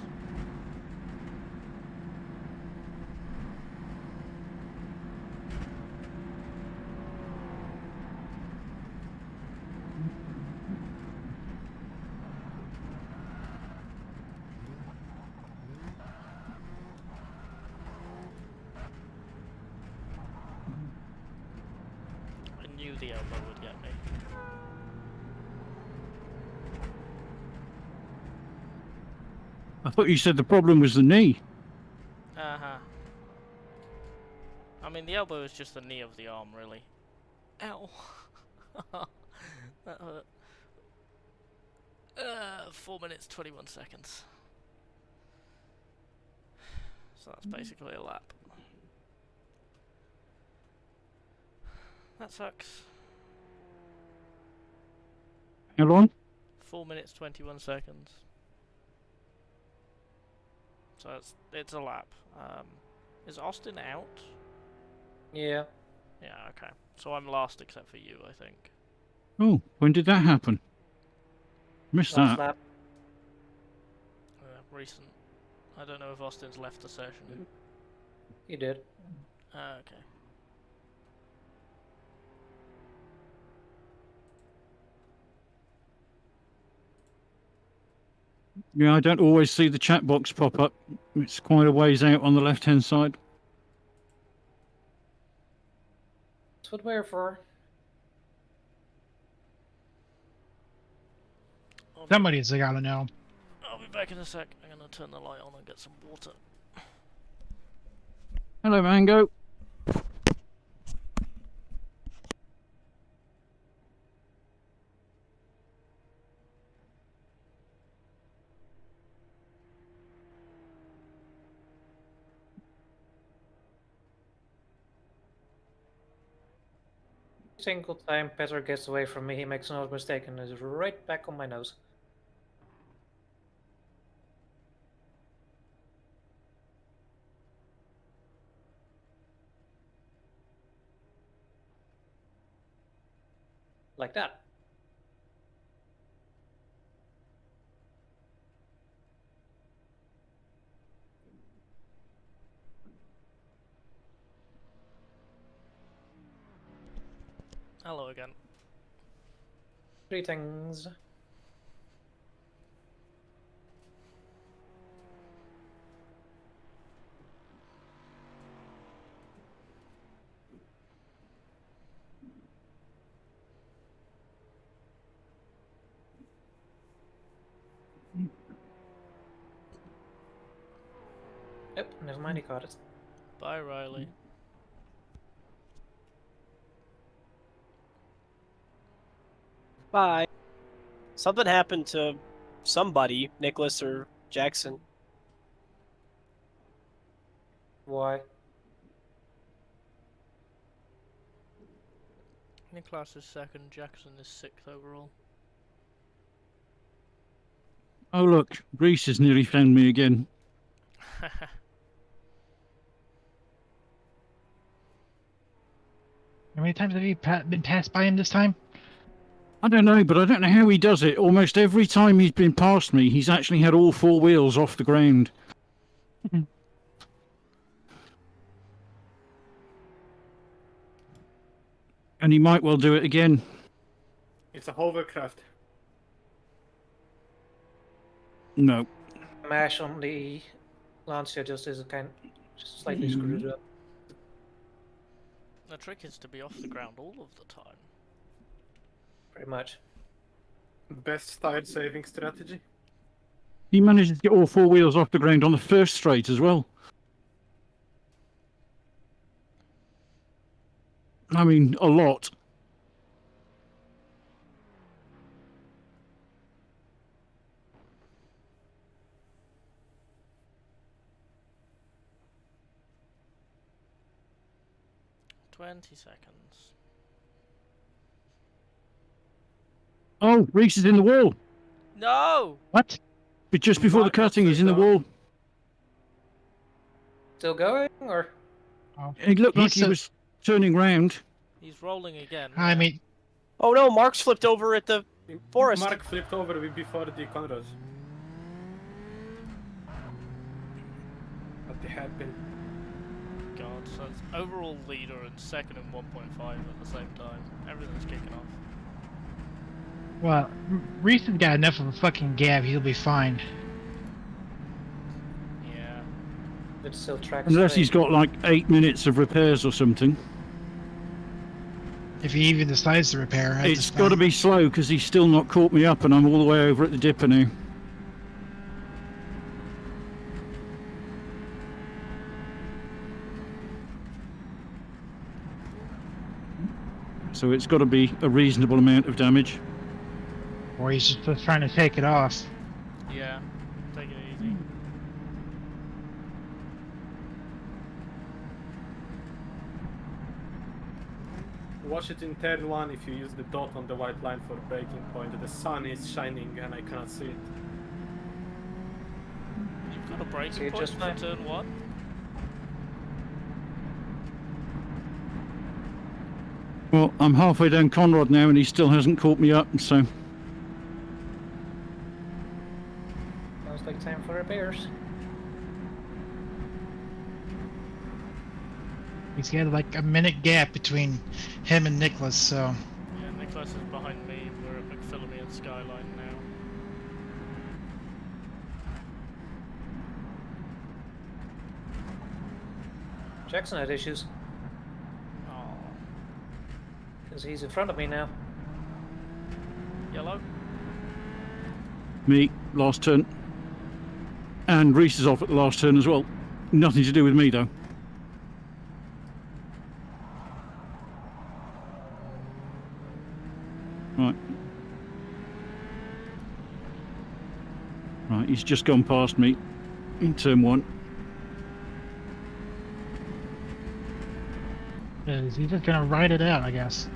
I knew the elbow would get me. I thought you said the problem was the knee. Uh-huh. I mean, the elbow is just the knee of the arm, really. Ow. That hurt. 4 minutes, 21 seconds. So that's basically a lap. That sucks. How long? 4 minutes, 21 seconds. So it's a lap. Is Austin out? Yeah. Yeah, okay. So I'm last except for you, I think. Oh, when did that happen? Missed Last that. lap. Recent. I don't know if Austin's left the session. You did. Okay. Yeah, I don't always see the chat box pop up. It's quite a ways out on the left-hand side. That's what we're for. Somebody's gotta know. I'll be back in a sec. I'm gonna turn the light on and get some water. Hello, Mango. Single time Petter gets away from me, he makes another mistake and is right back on my nose. Like that. Hello again. Greetings. Yep, never mind, he caught it. Bye, Riley. Bye. Something happened to somebody, Nicholas or Jackson. Why? Niklas is second, Jackson is 6th overall. Oh, look. Reese has nearly found me again. How many times have you been passed by him this time? I don't know, but I don't know how he does it. Almost every time he's been past me, he's actually had all four wheels off the ground. And he might well do it again. It's a hovercraft. No. Mash on the Lancia just is just slightly screwed up. The trick is to be off the ground all of the time. Pretty much. Best tire saving strategy. He manages to get all four wheels off the ground on the first straight as well. I mean, a lot. Twenty seconds. Oh, Reese is in the wall. No! What? But just before the Mark, cutting, what's he's in the that? wall. Still going, or? Oh. It looked like He's he was turning round. He's rolling again. I yeah. mean, Oh no, Mark's flipped over at the Forest. Mark flipped over before the Conrad. What happened? God, so it's overall leader and second and 1.5 at the same time. Everything's kicking off. Well, Reese has got enough of a fucking gab. He'll be fine. Yeah. It still tracks. Unless straight. he's got like 8 minutes of repairs or something. If he even decides to repair, at It's this got to time. be slow because he's still not caught me up and I'm all the way over at the dipper now. So it's got to be a reasonable amount of damage. Or he's just trying to take it off. Yeah. Take it easy. Watch it in turn 1 if you use the dot on the white line for braking point. The sun is shining and I cannot see it. You've got a breaking See it point just for fine. turn 1? Well, I'm halfway down Conrad now and he still hasn't caught me up, so... Sounds like time for repairs. He's got like a minute gap between him and Nicholas, so Yeah, Nicholas is behind me. We're at McPhillamy and Skyline now. Jackson had issues Oh. because he's in front of me now. Yellow? Me, last turn. And Reese is off at the last turn as well. Nothing to do with me though. Right. Right, he's just gone past me in turn 1. is he just gonna ride it out, I guess?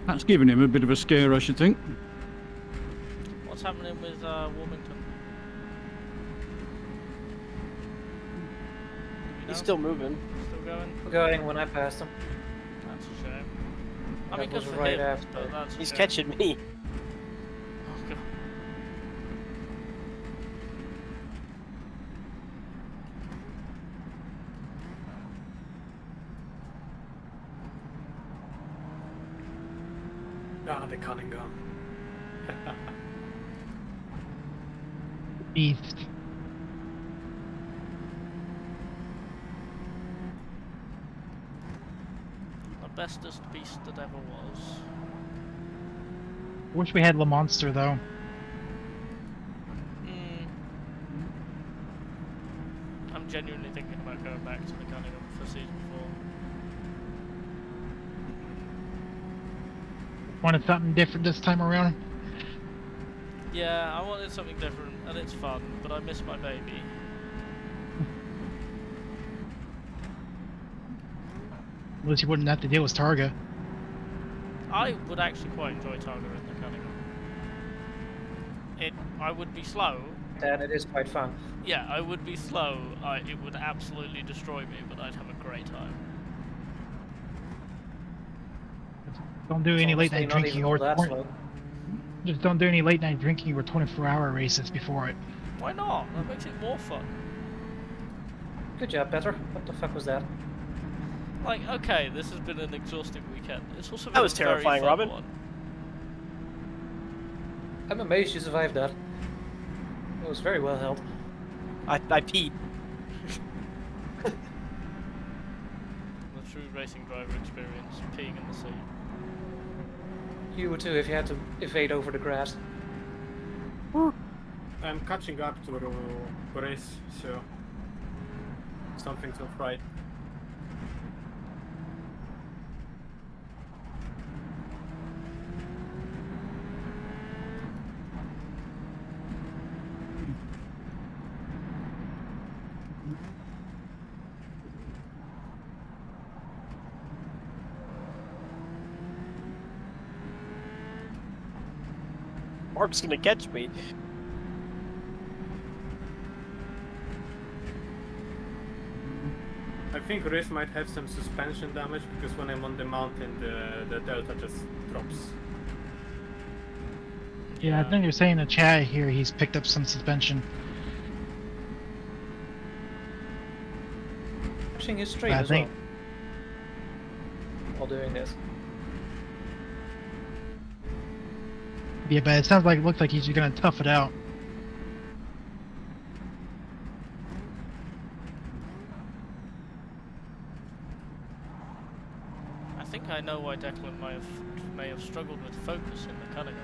That's given him a bit of a scare, I should think. What's happening with Wilmington? Do we He's know? still moving. Still going? Going when I passed him. That's a shame. I That mean, good was for right him, after. but that's a He's shame. catching me. Oh, God. Ah, the Cunningham. Beast. The bestest beast that ever was. Wish we had Le Monster though. I'm genuinely thinking about going back to the Cunningham for season 4. Wanted something different this time around. Yeah, I wanted something different, and it's fun, but I miss my baby. At least you wouldn't have to deal with Targa. I would actually quite enjoy Targa in the Cunningham. I would be slow. And it is quite fun. Yeah, I would be slow. It would absolutely destroy me, but I'd have a great time. Don't do any late Honestly, night not drinking even or all that slow. just don't do any late night drinking or 24-hour races before it. Why not? That makes it more fun. Good job, Petter. What the fuck was that? Like, okay, this has been an exhausting weekend. It's also been That was a very terrifying, fun Robin. one. I'm amazed you survived that. It was very well held. I peed. The true racing driver experience, peeing in the seat. You would too if you had to evade over the grass. I'm catching up to race, so something's not right. Mark's gonna catch me. I think race might have some suspension damage because when I'm on the mountain, the delta just drops. Yeah, I think they're saying in the chat here he's picked up some suspension. Pushing his stream I as think- well. While doing this. Yeah, but it sounds like it looks like he's gonna tough it out. I think I know why Declan may have struggled with focus in the Cunningham.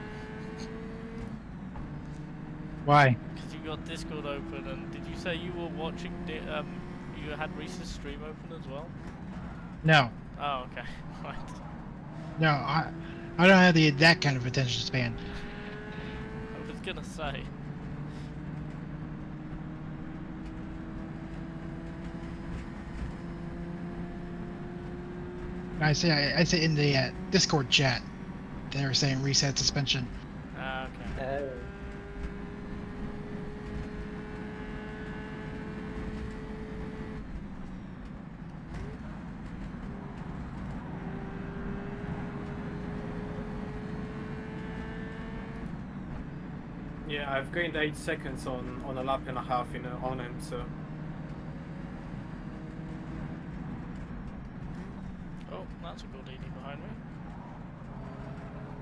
Why? Because you got Discord open, and did you say you were watching? You had Reese's stream open as well? No, Oh, okay. Right. no, I don't have that kind of attention span. I was gonna say. I say in the Discord chat, they were saying reset suspension. Ah, okay. Yeah, I've gained 8 seconds on a lap and a half on him, so... Oh, that's a Gordini behind me.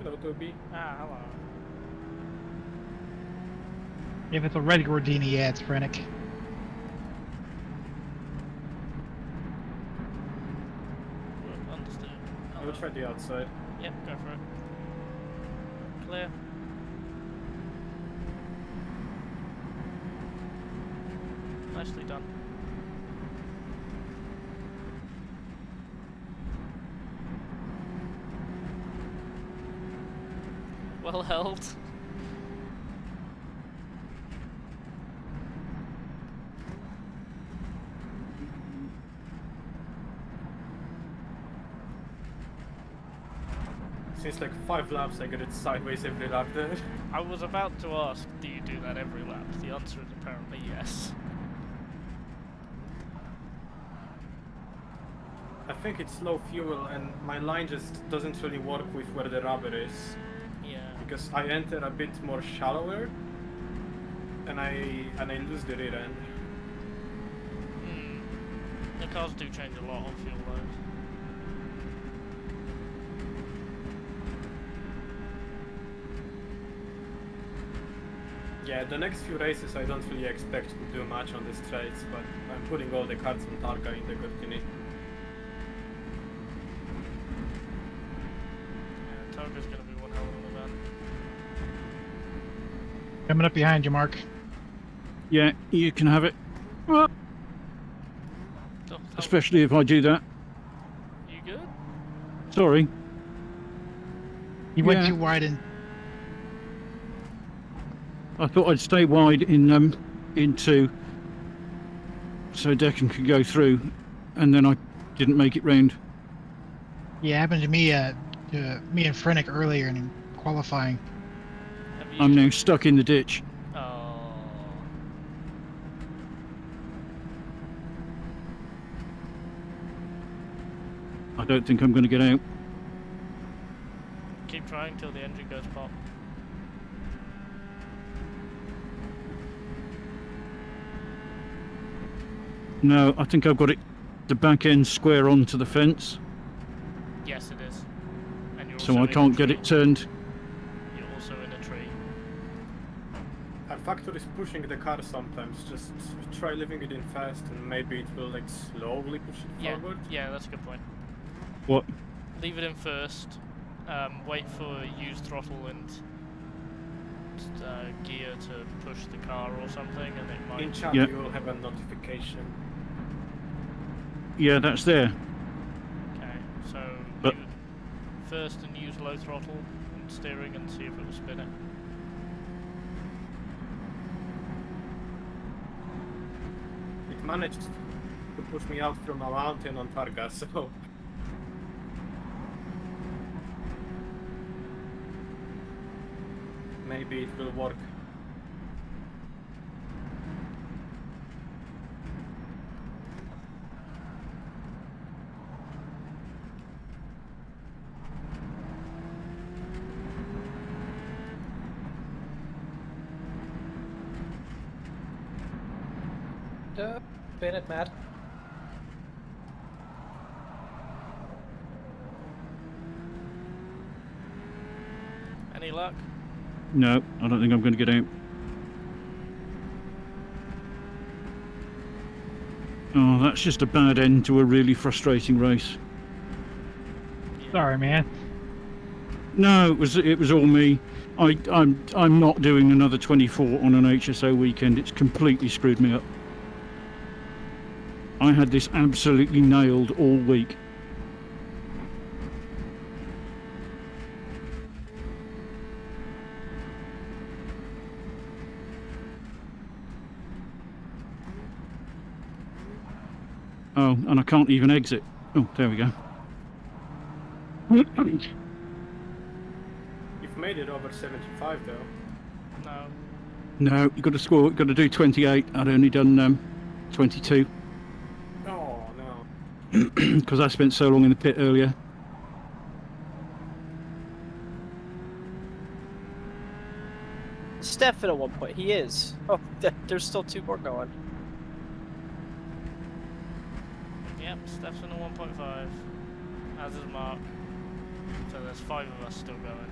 Hello, Toby. Ah, hello. If it's a red Gordini, yeah, it's Frenick. Well, understood. I will try the outside. Yep, go for it. Clear. Nicely done. Well held. Since like 5 laps, I get it sideways every lap there. I was about to ask, do you do that every lap? The answer is apparently yes. I think it's low fuel and my line just doesn't really work with where the rubber is. Yeah. Because I enter a bit more shallower and I lose the rear end. The cars do change a lot on fuel load. Yeah, the next few races I don't really expect to do much on the straights, but I'm putting all the cards on Targa in the Gordini. Yeah, Targa's gonna be one hell of an event. Coming up behind you, Mark. Yeah, you can have it. Oh, Especially if I do that. you good? Sorry. He went Yeah. too wide and I thought I'd stay wide in two, so Declan could go through, and then I didn't make it round. yeah, happened to me and Frenick earlier in qualifying. Have you? I'm now stuck in the ditch. Oh. I don't think I'm going to get out. Keep trying till the engine goes pop. No, I think I've got it, the back end square onto the fence, Yes, it is. And you're so also I in a can't get tree. it turned. You're also in a tree. Our factory is pushing the car sometimes, just try leaving it in fast and maybe it will like slowly push it Yeah, forward. yeah, that's a good point. What? Leave it in first. Wait for use throttle and gear to push the car or something, and it might. In chat Yeah. you will have a notification. Yeah, that's there. Okay, so But- leave it first and use low throttle and steering and see if it will spin it. It managed to push me out from a mountain on Targa, so... Maybe it will work. spin it, Matt. Any luck? No, I don't think I'm going to get out. Oh, that's just a bad end to a really frustrating race. Sorry, man. No, it was all me. I'm not doing another 24 on an HSO weekend. It's completely screwed me up. I had this absolutely nailed all week. Oh, and I can't even exit. Oh, there we go. You've made it over 75 though. No. No, you got to score. Got to do 28. I'd only done 22 Oh no. because I spent so long in the pit earlier. Stefan at one point. He is. Oh, there's still 2 more going. Yep, Steph's in a 1.5. As is Mark. So there's 5 of us still going.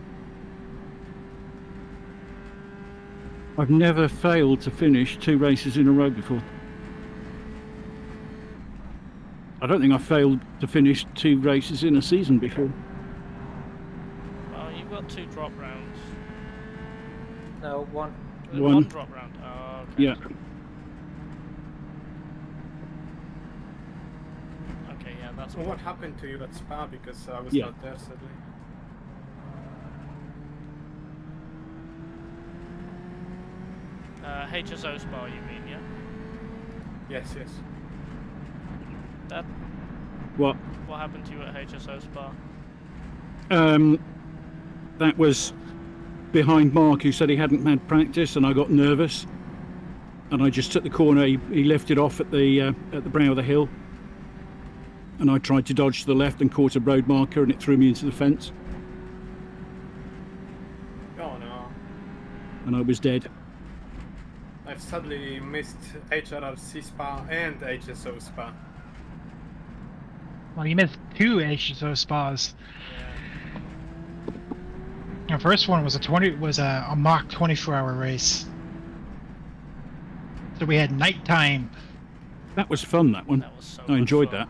I've never failed to finish 2 races in a row before. I don't think I failed to finish 2 races in a season before. Well, you've got 2 drop rounds. No, one. One. Drop round. Oh, okay. Yeah. Okay, yeah, that's Well, what happened to you at Spa? Because I was Yeah. not there sadly. HSO Spa, you mean, yeah? Yes, yes. Dad, What? what happened to you at HSO Spa? That was behind Mark, who said he hadn't had practice, and I got nervous, and I just took the corner. He left it off at the brow of the hill, and I tried to dodge to the left and caught a road marker, and it threw me into the fence, Oh no. and I was dead. I've sadly missed HRRC Spa and HSO Spa. Well, you missed 2 HSO spas. Yeah. The first one was a mock 24-hour race. So we had nighttime. That was fun, that one. That was so I enjoyed much that.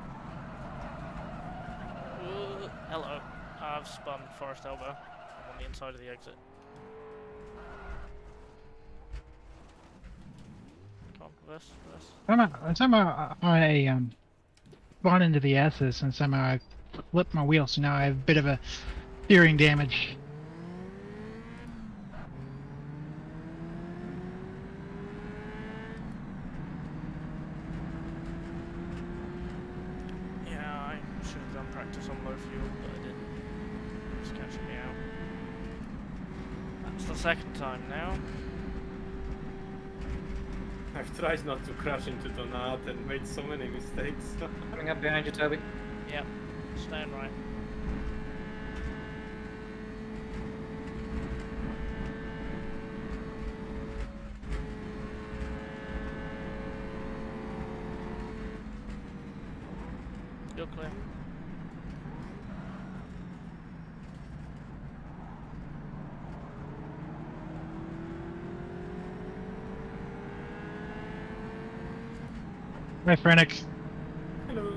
fun. Hello. I've spun Forest Elbow. I'm on the inside of the exit. Come on, reverse. Somehow I spun into the S's, and somehow I flipped my wheel, so now I have a bit of a steering damage. Yeah, I should have done practice on low fuel, but I didn't. It's catching me out. That's the second time now. I've tried not to crash into Donat and made so many mistakes. Coming up behind you, Toby. Yep, staying right. You're clear. Hi, Frenick. Hello.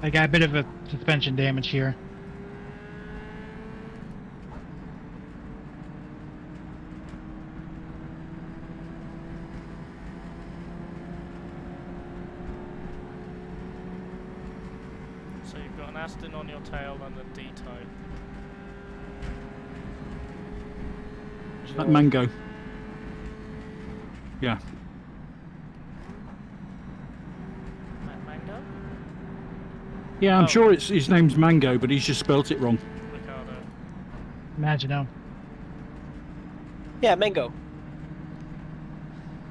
I got a bit of a suspension damage here. So you've got an Aston on your tail and a D-type. That Mango. Yeah. Mango? Yeah, I'm Oh. sure his name's Mango, but he's just spelt it wrong. Ricardo. Imagine now. Yeah, Mango.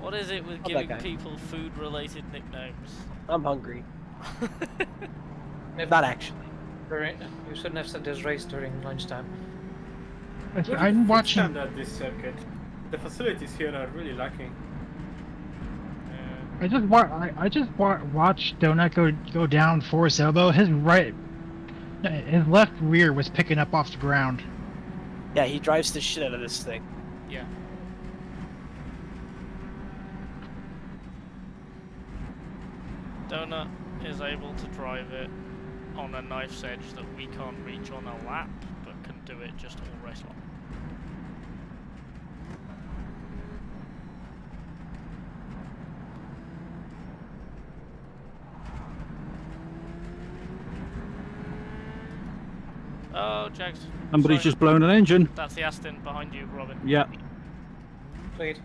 What is it with Love that giving guy. people food-related nicknames? I'm hungry. Not actually. You shouldn't have said this race during lunchtime. Look at I'm the watching. standard this circuit. The facilities here are really lacking. I just watched Donut go down for his elbow. His left rear was picking up off the ground. Yeah, he drives the shit out of this thing. Yeah. Donut is able to drive it on a knife's edge that we can't reach on a lap, but can do it just all race long. Oh, Jags. Somebody's sorry. just blown an engine. That's the Aston behind you, Robin. Yeah. Sweet.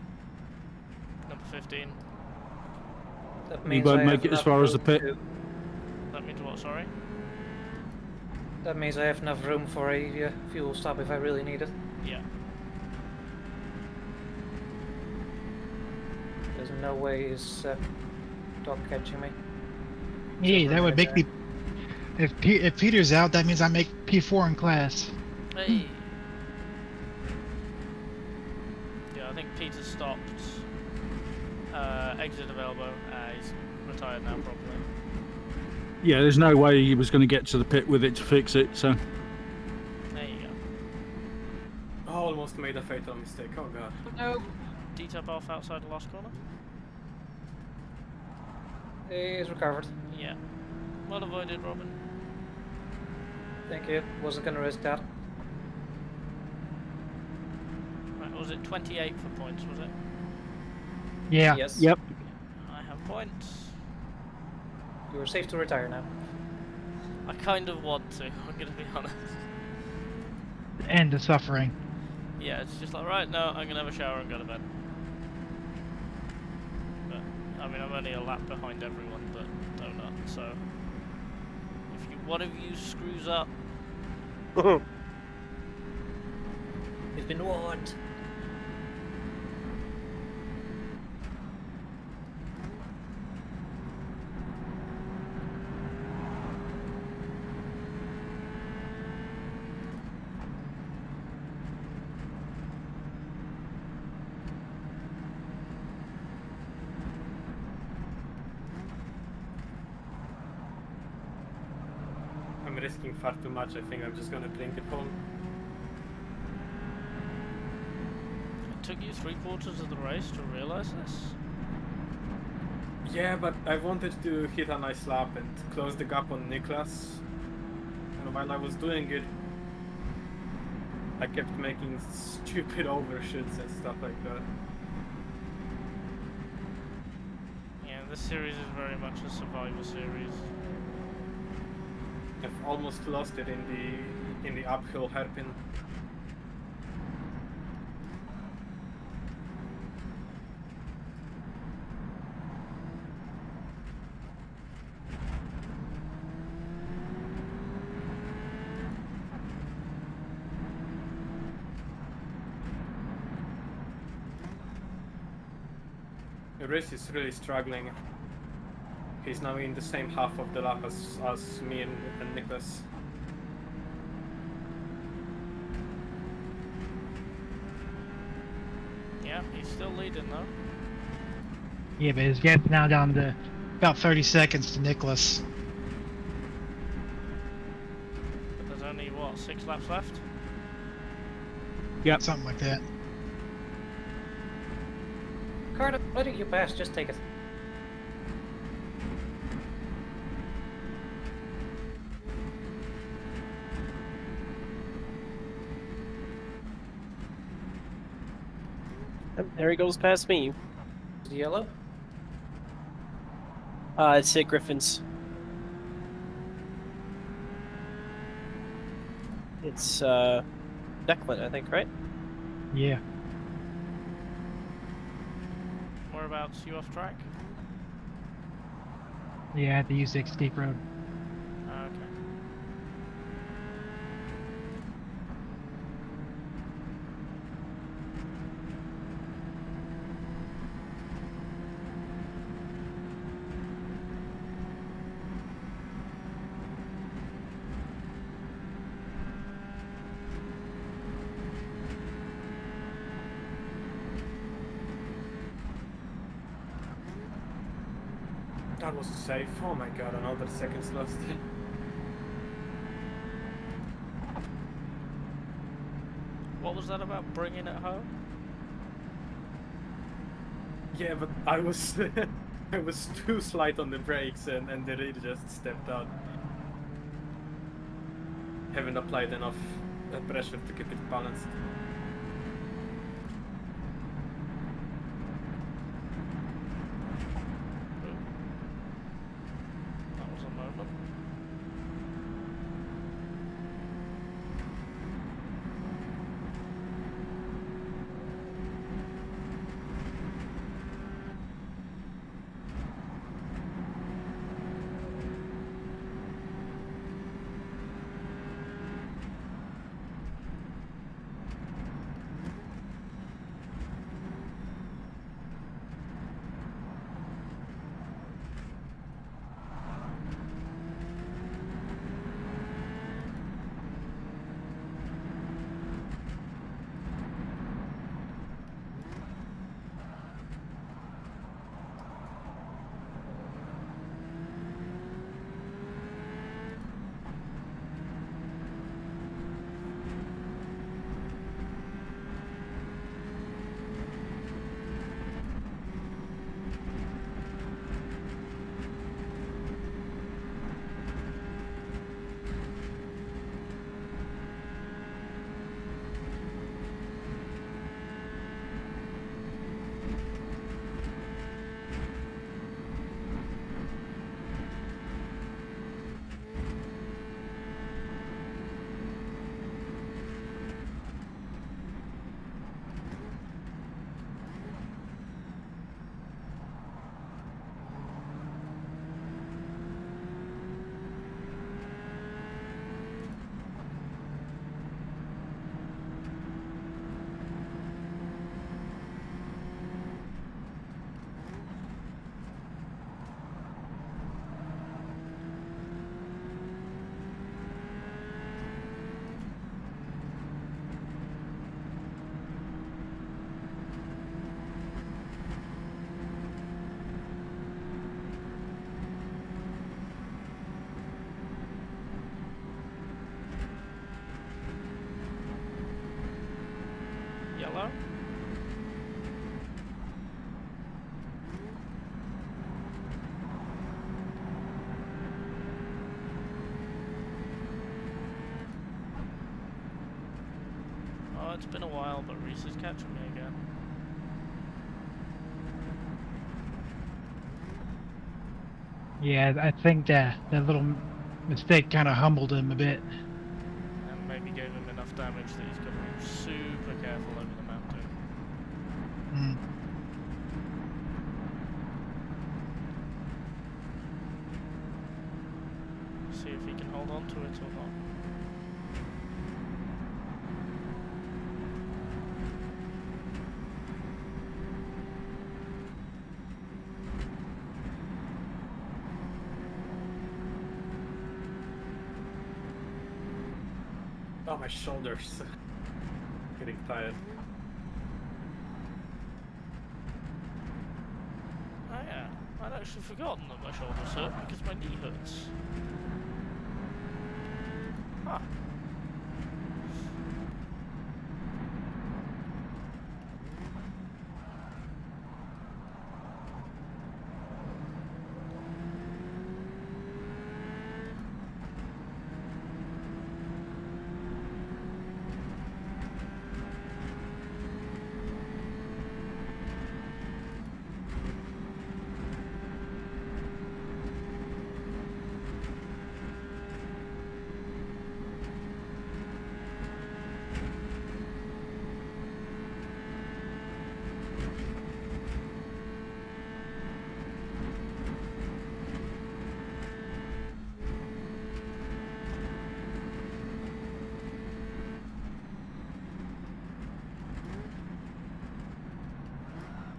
Number 15. That He means won't I make have it as enough far as the room pit. That means what, sorry? That means I have enough room for a fuel stop if I really need it. Yeah. There's no way is dog catching me. Yeah, that would right make me. If Peter's out, that means I make P4 in class. Hey. Yeah, I think Peter stopped. Exit available. He's retired now, probably. Yeah, there's no way he was going to get to the pit with it to fix it, so... There you go. Oh, almost made a fatal mistake. Oh god. No. D-tap off outside the last corner. He's recovered. Yeah. Well avoided, Robin. Thank you. Wasn't gonna risk that. Right, was it 28 for points, was it? Yeah. Yes. Yep. I have points. You are safe to retire now. I kind of want to, I'm gonna be honest. End the suffering. Yeah, it's just like, right, no, I'm gonna have a shower and go to bed. But, I mean, I'm only a lap behind everyone but Donut, so... If one of you screws up... You've been warned. I'm risking far too much. I think I'm just gonna drink it home. It took you 3/4 of the race to realise this? Yeah, but I wanted to hit a nice lap and close the gap on Niklas. And while I was doing it, I kept making stupid overshoots and stuff like that. Yeah, this series is very much a survivor series. I've almost lost it in the uphill hairpin. The race is really struggling. He's now in the same half of the lap as me and Niklas. Yeah, he's still leading though. Yeah, but his gap's now down to about 30 seconds to Nicholas. But there's only, what, 6 laps left? Yep. Something like that. Carter, why don't you pass? Just take it. There he goes past me. Is it yellow? It's Sid Griffin's. It's Declan, I think, right? Yeah. Whereabouts, you off track? Yeah, I had to use the steep road. Ah, okay. That was safe. Oh my god, another seconds lost. What was that about bringing it home? Yeah, but I was I was too slight on the brakes and the rear just stepped out. Haven't applied enough pressure to keep it balanced. That was a moment. Yellow? Oh, it's been a while, but Reese is catching me again. Yeah, I think that little mistake kind of humbled him a bit. And maybe gave him enough damage that he's got to be super careful over the mountain. Mm. See if he can hold on to it or not. Oh, my shoulders. Getting tired. Oh yeah, I'd actually forgotten that my shoulders hurt because my knee hurts. Huh.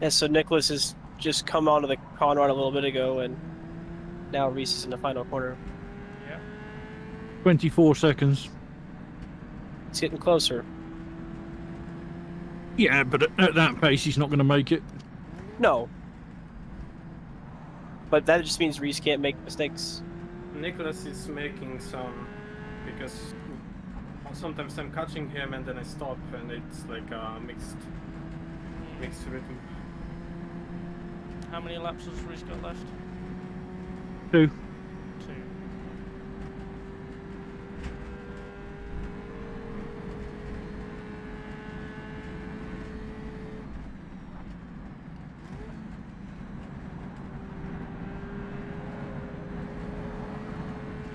Yeah, so Nicholas has just come onto the Conrad a little bit ago, and now Reese is in the final corner. Yeah. 24 seconds. It's getting closer. Yeah, but at that pace, he's not going to make it. No. but that just means Reese can't make mistakes. Nicholas is making some because sometimes I'm catching him and then I stop and it's like a mixed rhythm. How many laps has Reese got left? 2. 2.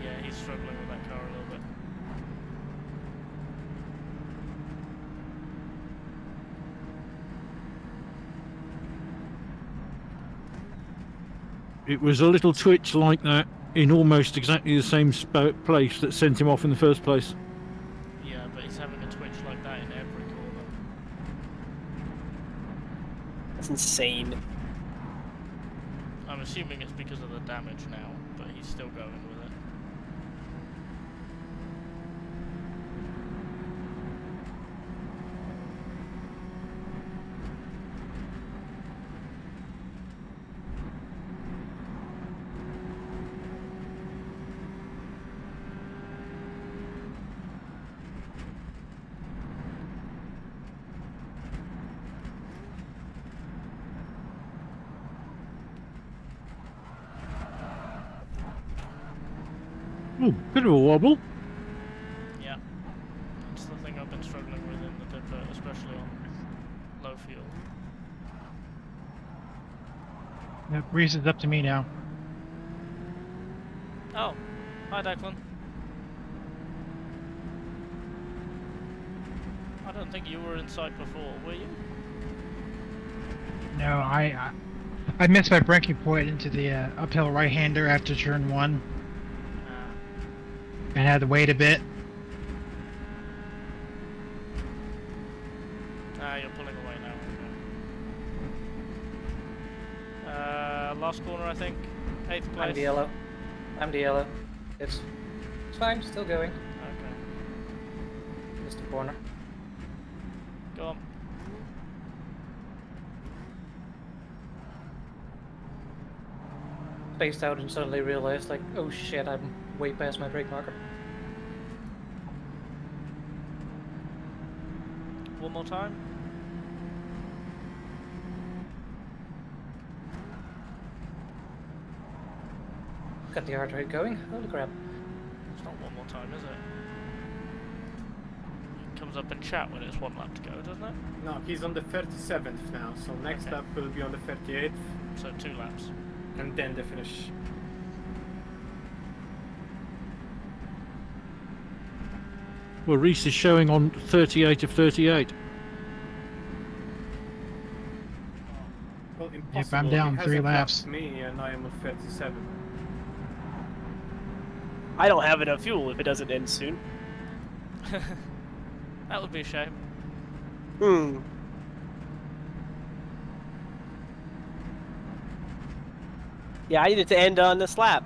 Yeah, he's struggling with that car a little bit. It was a little twitch like that in almost exactly the same place that sent him off in the first place. Yeah, but he's having a twitch like that in every corner. That's insane. I'm assuming it's because of the damage now, but he's still going with it. Ooh, bit of a wobble. Yeah. That's the thing I've been struggling with in the dipper, especially on low fuel. Yep, Reese is up to me now. Oh, hi Declan. I don't think you were in sight before, were you? No, I missed my braking point into the uphill right-hander after turn 1 and had to wait a bit. You're pulling away now. Okay. Last corner, I think. 8th place. I'm the yellow. I'm the yellow. It's fine, still going. Okay. Missed the corner. Go on. Spaced out and suddenly realized, like, oh shit, I'm way past my brake marker. One more time. Got the heart rate going. Holy crap. It's not one more time, is it? It comes up in chat when it's 1 lap to go, doesn't it? No, he's on the 37th now, so next Okay. lap will be on the 38th So 2 laps. and then the finish. Well, Reese is showing on 38 of 38. Well, impossible. I'm down He 3 hasn't laps. lapped me and I am on 37. I don't have enough fuel if it doesn't end soon. That would be a shame. Yeah, I need it to end on this lap.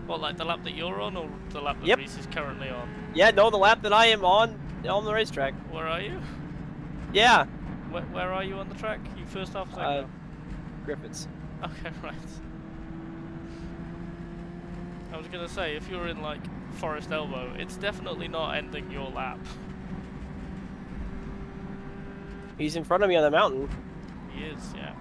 What, like the lap that you're on, or the lap that Yep. Reese is currently on? Yeah, no, the lap that I am on the racetrack. Where are you? Yeah, Where are you on the track? You first half, second half? Griffiths. Okay, right. I was gonna say, if you're in like Forest Elbow, it's definitely not ending your lap. He's in front of me on the mountain. He is, yeah.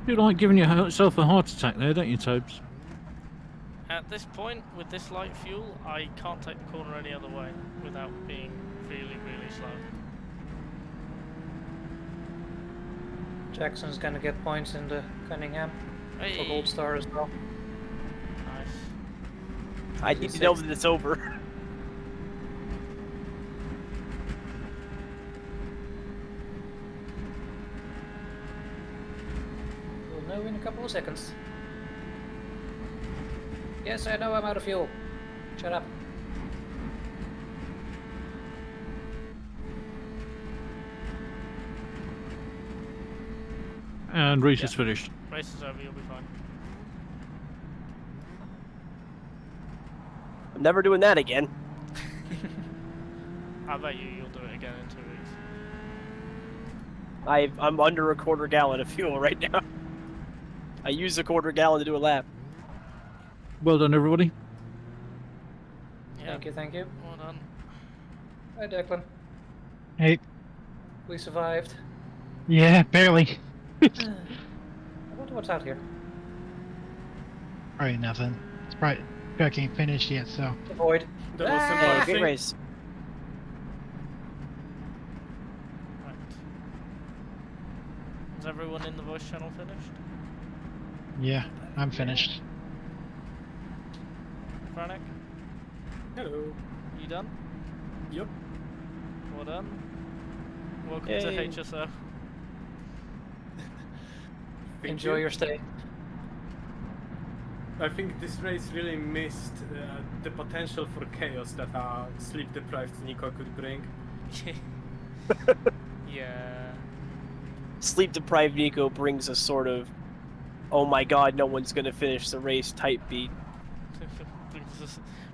You like giving yourself a heart attack there, don't you, Tobes? At this point, with this light fuel, I can't take the corner any other way without being really, really slow. Jackson's gonna get points in the Cunningham for Hey, Gold Star as well. nice. I need to know that it's over. We'll know in a couple of seconds. Yes, I know I'm out of fuel. Shut up. And race is Yeah. finished. Race is over, you'll be fine. I'm never doing that again. I bet you'll do it again in 2 weeks. I'm under a quarter gallon of fuel right now. I use a quarter gallon to do a lap. Well done, everybody. Yeah. Thank you. Well done. Hi, Declan. Hey, We survived. yeah, barely. I wonder what's out here. Probably nothing. It's probably truck ain't finished yet, so. Avoid. That was Ah! Hey, great embarrassing. race. Right. Is everyone in the voice channel finished? Yeah, I'm finished. Franek, Hello. you done? Yup. Well done. Welcome Yay. to HSO. Thank Enjoy you. your stay. I think this race really missed the potential for chaos that a sleep-deprived Nico could bring. Yeah. Sleep deprived Nico brings a sort of, oh my god, no one's gonna finish the race type beat.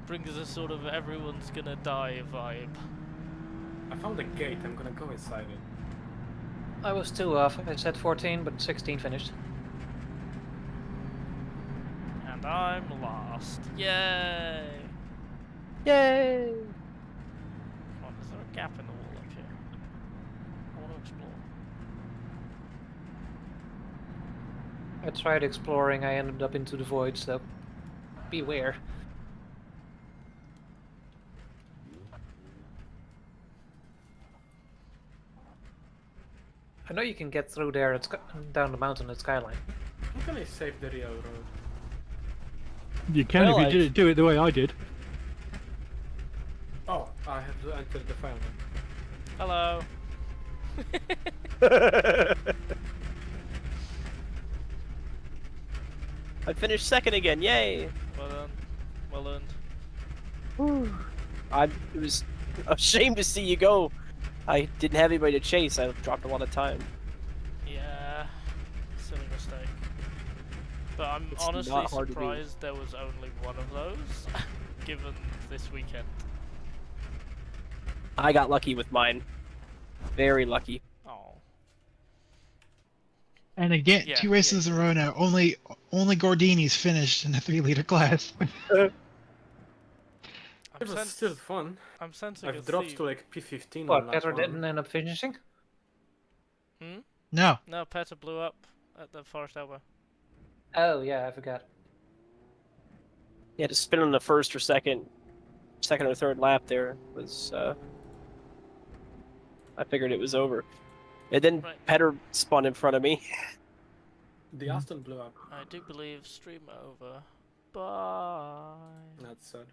brings a sort of everyone's gonna die vibe. I found a gate, I'm gonna go inside it. I was 2 off. I said 14, but 16 finished. And I'm last. Yay! Yay! Come on, is there a gap in the wall up here? I want to explore. I tried exploring. I ended up into the void, so beware. I know you can get through there. It's down the mountain at Skyline. How can I save the real road? You can Well, if you do it the way I did. Oh, I have to enter the file then. Hello. I finished second again, yay! Well done. Well earned. It was a shame to see you go. I didn't have anybody to chase, I dropped a lot of time. Yeah. Silly mistake. But I'm It's honestly not hard to do. surprised there was only one of those, given this weekend. I got lucky with mine. Very lucky. Oh. And again, Yeah, 2 races in a row now. Only Gordini's finished in the 3-liter class. It was still fun. I'm sensing a I've dropped theme. to like P15 on What? lap Petter 1. didn't end up finishing? Hmm? No. No, Petter blew up at the forest elbow. Oh yeah, I forgot. Yeah, to spin on the first or second or third lap there was, I figured it was over. And then Right. Petter spun in front of me. The Aston blew up. I do believe stream over. Bye. That's sad.